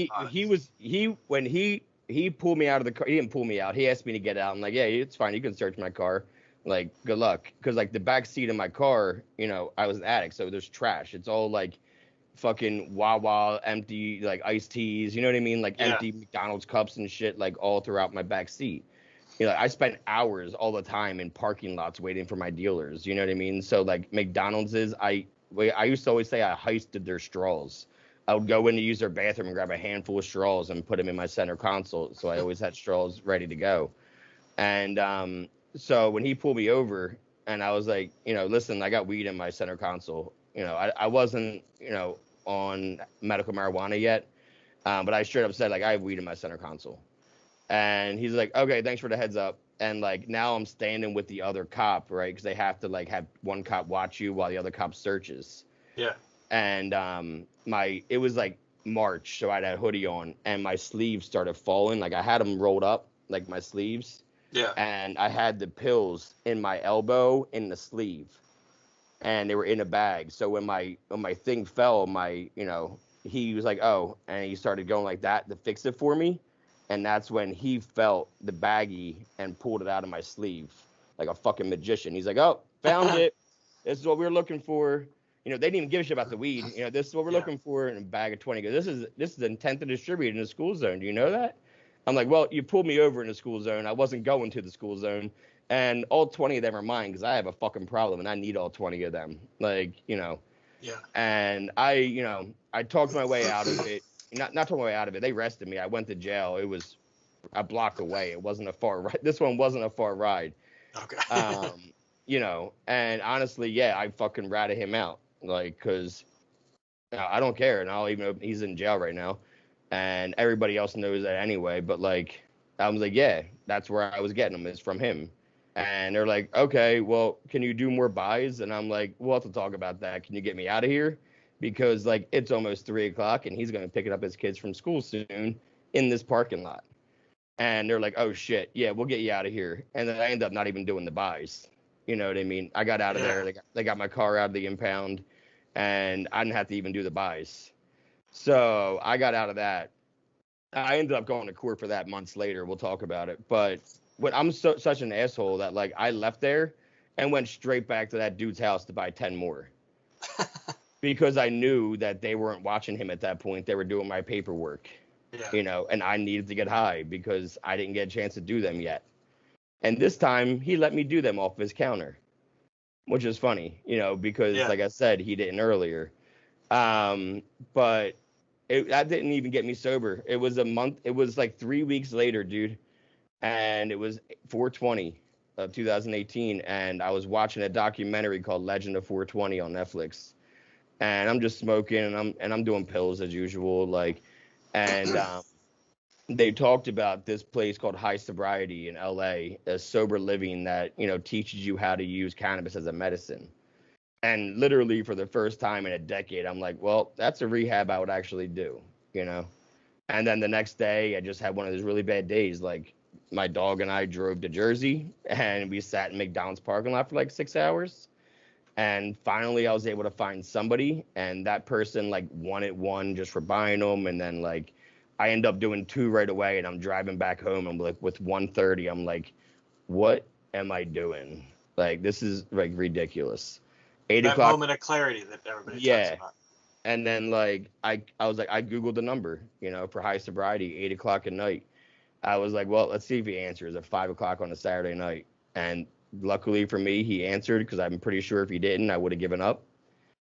[SPEAKER 1] when he pulled me out of the car. He didn't pull me out. He asked me to get out. I'm like, yeah, it's fine. You can search my car. Like, good luck. Because like the back seat of my car, I was an addict, so there's trash. It's all like fucking Wawa, empty like iced teas. You know what I mean? Like empty McDonald's cups and shit, like all throughout my back seat. I spent hours all the time in parking lots waiting for my dealers. You know what I mean? So like McDonald's I used to always say I heisted their straws. I would go in to use their bathroom and grab a handful of straws and put them in my center console. So I always had straws ready to go. And so when he pulled me over and I was like, listen, I got weed in my center console. I wasn't, on medical marijuana yet. But I straight up said, like, I have weed in my center console. And he's like, okay, thanks for the heads up. And like now I'm standing with the other cop, right? Because they have to like have one cop watch you while the other cop searches.
[SPEAKER 2] Yeah.
[SPEAKER 1] And it was like March, so I had a hoodie on, and my sleeves started falling. Like I had them rolled up, like my sleeves.
[SPEAKER 2] Yeah.
[SPEAKER 1] And I had the pills in my elbow in the sleeve, and they were in a bag. So when my thing fell, he was like, oh, and he started going like that to fix it for me. And that's when he felt the baggie and pulled it out of my sleeve like a fucking magician. He's like, oh, found it. This is what we were looking for. They didn't even give a shit about the weed. This is what we're looking for in a bag of 20. This is intent to distribute in the school zone. Do you know that? I'm like, well, you pulled me over in the school zone. I wasn't going to the school zone. And all 20 of them are mine because I have a fucking problem and I need all 20 of them. Like, Yeah. And I talked my way out of it. Not talking my way out of it. They arrested me. I went to jail. It was a block away. It wasn't a far ride. This one wasn't a far ride.
[SPEAKER 2] Okay.
[SPEAKER 1] And honestly, yeah, I fucking ratted him out. Like, cause I don't care. And I'll even he's in jail right now, and everybody else knows that anyway. But like, I was like, yeah, that's where I was getting them is from him. And they're like, okay, well, can you do more buys? And I'm like, we'll have to talk about that. Can you get me out of here? Because like it's almost 3:00 and he's going to pick up his kids from school soon in this parking lot. And they're like, oh shit, yeah, we'll get you out of here. And then I end up not even doing the buys. You know what I mean? I got out of there. They got my car out of the impound, and I didn't have to even do the buys. So I got out of that. I ended up going to court for that months later. We'll talk about it. But when I'm such an asshole that like I left there and went straight back to that dude's house to buy 10 more. Because I knew that they weren't watching him at that point. They were doing my paperwork, and I needed to get high because I didn't get a chance to do them yet. And this time he let me do them off his counter, which is funny, because like I said, he didn't earlier. But that didn't even get me sober. It was a month. It was like 3 weeks later, dude. And it was 4/20 of 2018. And I was watching a documentary called Legend of 420 on Netflix. And I'm just smoking and I'm doing pills as usual. Like, and they talked about this place called High Sobriety in LA, a sober living that, teaches you how to use cannabis as a medicine. And literally for the first time in a decade, I'm like, well, that's a rehab I would actually do, you know? And then the next day, I just had one of those really bad days. Like, my dog and I drove to Jersey, and we sat in McDonald's parking lot for like 6 hours. And finally, I was able to find somebody, and that person like wanted one just for buying them. And then like, I end up doing two right away, and I'm driving back home. I'm like, with 130, I'm like, what am I doing? Like, this is like ridiculous. Eight
[SPEAKER 2] That
[SPEAKER 1] o'clock,
[SPEAKER 2] moment of clarity that everybody talks
[SPEAKER 1] yeah.
[SPEAKER 2] about.
[SPEAKER 1] And then like, I was like, I googled the number, you know, for high sobriety, 8 o'clock at night. I was like, well, let's see if he answers at 5 o'clock on a Saturday night. And luckily for me, he answered, because I'm pretty sure if he didn't, I would have given up.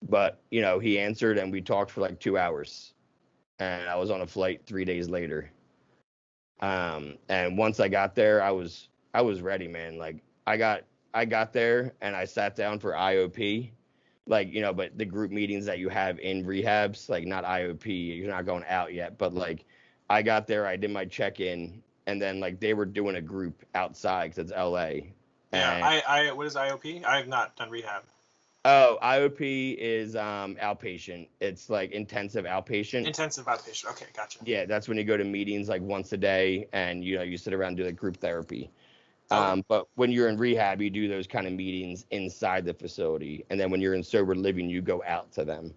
[SPEAKER 1] But, you know, he answered, and we talked for like 2 hours. And I was on a flight 3 days later. And once I got there, I was ready, man. Like, I got there, and I sat down for IOP, like, you know, but the group meetings that you have in rehabs, like, not IOP, you're not going out yet, but like, I got there, I did my check-in, and then like they were doing a group outside because it's LA.
[SPEAKER 2] Yeah,
[SPEAKER 1] And
[SPEAKER 2] I what is IOP? I have not done rehab.
[SPEAKER 1] oh, IOP is outpatient. It's like intensive outpatient.
[SPEAKER 2] Intensive outpatient. Okay, gotcha.
[SPEAKER 1] Yeah, that's when you go to meetings like once a day, and you know, you sit around and do like group therapy.
[SPEAKER 2] Okay.
[SPEAKER 1] But when you're in rehab, you do those kind of meetings inside the facility, and then when you're in sober living, you go out to them.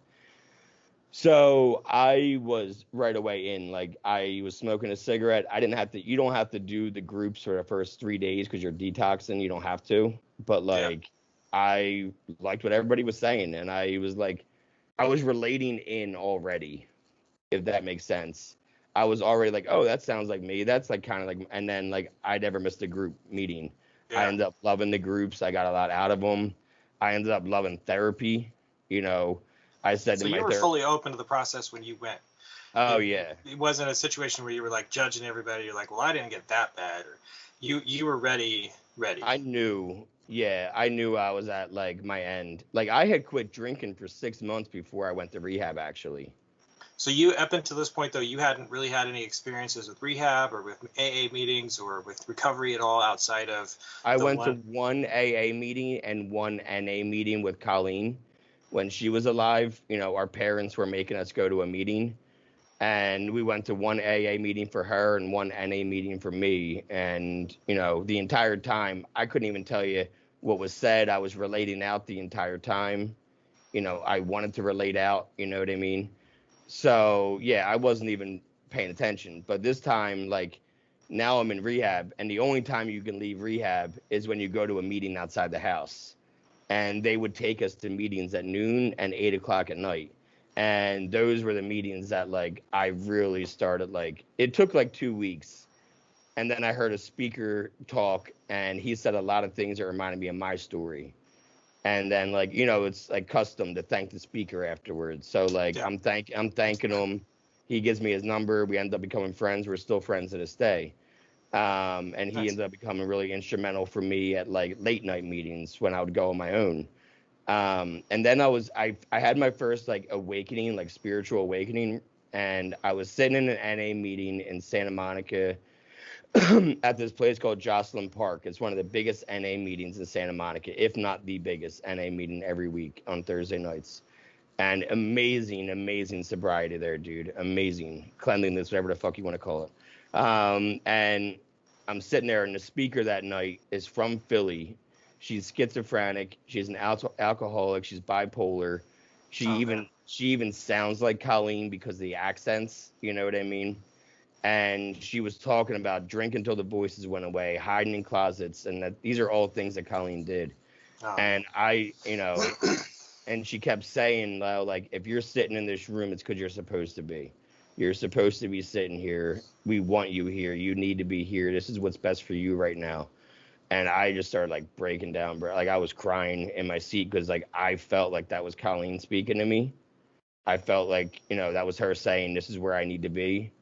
[SPEAKER 1] So I was right away in. Like, I was smoking a cigarette. I didn't have to. You don't have to do the groups for the first 3 days because you're detoxing. You don't have to. But
[SPEAKER 2] Yeah.
[SPEAKER 1] like, I liked what everybody was saying, and I was like, I was relating in already, if that makes sense. I was already like, oh, that sounds like me. That's like kind of like, and then like, I never missed a group meeting. I
[SPEAKER 2] Yeah.
[SPEAKER 1] ended up loving the groups. I got a lot out of them. I ended up loving therapy. You know, I said
[SPEAKER 2] So
[SPEAKER 1] to
[SPEAKER 2] you
[SPEAKER 1] my
[SPEAKER 2] were
[SPEAKER 1] therapist,
[SPEAKER 2] fully open to the process when you went.
[SPEAKER 1] oh
[SPEAKER 2] It,
[SPEAKER 1] yeah,
[SPEAKER 2] it wasn't a situation where you were like judging everybody. You're like, well, I didn't get that bad, or you were ready.
[SPEAKER 1] I knew. Yeah, I knew I was at like my end. Like, I had quit drinking for 6 months before I went to rehab, actually.
[SPEAKER 2] So you, up until this point though, you hadn't really had any experiences with rehab or with AA meetings or with recovery at all outside of
[SPEAKER 1] I
[SPEAKER 2] the
[SPEAKER 1] went to
[SPEAKER 2] one.
[SPEAKER 1] one AA meeting and one NA meeting with Colleen when she was alive. You know, our parents were making us go to a meeting, and we went to one AA meeting for her and one NA meeting for me. And, you know, the entire time, I couldn't even tell you what was said. I was relating out the entire time. You know, I wanted to relate out, you know what I mean? So, yeah, I wasn't even paying attention. But this time, like, now I'm in rehab, and the only time you can leave rehab is when you go to a meeting outside the house. And they would take us to meetings at noon and 8 o'clock at night. And those were the meetings that, like, I really started, like, it took like 2 weeks. And then I heard a speaker talk, and he said a lot of things that reminded me of my story. And then, like, you know, it's like custom to thank the speaker afterwards. So like,
[SPEAKER 2] Yeah.
[SPEAKER 1] I'm thanking him. He gives me his number. We end up becoming friends. We're still friends to this day. And he
[SPEAKER 2] Nice.
[SPEAKER 1] ended up becoming really instrumental for me at like late night meetings when I would go on my own. And then I had my first like awakening, like spiritual awakening. And I was sitting in an NA meeting in Santa Monica at this place called Jocelyn Park. It's one of the biggest NA meetings in Santa Monica, if not the biggest NA meeting every week on Thursday nights. And amazing, amazing sobriety there, dude. Amazing cleanliness, whatever the fuck you want to call it. And I'm sitting there, and the speaker that night is from Philly. She's schizophrenic. She's an alcoholic. She's bipolar.
[SPEAKER 2] Okay.
[SPEAKER 1] She even sounds like Colleen because of the accents. You know what I mean? And she was talking about drinking until the voices went away, hiding in closets, and that these are all things that Colleen did.
[SPEAKER 2] Oh,
[SPEAKER 1] And I, you know, and she kept saying, like, if you're sitting in this room, it's because you're supposed to be. You're supposed to be sitting here. We want you here. You need to be here. This is what's best for you right now. And I just started like breaking down, bro. Like, I was crying in my seat because like I felt like that was Colleen speaking to me. I felt like, you know, that was her saying, this is where I need to be.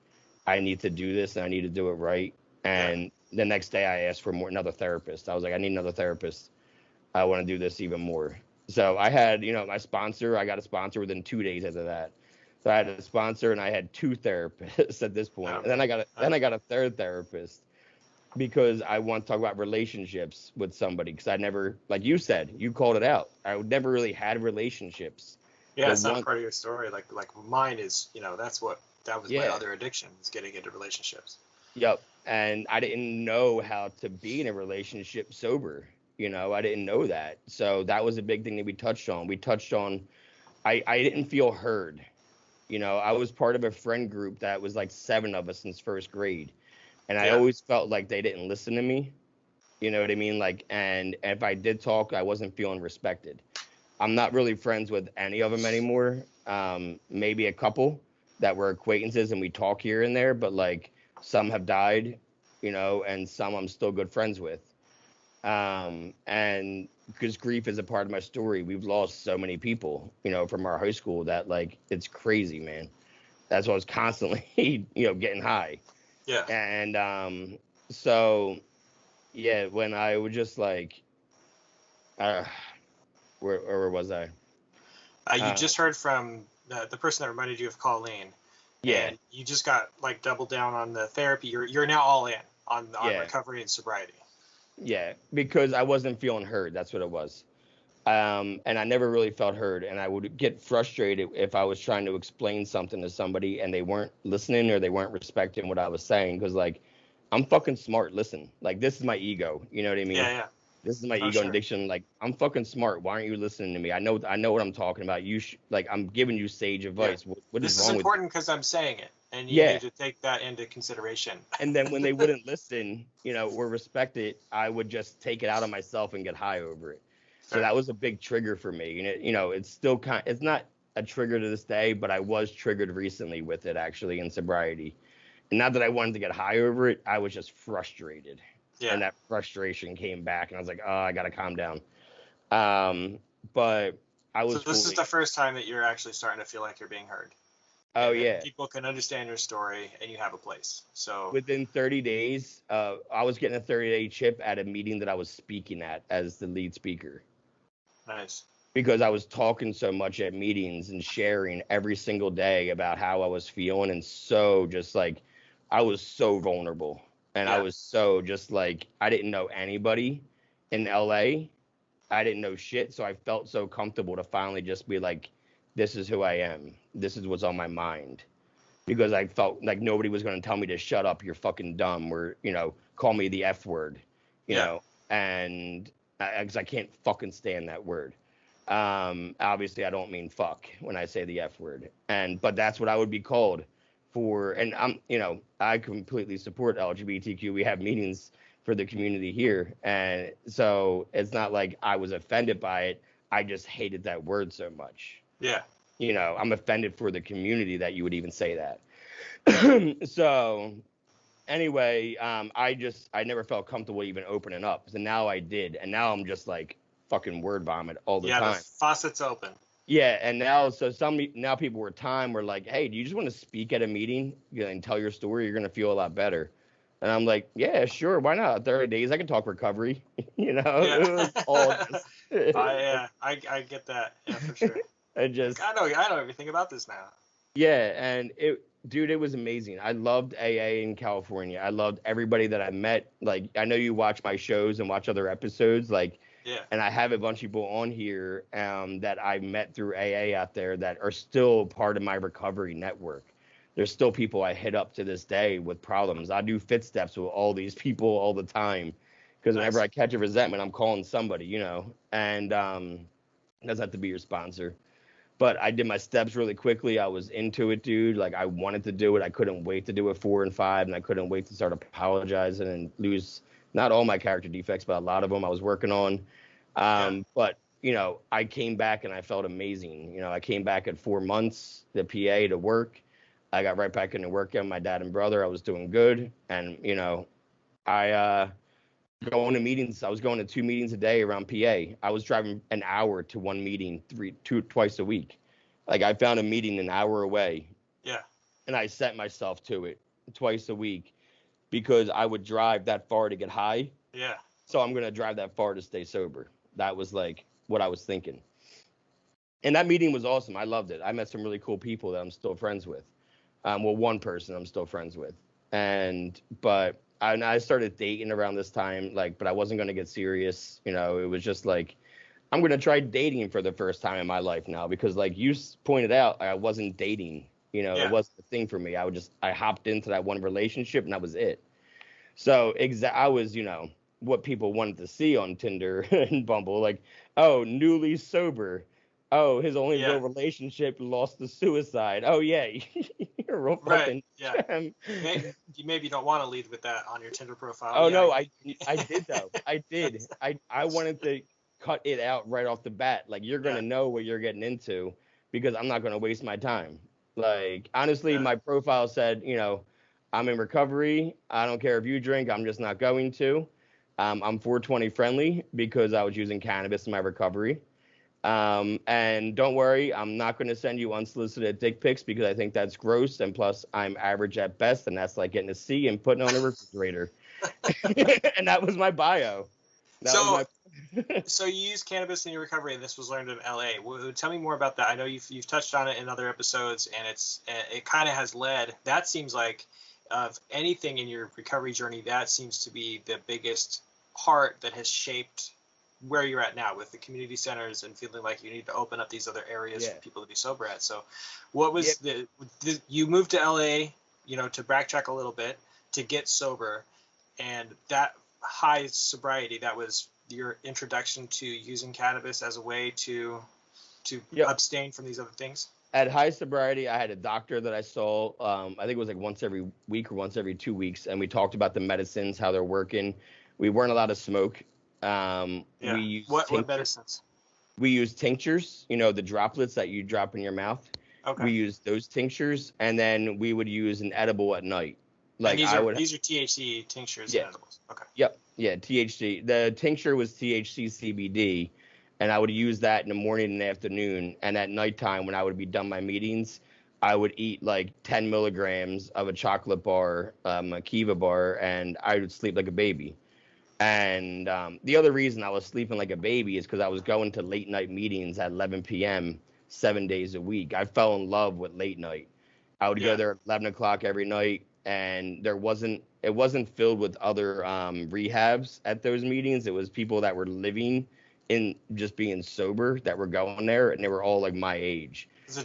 [SPEAKER 1] I need to do this, and I need to do it right.
[SPEAKER 2] yeah.
[SPEAKER 1] And the next day I asked for another therapist. I was like, I need another therapist. I want to do this even more. So I had, you know, my sponsor. I got a sponsor within 2 days after that. So I had a sponsor, and I had two therapists at this point. And
[SPEAKER 2] Okay.
[SPEAKER 1] then I got a third therapist. because I want to talk about relationships with somebody, because I never, like you said, you called it out. I never really had relationships.
[SPEAKER 2] Yeah,
[SPEAKER 1] The
[SPEAKER 2] it's not
[SPEAKER 1] one,
[SPEAKER 2] part of your story. Like mine is, that was my
[SPEAKER 1] yeah,
[SPEAKER 2] other addiction, is getting into relationships.
[SPEAKER 1] yep. And I didn't know how to be in a relationship sober. I didn't know that. So that was a big thing that we touched on. We touched on, I didn't feel heard. I was part of a friend group that was like 7 of us since first grade. And I
[SPEAKER 2] Yeah.
[SPEAKER 1] always felt like they didn't listen to me. You know what I mean? Like, and if I did talk, I wasn't feeling respected. I'm not really friends with any of them anymore. Maybe a couple that were acquaintances and we talk here and there, but like some have died, and some I'm still good friends with. And because grief is a part of my story, we've lost so many people, from our high school that like it's crazy, man. That's why I was constantly, getting high.
[SPEAKER 2] Yeah.
[SPEAKER 1] And so yeah, when I would just like, uh, where was I?
[SPEAKER 2] You
[SPEAKER 1] Uh,
[SPEAKER 2] just heard from the person that reminded you of Colleen,
[SPEAKER 1] yeah,
[SPEAKER 2] and you just got like doubled down on the therapy. You're now all in on
[SPEAKER 1] yeah,
[SPEAKER 2] recovery and sobriety.
[SPEAKER 1] yeah, because I wasn't feeling heard. That's what it was. And I never really felt heard, and I would get frustrated if I was trying to explain something to somebody and they weren't listening or they weren't respecting what I was saying. Because like, I'm fucking smart. Listen, like this is my ego. You know what I mean?
[SPEAKER 2] Yeah, yeah.
[SPEAKER 1] This is my
[SPEAKER 2] Oh,
[SPEAKER 1] ego and
[SPEAKER 2] sure.
[SPEAKER 1] addiction. Like I'm fucking smart. Why aren't you listening to me? I know what I'm talking about. Like I'm giving you sage
[SPEAKER 2] Yeah.
[SPEAKER 1] advice. What is
[SPEAKER 2] This is
[SPEAKER 1] wrong with you?
[SPEAKER 2] important because I'm saying it, and you
[SPEAKER 1] Yeah.
[SPEAKER 2] need to take that into consideration.
[SPEAKER 1] And then when they wouldn't listen, or respect it, I would just take it out on myself and get high over it. So
[SPEAKER 2] Fair.
[SPEAKER 1] that was a big trigger for me. And it's still it's not a trigger to this day, but I was triggered recently with it actually in sobriety. And not that I wanted to get high over it, I was just frustrated.
[SPEAKER 2] Yeah.
[SPEAKER 1] And that frustration came back and I was like, oh, I gotta calm down. Um, but I
[SPEAKER 2] So
[SPEAKER 1] was
[SPEAKER 2] this is
[SPEAKER 1] fully,
[SPEAKER 2] the first time that you're actually starting to feel like you're being heard,
[SPEAKER 1] oh
[SPEAKER 2] and that
[SPEAKER 1] yeah.
[SPEAKER 2] people can understand your story, and you have a place. So
[SPEAKER 1] Within 30 days, I was getting a 30-day chip at a meeting that I was speaking at as the lead speaker,
[SPEAKER 2] nice.
[SPEAKER 1] because I was talking so much at meetings and sharing every single day about how I was feeling. And so just like, I was so vulnerable and I
[SPEAKER 2] Yeah.
[SPEAKER 1] was so just like, I didn't know anybody in LA. I didn't know shit. So I felt so comfortable to finally just be like, this is who I am. This is what's on my mind, because I felt like nobody was going to tell me to shut up, you're fucking dumb, or call me the F word,
[SPEAKER 2] Yeah.
[SPEAKER 1] and because I can't fucking stand that word. Obviously, I don't mean fuck when I say the F word, but that's what I would be called for. And I completely support LGBTQ. We have meetings for the community here, and so it's not like I was offended by it. I just hated that word so much.
[SPEAKER 2] Yeah.
[SPEAKER 1] I'm offended for the community that you would even say that. So anyway, I never felt comfortable even opening up. So now I did, and now I'm just like fucking word vomit all the
[SPEAKER 2] Yeah. The
[SPEAKER 1] time.
[SPEAKER 2] faucet's open.
[SPEAKER 1] Yeah, and now people were like, "Hey, do you just want to speak at a meeting, and tell your story? You're gonna feel a lot better." And I'm like, "Yeah, sure, why not? 30 days, I can talk recovery."
[SPEAKER 2] Yeah.
[SPEAKER 1] It was all just,
[SPEAKER 2] I get that. Yeah, for sure.
[SPEAKER 1] I
[SPEAKER 2] Like,
[SPEAKER 1] just
[SPEAKER 2] I know everything about this now.
[SPEAKER 1] Yeah, and dude, it was amazing. I loved AA in California. I loved everybody that I met. Like, I know you watch my shows and watch other episodes, like,
[SPEAKER 2] Yeah.
[SPEAKER 1] and I have a bunch of people on here that I met through AA out there that are still part of my recovery network. There's still people I hit up to this day with problems. I do fit steps with all these people all the time, because whenever
[SPEAKER 2] Nice.
[SPEAKER 1] I catch a resentment, I'm calling somebody, and doesn't have to be your sponsor. But I did my steps really quickly. I was into it, dude. Like, I wanted to do it. I couldn't wait to do it 4 and 5, and I couldn't wait to start apologizing and lose not all my character defects, but a lot of them I was working on.
[SPEAKER 2] Yeah.
[SPEAKER 1] But I came back and I felt amazing. I came back at 4 months, the PA to work. I got right back into work with my dad and brother. I was doing good, and I going to meetings. I was going to 2 meetings a day around PA. I was driving an hour to one meeting twice a week. Like, I found a meeting an hour away,
[SPEAKER 2] Yeah.
[SPEAKER 1] and I set myself to it twice a week, because I would drive that far to get high.
[SPEAKER 2] Yeah.
[SPEAKER 1] So I'm going to drive that far to stay sober. That was like what I was thinking. And that meeting was awesome. I loved it. I met some really cool people that I'm still friends with. Well, one person I'm still friends with. But I started dating around this time, like, but I wasn't gonna get serious. You know, it was just like I'm gonna try dating for the first time in my life now because, like you pointed out, I wasn't dating. You know, it
[SPEAKER 2] Yeah.
[SPEAKER 1] wasn't a thing for me. I hopped into that one relationship and that was it. So I was, what people wanted to see on Tinder and Bumble, like, oh, newly sober. Oh, his only
[SPEAKER 2] Yeah.
[SPEAKER 1] real relationship lost to suicide. Oh yeah, you're a real
[SPEAKER 2] Right.
[SPEAKER 1] fucking
[SPEAKER 2] Yeah.
[SPEAKER 1] gem.
[SPEAKER 2] You maybe don't want to lead with that on your Tinder profile.
[SPEAKER 1] Oh
[SPEAKER 2] Yeah.
[SPEAKER 1] no, I did though. I did. I wanted to cut it out right off the bat. Like you're
[SPEAKER 2] Yeah.
[SPEAKER 1] gonna know what you're getting into because I'm not gonna waste my time. Like honestly,
[SPEAKER 2] Yeah.
[SPEAKER 1] my profile said, I'm in recovery. I don't care if you drink. I'm just not going to. I'm 420 friendly because I was using cannabis in my recovery. And don't worry, I'm not going to send you unsolicited dick pics because I think that's gross. And plus, I'm average at best, and that's like getting a C and putting on a refrigerator. And that was my bio. That was
[SPEAKER 2] So,
[SPEAKER 1] my.
[SPEAKER 2] so you use cannabis in your recovery, and this was learned in LA. Tell me more about that. I know you've touched on it in other episodes, and it kind of has led. That seems like of anything in your recovery journey, that seems to be the biggest part that has shaped where you're at now with the community centers and feeling like you need to open up these other areas
[SPEAKER 1] Yeah.
[SPEAKER 2] for people to be sober at. So, what was
[SPEAKER 1] Yeah.
[SPEAKER 2] you moved to LA, to backtrack a little bit to get sober, and that high sobriety, that was your introduction to using cannabis as a way to
[SPEAKER 1] Yep.
[SPEAKER 2] abstain from these other things?
[SPEAKER 1] At high sobriety, I had a doctor that I saw. I think it was like once every week or once every 2 weeks, and we talked about the medicines, how they're working. We weren't allowed to smoke.
[SPEAKER 2] Yeah.
[SPEAKER 1] We used
[SPEAKER 2] What medicines?
[SPEAKER 1] We use tinctures, the droplets that you drop in your mouth.
[SPEAKER 2] Okay.
[SPEAKER 1] We use those tinctures, and then we would use an edible at night.
[SPEAKER 2] Like and these are THC tinctures and edibles. Okay.
[SPEAKER 1] Yep, yeah, THC. The tincture was THC CBD, and I would use that in the morning and afternoon. And at nighttime, when I would be done my meetings, I would eat like 10 milligrams of a chocolate bar, a Kiva bar, and I would sleep like a baby. And the other reason I was sleeping like a baby is because I was going to late night meetings at 11 p.m. 7 days a week. I fell in love with late night. I would go there at 11 o'clock every night, and it wasn't filled with other rehabs at those meetings. It was people that were living in just being sober that were going there, and they were all like my age.
[SPEAKER 2] It's a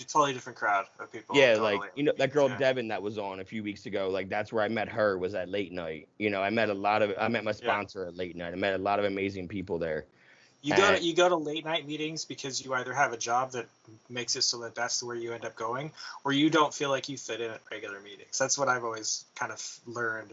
[SPEAKER 2] totally different crowd of people.
[SPEAKER 1] Yeah,
[SPEAKER 2] totally.
[SPEAKER 1] like that girl Devin that was on a few weeks ago. Like that's where I met her, was at late night. I met my sponsor at late night. I met a lot of amazing people there.
[SPEAKER 2] You go to late night meetings because you either have a job that makes it so that that's where you end up going, or you don't feel like you fit in at regular meetings. That's what I've always kind of learned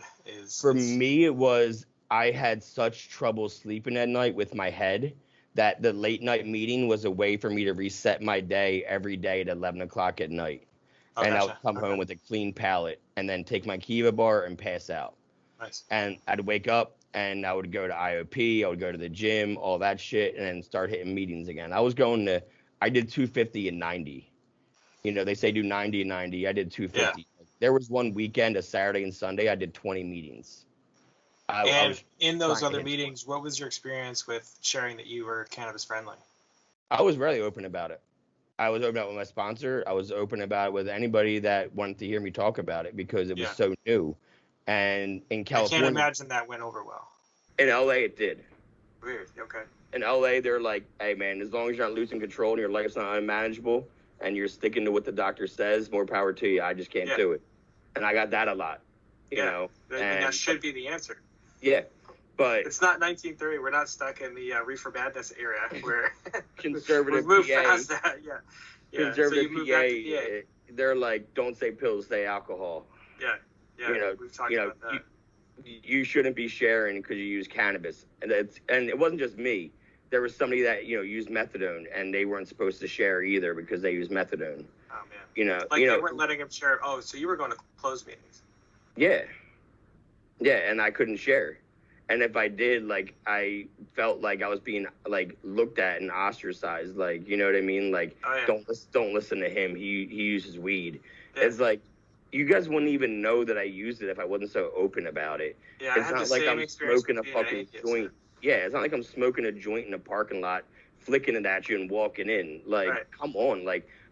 [SPEAKER 1] me, it was I had such trouble sleeping at night with my head that the late night meeting was a way for me to reset my day every day at 11 o'clock at night.
[SPEAKER 2] Oh,
[SPEAKER 1] and
[SPEAKER 2] gotcha.
[SPEAKER 1] I would come home with a clean palate and then take my Kiva bar and pass out.
[SPEAKER 2] Nice.
[SPEAKER 1] And I'd wake up and I would go to IOP, I would go to the gym, all that shit, and then start hitting meetings again. I did 250 and 90. They say do 90 and 90. I did 250. Yeah. There was one weekend, a Saturday and Sunday, I did 20 meetings.
[SPEAKER 2] And in those other meetings, what was your experience with sharing that you were cannabis friendly?
[SPEAKER 1] I was really open about it. I was open about it with my sponsor. I was open about it with anybody that wanted to hear me talk about it because it was so new. And in California,
[SPEAKER 2] I can't imagine that went over well.
[SPEAKER 1] In LA, it did.
[SPEAKER 2] Weird. Okay.
[SPEAKER 1] In LA, they're like, hey, man, as long as you're not losing control and your life's not unmanageable and you're sticking to what the doctor says, more power to you. I just can't do it. And I got that a lot, you know.
[SPEAKER 2] And that should be the answer.
[SPEAKER 1] Yeah. But
[SPEAKER 2] it's not 1930. We're not stuck in the reefer madness era where
[SPEAKER 1] conservative
[SPEAKER 2] we've moved
[SPEAKER 1] PA,
[SPEAKER 2] past that. Yeah.
[SPEAKER 1] Conservative so PA, they're like, don't say pills, say alcohol.
[SPEAKER 2] Yeah. We've talked about that.
[SPEAKER 1] You shouldn't be sharing because you use cannabis, and it wasn't just me. There was somebody that used methadone, and they weren't supposed to share either because they used methadone.
[SPEAKER 2] Oh man. They weren't letting them share. Oh, so you were going to closed meetings?
[SPEAKER 1] Yeah, and I couldn't share, and if I did, I felt like I was being looked at and ostracized. You know what I mean? Don't listen to him. He uses weed. Yeah. It's like, you guys wouldn't even know that I used it if I wasn't so open about it.
[SPEAKER 2] Yeah,
[SPEAKER 1] it's not like I'm smoking a fucking joint. Yeah, it's not like I'm smoking a joint in a parking lot, flicking it at you and walking in. Come on.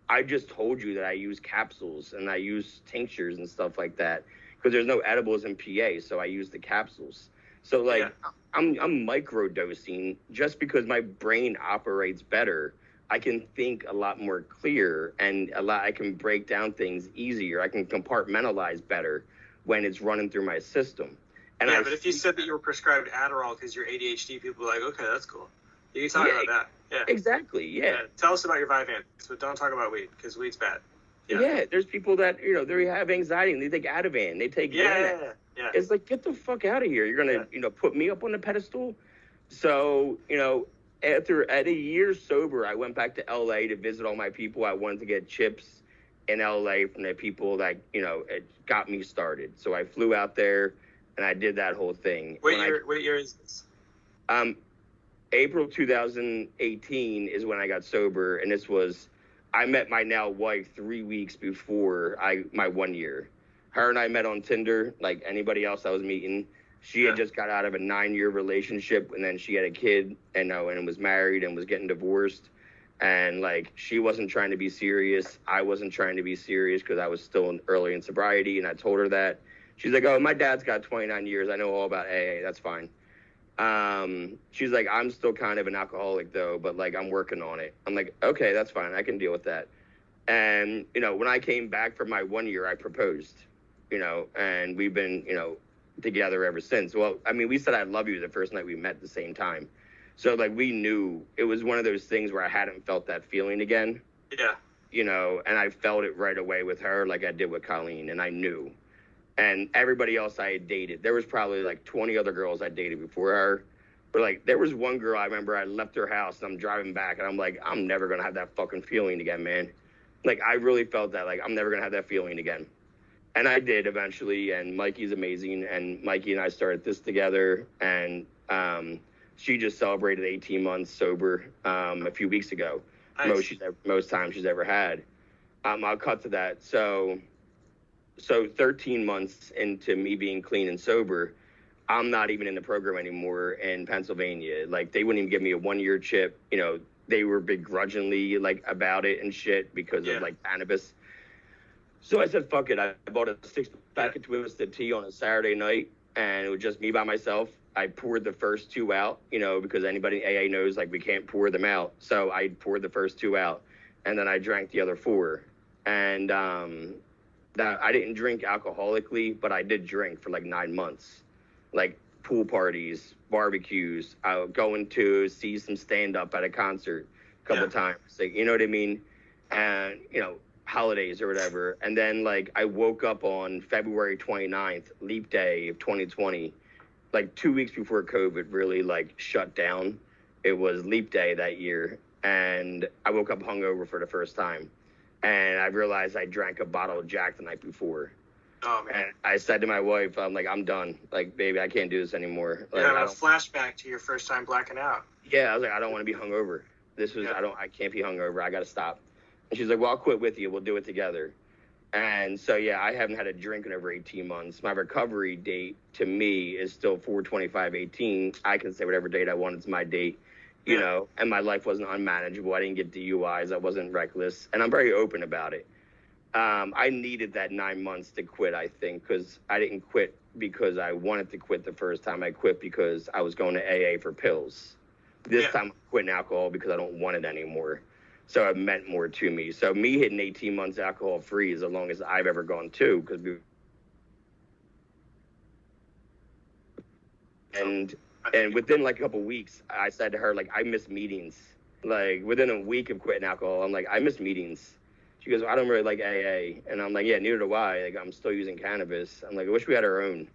[SPEAKER 1] I just told you that I use capsules and I use tinctures and stuff like that because there's no edibles in PA, so I use the capsules. So like I'm micro dosing just because my brain operates better. I can think a lot more clear and I can break down things easier. I can compartmentalize better when it's running through my system. And
[SPEAKER 2] but if you said that you were prescribed Adderall because you're ADHD, people are like, okay, that's cool. You can talk about that. Yeah.
[SPEAKER 1] Exactly. Yeah.
[SPEAKER 2] Tell us about your Vyvanse, but don't talk about weed because weed's bad.
[SPEAKER 1] Yeah. There's people that, they have anxiety and they take Ativan, they take Xanax.
[SPEAKER 2] Yeah.
[SPEAKER 1] It's like, get the fuck out of here. You're going to, put me up on the pedestal. So, at a year sober, I went back to LA to visit all my people. I wanted to get chips in LA from the people that, it got me started. So I flew out there and I did that whole thing.
[SPEAKER 2] What year is this?
[SPEAKER 1] April 2018 is when I got sober. And I met my now wife 3 weeks before my 1 year. Her and I met on Tinder, like anybody else I was meeting. She had just got out of a 9-year relationship, and then she had a kid, and was married and was getting divorced. And like, she wasn't trying to be serious. I wasn't trying to be serious because I was still early in sobriety, and I told her that. She's like, oh, my dad's got 29 years. I know all about AA. That's fine. She's like, I'm still kind of an alcoholic though, but like, I'm working on it. I'm like, okay, that's fine. I can deal with that. And, when I came back for my 1 year, I proposed, and we've been, together ever since. Well, I mean, we said I love you the first night we met at the same time. So like, we knew it was one of those things where I hadn't felt that feeling again.
[SPEAKER 2] Yeah.
[SPEAKER 1] And I felt it right away with her, like I did with Colleen, and I knew. And everybody else I had dated, there was probably like 20 other girls I dated before her. But like, there was one girl I remember, I left her house and I'm driving back and I'm like, I'm never going to have that fucking feeling again, man. Like, I really felt that, like, I'm never going to have that feeling again. And I did eventually, and Mikey's amazing, and Mikey and I started this together, and she just celebrated 18 months sober a few weeks ago. Nice. Most time she's ever had. I'll cut to that. So 13 months into me being clean and sober, I'm not even in the program anymore in Pennsylvania. Like, they wouldn't even give me a 1 year chip. They were begrudgingly like about it and shit because of like cannabis. So I said, fuck it. I bought a 6-pack of Twisted Tea on a Saturday night, and it was just me by myself. I poured the first 2 out, because anybody in AA knows, like, we can't pour them out. So I poured the first 2 out, and then I drank the other 4. And that I didn't drink alcoholically, but I did drink for like 9 months. Like, pool parties, barbecues. I was going to see some stand-up at a concert a couple times. Like, you know what I mean? And, holidays or whatever. And then like, I woke up on February 29th, leap day of 2020, like 2 weeks before COVID really like shut down. It was leap day that year. And I woke up hungover for the first time. And I realized I drank a bottle of Jack the night before.
[SPEAKER 2] Oh, man.
[SPEAKER 1] And I said to my wife, I'm like, I'm done. Like, baby, I can't do this anymore. Like,
[SPEAKER 2] a flashback to your first time blacking out.
[SPEAKER 1] Yeah, I was like, I don't want to be hungover. I can't be hungover. I got to stop. And she's like, well, I'll quit with you. We'll do it together. And so, yeah, I haven't had a drink in over 18 months. My recovery date to me is still 4/25/18. I can say whatever date I want. It's my date, and my life wasn't unmanageable. I didn't get DUIs. I wasn't reckless. And I'm very open about it. I needed that 9 months to quit, I think, because I didn't quit because I wanted to quit the first time. I quit because I was going to AA for pills. This time I'm quitting alcohol because I don't want it anymore. So it meant more to me. So me hitting 18 months alcohol free is the longest I've ever gone to. And within like a couple weeks, I said to her, like, I miss meetings. Like, within a week of quitting alcohol, I'm like, I miss meetings. She goes, well, I don't really like AA. And I'm like, yeah, neither do I. Like, I'm still using cannabis. I'm like, I wish we had our own.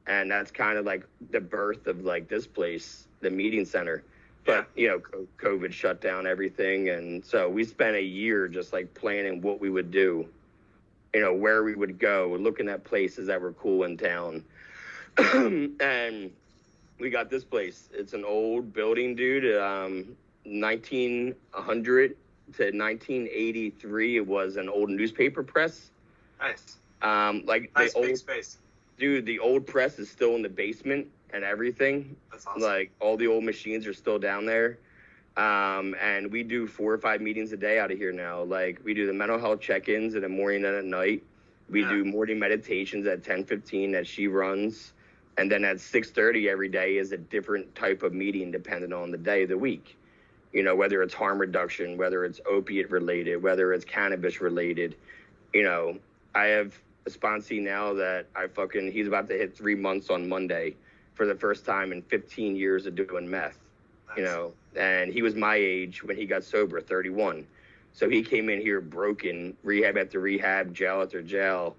[SPEAKER 1] And that's kind of like the birth of like this place, the meeting center. But, COVID shut down everything. And so we spent a year just like planning what we would do, where we would go, looking at places that were cool in town. And we got this place. It's an old building, dude. 1900 to 1983. It was an old newspaper press.
[SPEAKER 2] Nice.
[SPEAKER 1] Nice
[SPEAKER 2] big space.
[SPEAKER 1] Dude, the old press is still in the basement and everything.
[SPEAKER 2] That's awesome.
[SPEAKER 1] Like, all the old machines are still down there. And we do 4 or 5 meetings a day out of here now. Like, we do the mental health check-ins in the morning and at night. We do morning meditations at 10:15 that she runs. And then at 6:30 every day is a different type of meeting depending on the day of the week. You know, whether it's harm reduction, whether it's opiate related, whether it's cannabis related. You know, I have a sponsee now that he's about to hit 3 months on Monday for the first time in 15 years of doing meth. Nice. You know, and he was my age when he got sober, 31. So he came in here broken, rehab after rehab, jail after jail.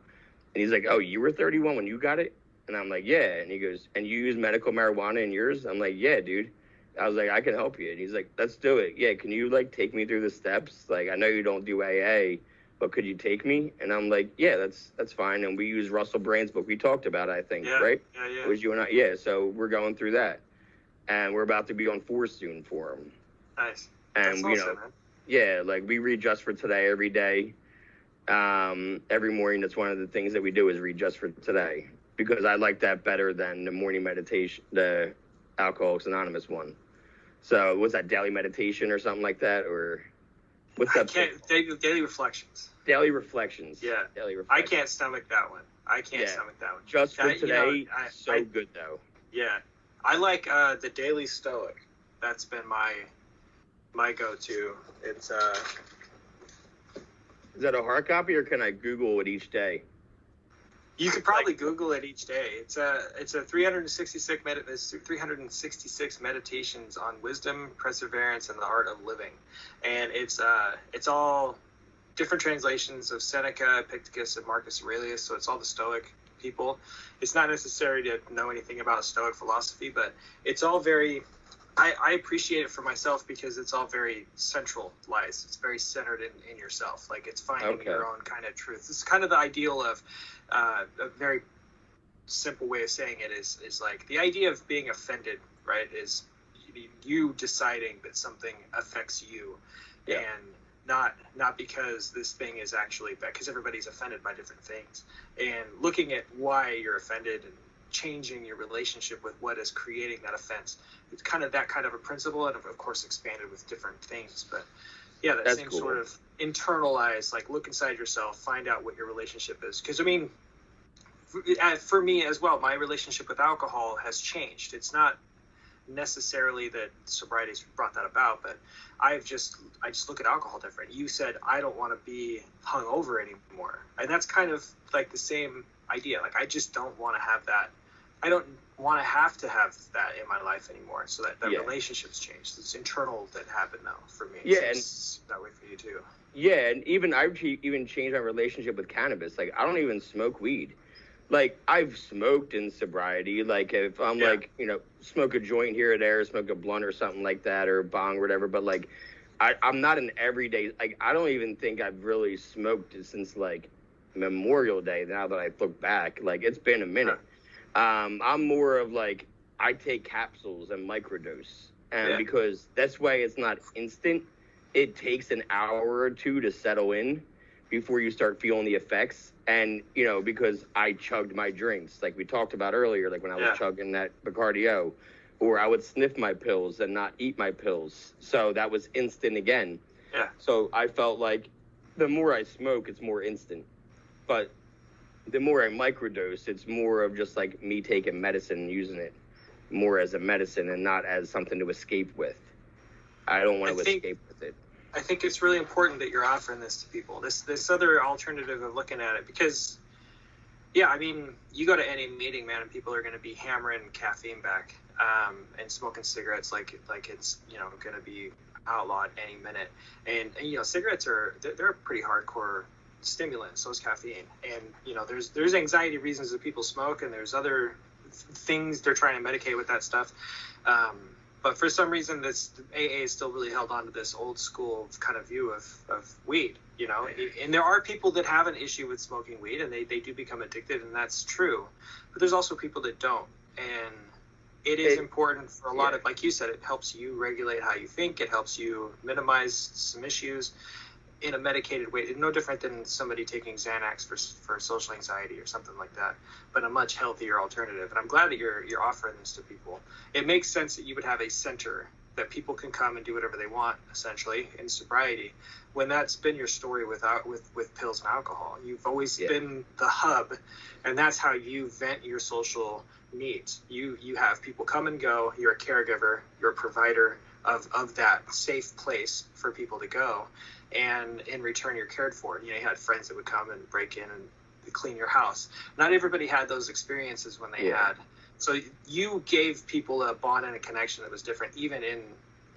[SPEAKER 1] And he's like, oh, you were 31 when you got it? And I'm like, yeah. And he goes, and you use medical marijuana in yours? I'm like, yeah, dude. I was like, I can help you. And he's like, let's do it. Yeah, can you, like, take me through the steps? Like, I know you don't do AA, but could you take me? And I'm like, yeah, that's fine. And we use Russell Brand's book. We talked about it, I think, right?
[SPEAKER 2] Yeah.
[SPEAKER 1] It was you and I. Yeah, so we're going through that. And we're about to be on 4 soon for him.
[SPEAKER 2] Nice.
[SPEAKER 1] And,
[SPEAKER 2] that's awesome, man.
[SPEAKER 1] Yeah, like, we read Just for Today every day. Every morning, that's one of the things that we do is read Just for Today. Because I like that better than the morning meditation, the Alcoholics Anonymous one. So what's that, daily meditation or something like that? Or what's that?
[SPEAKER 2] Daily Reflections.
[SPEAKER 1] Daily Reflections.
[SPEAKER 2] Yeah.
[SPEAKER 1] Daily Reflections.
[SPEAKER 2] I can't stomach that one. Stomach that one.
[SPEAKER 1] Just for Today, so good, though.
[SPEAKER 2] Yeah. I like the Daily Stoic. That's been my go-to. It's
[SPEAKER 1] Is that a hard copy, or can I Google it each day?
[SPEAKER 2] You could probably Google it each day. It's a 366 meditations on wisdom, perseverance, and the art of living, and it's all different translations of Seneca, Epictetus, and Marcus Aurelius. So it's all the Stoic people. It's not necessary to know anything about Stoic philosophy, but it's all very. I appreciate it for myself because it's all very centralized. It's very centered in yourself. Like, it's finding your own kind of truth. It's kind of the ideal of a very simple way of saying it is like the idea of being offended, right? Is you deciding that something affects you, and not because this thing is actually bad, because everybody's offended by different things, and looking at why you're offended and changing your relationship with what is creating that offense. It's kind of that kind of a principle, and of course expanded with different things. But yeah, that's same cool. Sort of internalized, like, look inside yourself, find out what your relationship is. Because I mean, for me as well, my relationship with alcohol has changed. It's not necessarily that sobriety's brought that about, but I just look at alcohol different. You said I don't want to be hungover anymore, and that's kind of like the same idea. Like, I just don't want to have that. I don't want to have that in my life anymore. So that relationship's changed. It's internal that happened now for me.
[SPEAKER 1] Yeah,
[SPEAKER 2] it's that way for you too.
[SPEAKER 1] Yeah, and I've even changed my relationship with cannabis. Like, I don't even smoke weed. Like, I've smoked in sobriety. Like, if I'm like, you know, smoke a joint here or there, smoke a blunt or something like that, or a bong or whatever. But like, I'm not an everyday. Like, I don't even think I've really smoked since like Memorial Day. Now that I look back, like, it's been a minute. I'm more of like, I take capsules and microdose, and because that's why it's not instant. It takes an hour or two to settle in before you start feeling the effects. And, you know, because I chugged my drinks, like we talked about earlier, like when I was chugging that Bacardi, or I would sniff my pills and not eat my pills. So that was instant again.
[SPEAKER 2] Yeah.
[SPEAKER 1] So I felt like the more I smoke, it's more instant. But the more I microdose, it's more of just like me taking medicine and using it more as a medicine and not as something to escape with. I don't want to escape with it.
[SPEAKER 2] I think it's really important that you're offering this to people, this other alternative of looking at it, because, I mean, you go to any meeting, man, and people are going to be hammering caffeine back and smoking cigarettes like it's, you know, going to be outlawed any minute. And you know, cigarettes they're a pretty hardcore stimulant, so is caffeine. And, you know, there's anxiety reasons that people smoke, and there's other things they're trying to medicate with that stuff. But for some reason, this AA is still really held on to this old school kind of view of weed, you know. And there are people that have an issue with smoking weed, and they do become addicted, and that's true. But there's also people that don't. And it is important for a lot of, like you said, it helps you regulate how you think. It helps you minimize some issues in a medicated way. It's no different than somebody taking Xanax for social anxiety or something like that, but a much healthier alternative. And I'm glad that you're offering this to people. It makes sense that you would have a center that people can come and do whatever they want, essentially, in sobriety, when that's been your story with pills and alcohol. You've always been the hub, and that's how you vent your social needs. You have people come and go. You're a caregiver. You're a provider of that safe place for people to go, and in return, you're cared for. You had friends that would come and break in and clean your house. Not everybody had those experiences when they had. So you gave people a bond and a connection that was different, even in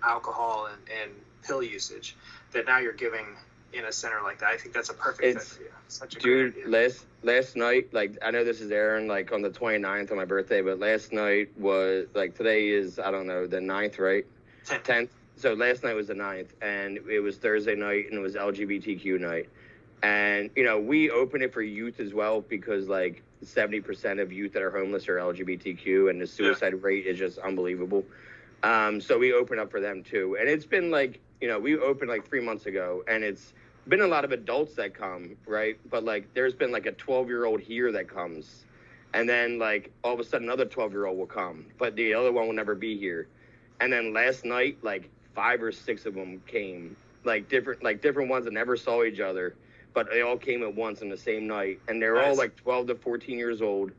[SPEAKER 2] alcohol and pill usage, that now you're giving in a center like that. I think that's a perfect fit for you. Such a great idea.
[SPEAKER 1] Last night, like, I know this is airing like on the 29th on my birthday, but last night was like, today is, I don't know, the 9th, right? 10th. So last night was the 9th, and it was Thursday night, and it was LGBTQ night. And, we open it for youth as well, because like 70% of youth that are homeless are LGBTQ, and the suicide rate is just unbelievable. So we open up for them too. And it's been like, we opened like 3 months ago, and it's been a lot of adults that come, right? But like, there's been like a 12-year-old here that comes. And then like, all of a sudden another 12-year-old will come, but the other one will never be here. And then last night, like 5 or 6 of them came, like different ones that never saw each other, but they all came at once on the same night. And they're all like 12 to 14 years old.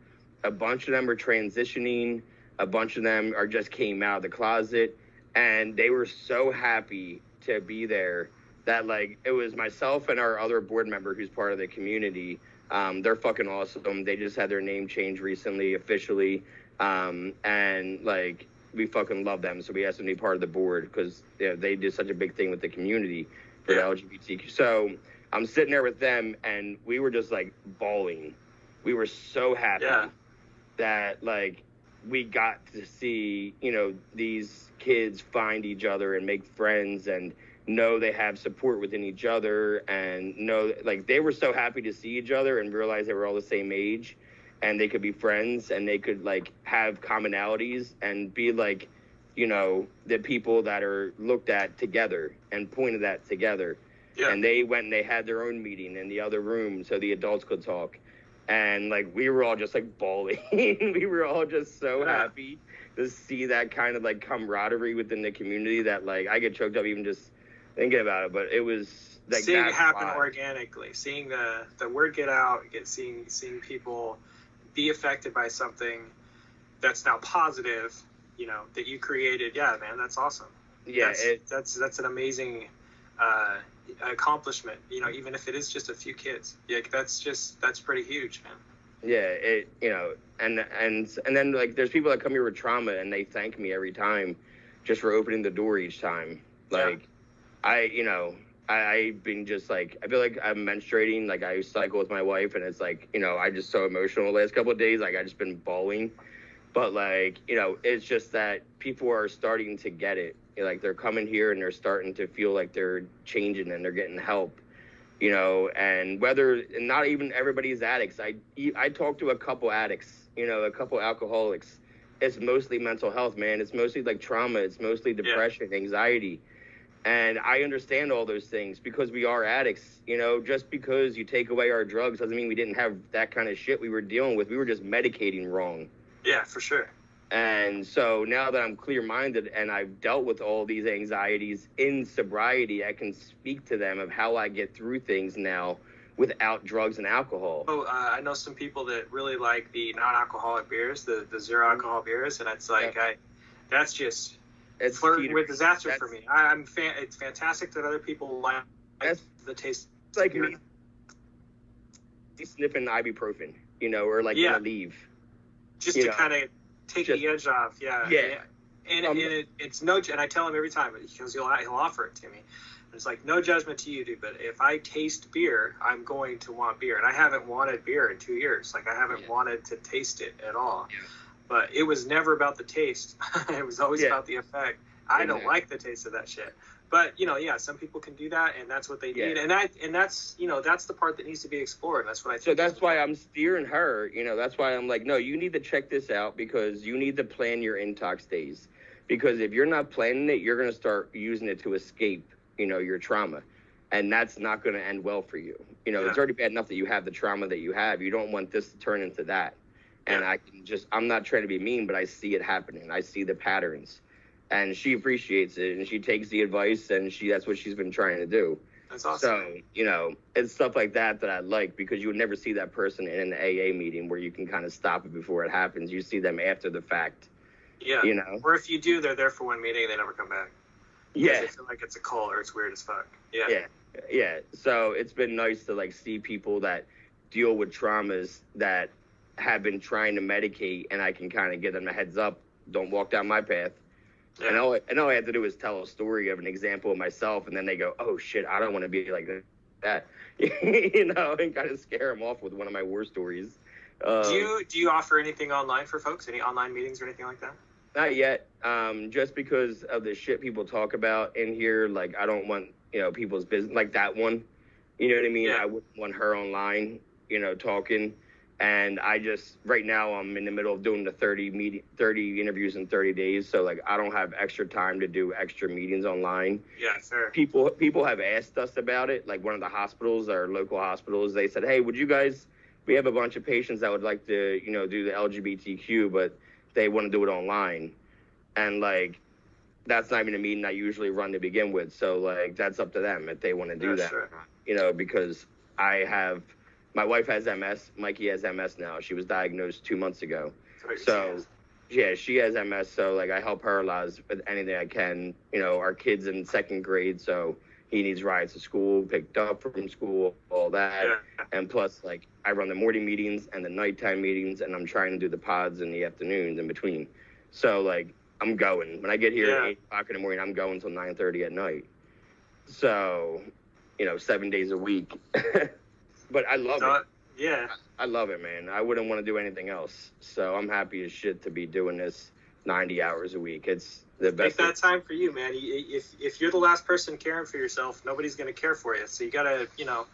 [SPEAKER 1] A bunch of them are transitioning. A bunch of them just came out of the closet, and they were so happy to be there that like, it was myself and our other board member who's part of the community. They're fucking awesome. They just had their name changed recently, officially. And like, we fucking love them. So we asked them to be part of the board, because they did such a big thing with the community for the LGBTQ. So I'm sitting there with them, and we were just like bawling. We were so happy that like, we got to see, these kids find each other and make friends and know they have support within each other, and know, like, they were so happy to see each other and realize they were all the same age, and they could be friends, and they could like have commonalities and be like, the people that are looked at together and pointed at together. And they went and they had their own meeting in the other room so the adults could talk. And like, we were all just like bawling. We were all just so happy to see that kind of like camaraderie within the community that like, I get choked up even just thinking about it. But it was like,
[SPEAKER 2] seeing it happen organically, seeing the word get out, seeing people be affected by something that's now positive, that you created. Yeah, man, that's awesome.
[SPEAKER 1] Yeah,
[SPEAKER 2] that's an amazing accomplishment, even if it is just a few kids. That's pretty huge, man.
[SPEAKER 1] Yeah, and then like, there's people that come here with trauma, and they thank me every time just for opening the door each time. Like, I've been just like, I feel like I'm menstruating. Like, I cycle with my wife, and it's like, I just so emotional the last couple of days. Like, I just been bawling. But like, it's just that people are starting to get it. Like, they're coming here and they're starting to feel like they're changing and they're getting help, and not even everybody's addicts. I talked to a couple addicts, a couple alcoholics. It's mostly mental health, man. It's mostly like trauma. It's mostly depression, anxiety. And I understand all those things because we are addicts. Just because you take away our drugs doesn't mean we didn't have that kind of shit we were dealing with. We were just medicating wrong.
[SPEAKER 2] Yeah, for sure.
[SPEAKER 1] And so now that I'm clear-minded and I've dealt with all these anxieties in sobriety, I can speak to them of how I get through things now without drugs and alcohol.
[SPEAKER 2] I know some people that really like the non-alcoholic beers, the zero alcohol beers, and it's like, it's flirting with disaster for me. It's fantastic that other people like the taste.
[SPEAKER 1] It's like me sniffing ibuprofen, or like gonna leave.
[SPEAKER 2] Just to kind of take the edge off, And it's no, and I tell him every time, because he'll offer it to me. And it's like, no judgment to you, dude, but if I taste beer, I'm going to want beer. And I haven't wanted beer in 2 years. Like, I haven't wanted to taste it at all. Yeah. But it was never about the taste. It was always about the effect. I don't like the taste of that shit. But, some people can do that, and that's what they need. And that's the part that needs to be explored. That's what I think.
[SPEAKER 1] So that's why I'm steering her, that's why I'm like, no, you need to check this out, because you need to plan your intox days. Because if you're not planning it, you're going to start using it to escape, your trauma. And that's not going to end well for you. It's already bad enough that you have the trauma that you have. You don't want this to turn into that. And I'm not trying to be mean, but I see it happening. I see the patterns. and she appreciates it, and she takes the advice, and that's what she's been trying to do.
[SPEAKER 2] That's awesome.
[SPEAKER 1] So, you know, it's stuff like that I like, because you would never see that person in an AA meeting where you can kind of stop it before it happens. You see them after the fact.
[SPEAKER 2] Yeah.
[SPEAKER 1] You know?
[SPEAKER 2] Or if you do, they're there for one meeting, they never come back.
[SPEAKER 1] Yeah.
[SPEAKER 2] They feel like it's a cult or it's weird as fuck. Yeah.
[SPEAKER 1] Yeah. Yeah. So it's been nice to, like, see people that deal with traumas that have been trying to medicate, and I can kind of give them a heads up, don't walk down my path. Yeah. And all I have to do is tell a story of an example of myself, and then they go, oh, shit, I don't want to be like that, you know, and kind of scare them off with one of my war stories.
[SPEAKER 2] Do you offer anything online for folks? Any online meetings or anything like that?
[SPEAKER 1] Not yet. Just because of the shit people talk about in here, like, I don't want, you know, people's business, like that one, you know what I mean? Yeah. I wouldn't want her online, you know, talking. And I just, right now, I'm in the middle of doing the 30 interviews in 30 days. So, like, I don't have extra time to do extra meetings online.
[SPEAKER 2] Yeah, fair.
[SPEAKER 1] People have asked us about it. Like, one of the hospitals, our local hospitals, they said, hey, we have a bunch of patients that would like to, you know, do the LGBTQ, but they want to do it online. And, like, that's not even a meeting I usually run to begin with. So, like, that's up to them if they want to do that. Sure. You know, because my wife has MS. Mikey has MS now. She was diagnosed 2 months ago. So, yeah, she has MS. So, like, I help her a lot with anything I can. You know, our kid's in 2nd grade, so he needs rides to school, picked up from school, all that. Yeah. And plus, like, I run the morning meetings and the nighttime meetings, and I'm trying to do the pods in the afternoons in between. So, like, I'm going. When I get here at 8 o'clock in the morning, I'm going till 9:30 at night. So, you know, 7 days a week. But I love it.
[SPEAKER 2] Yeah.
[SPEAKER 1] I love it, man. I wouldn't want to do anything else. So I'm happy as shit to be doing this 90 hours a week. It's the best.
[SPEAKER 2] Take that time for you, man. If you're the last person caring for yourself, nobody's going to care for you. So you got to, you know,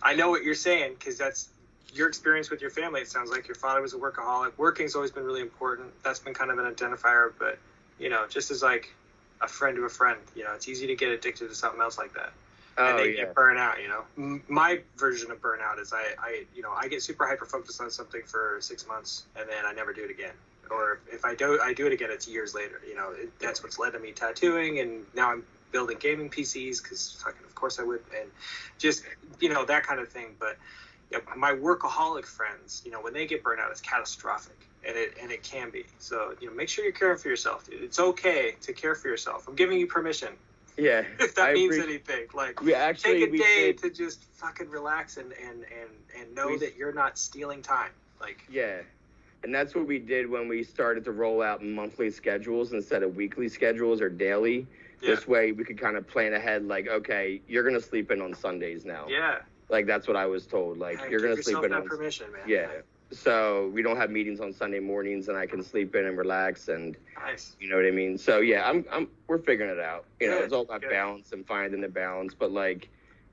[SPEAKER 2] I know what you're saying, because that's your experience with your family. It sounds like your father was a workaholic. Working's always been really important. That's been kind of an identifier. But, you know, just as like a friend to a friend, you know, it's easy to get addicted to something else like that. And they get burnt out, you know. My version of burnout is I get super hyper focused on something for 6 months, and then I never do it again. Or if I do it again, it's years later. You know, that's what's led to me tattooing, and now I'm building gaming PCs because fucking, of course I would, and just, you know, that kind of thing. But you know, my workaholic friends, you know, when they get burnt out, it's catastrophic, and it can be. So, you know, make sure you're caring for yourself, dude. It's okay to care for yourself. I'm giving you permission.
[SPEAKER 1] Yeah,
[SPEAKER 2] if that means anything, like, take a day to just fucking relax and know that you're not stealing time. Like,
[SPEAKER 1] yeah, and that's what we did when we started to roll out monthly schedules instead of weekly schedules or daily. Yeah. This way we could kind of plan ahead. Like, okay, you're gonna sleep in on Sundays now.
[SPEAKER 2] Yeah,
[SPEAKER 1] like that's what I was told. Like, you're gonna sleep in on
[SPEAKER 2] permission, man.
[SPEAKER 1] Yeah. So we don't have meetings on Sunday mornings, and I can sleep in and relax, and
[SPEAKER 2] nice. You
[SPEAKER 1] know what I mean. So yeah, we're figuring it out. You know, it's all about balance and finding the balance. But like,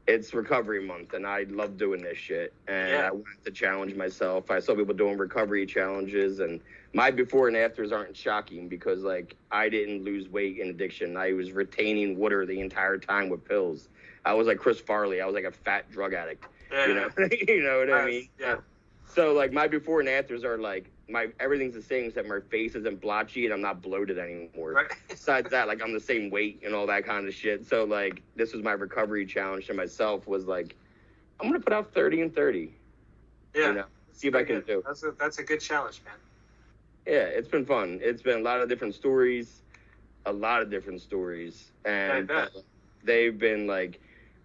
[SPEAKER 1] it's recovery month, and I love doing this shit, and I wanted to challenge myself. I saw people doing recovery challenges, and my before and afters aren't shocking because like I didn't lose weight in addiction. I was retaining water the entire time with pills. I was like Chris Farley. I was like a fat drug addict. Yeah. You know, you know what I mean?
[SPEAKER 2] Yeah.
[SPEAKER 1] So, like, my before and afters are, like, everything's the same except my face isn't blotchy and I'm not bloated anymore. Right. Besides that, like, I'm the same weight and all that kind of shit. So, like, this was my recovery challenge to myself was, like, I'm going to put out 30 and 30.
[SPEAKER 2] Yeah.
[SPEAKER 1] You know, see if I can do.
[SPEAKER 2] That's a good challenge, man.
[SPEAKER 1] Yeah, it's been fun. It's been a lot of different stories. And they've been, like,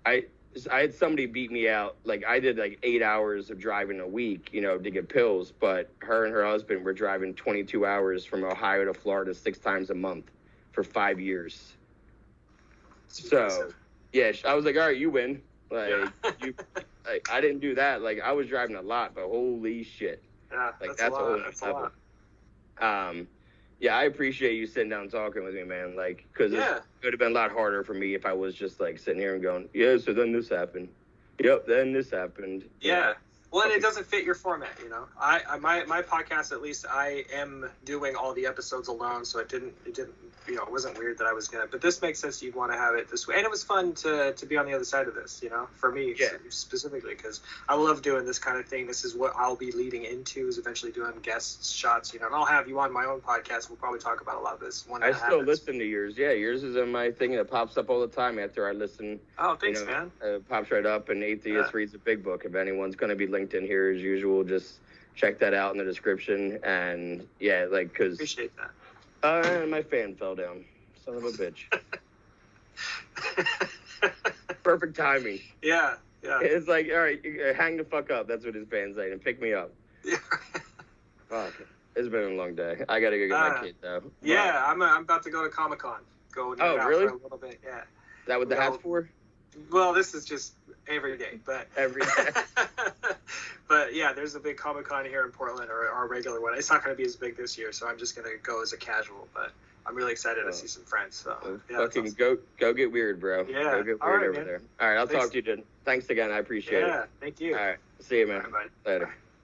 [SPEAKER 1] I had somebody beat me out. Like, I did like 8 hours of driving a week, you know, to get pills. But her and her husband were driving 22 hours from Ohio to Florida 6 times a month for 5 years. So, yeah, I was like, all right, you win. Like, I didn't do that. Like, I was driving a lot, but holy shit.
[SPEAKER 2] Yeah,
[SPEAKER 1] like,
[SPEAKER 2] that's a lot. That's a
[SPEAKER 1] lot. Yeah, I appreciate you sitting down and talking with me, man. Like, because it would have been a lot harder for me if I was just, like, sitting here and going, yeah, so then this happened. Yep, then this happened.
[SPEAKER 2] Yeah. Well, and it doesn't fit your format, you know. My podcast, at least, I am doing all the episodes alone, so it didn't, you know, it wasn't weird that I was gonna. But this makes sense. You'd want to have it this way, and it was fun to be on the other side of this, you know, for me specifically, because I love doing this kind of thing. This is what I'll be leading into, is eventually doing guest shots, you know. And I'll have you on my own podcast. We'll probably talk about a lot of this when
[SPEAKER 1] I
[SPEAKER 2] that
[SPEAKER 1] still
[SPEAKER 2] happens.
[SPEAKER 1] listen to yours. Yeah, yours is in my thing that pops up all the time after I listen.
[SPEAKER 2] Oh, thanks, man.
[SPEAKER 1] Pops right up, and Atheist reads a big book. If anyone's going to be linked in here as usual, just check that out in the description. And yeah, like, because
[SPEAKER 2] appreciate that.
[SPEAKER 1] My fan fell down. Son of a bitch. Perfect timing.
[SPEAKER 2] Yeah.
[SPEAKER 1] It's like, all right, hang the fuck up. That's what his fan's saying, and pick me up.
[SPEAKER 2] Yeah.
[SPEAKER 1] Fuck. It's been a long day. I gotta go get my kid though.
[SPEAKER 2] Yeah, I'm about to go to Comic-Con. Go out
[SPEAKER 1] really?
[SPEAKER 2] for a little bit. Yeah.
[SPEAKER 1] Is that what the hat's for?
[SPEAKER 2] Well, this is just every day, but
[SPEAKER 1] every day.
[SPEAKER 2] But yeah, there's a big Comic-Con here in Portland, or our regular one. It's not going to be as big this year, so I'm just going to go as a casual. But I'm really excited to see some friends. So yeah,
[SPEAKER 1] fucking
[SPEAKER 2] awesome.
[SPEAKER 1] go get weird, bro.
[SPEAKER 2] Yeah,
[SPEAKER 1] go get weird over there. All right, I'll talk to you, dude. Thanks again. I appreciate it.
[SPEAKER 2] Yeah, thank you.
[SPEAKER 1] All right, see you, man.
[SPEAKER 2] All right, bye.
[SPEAKER 1] Later.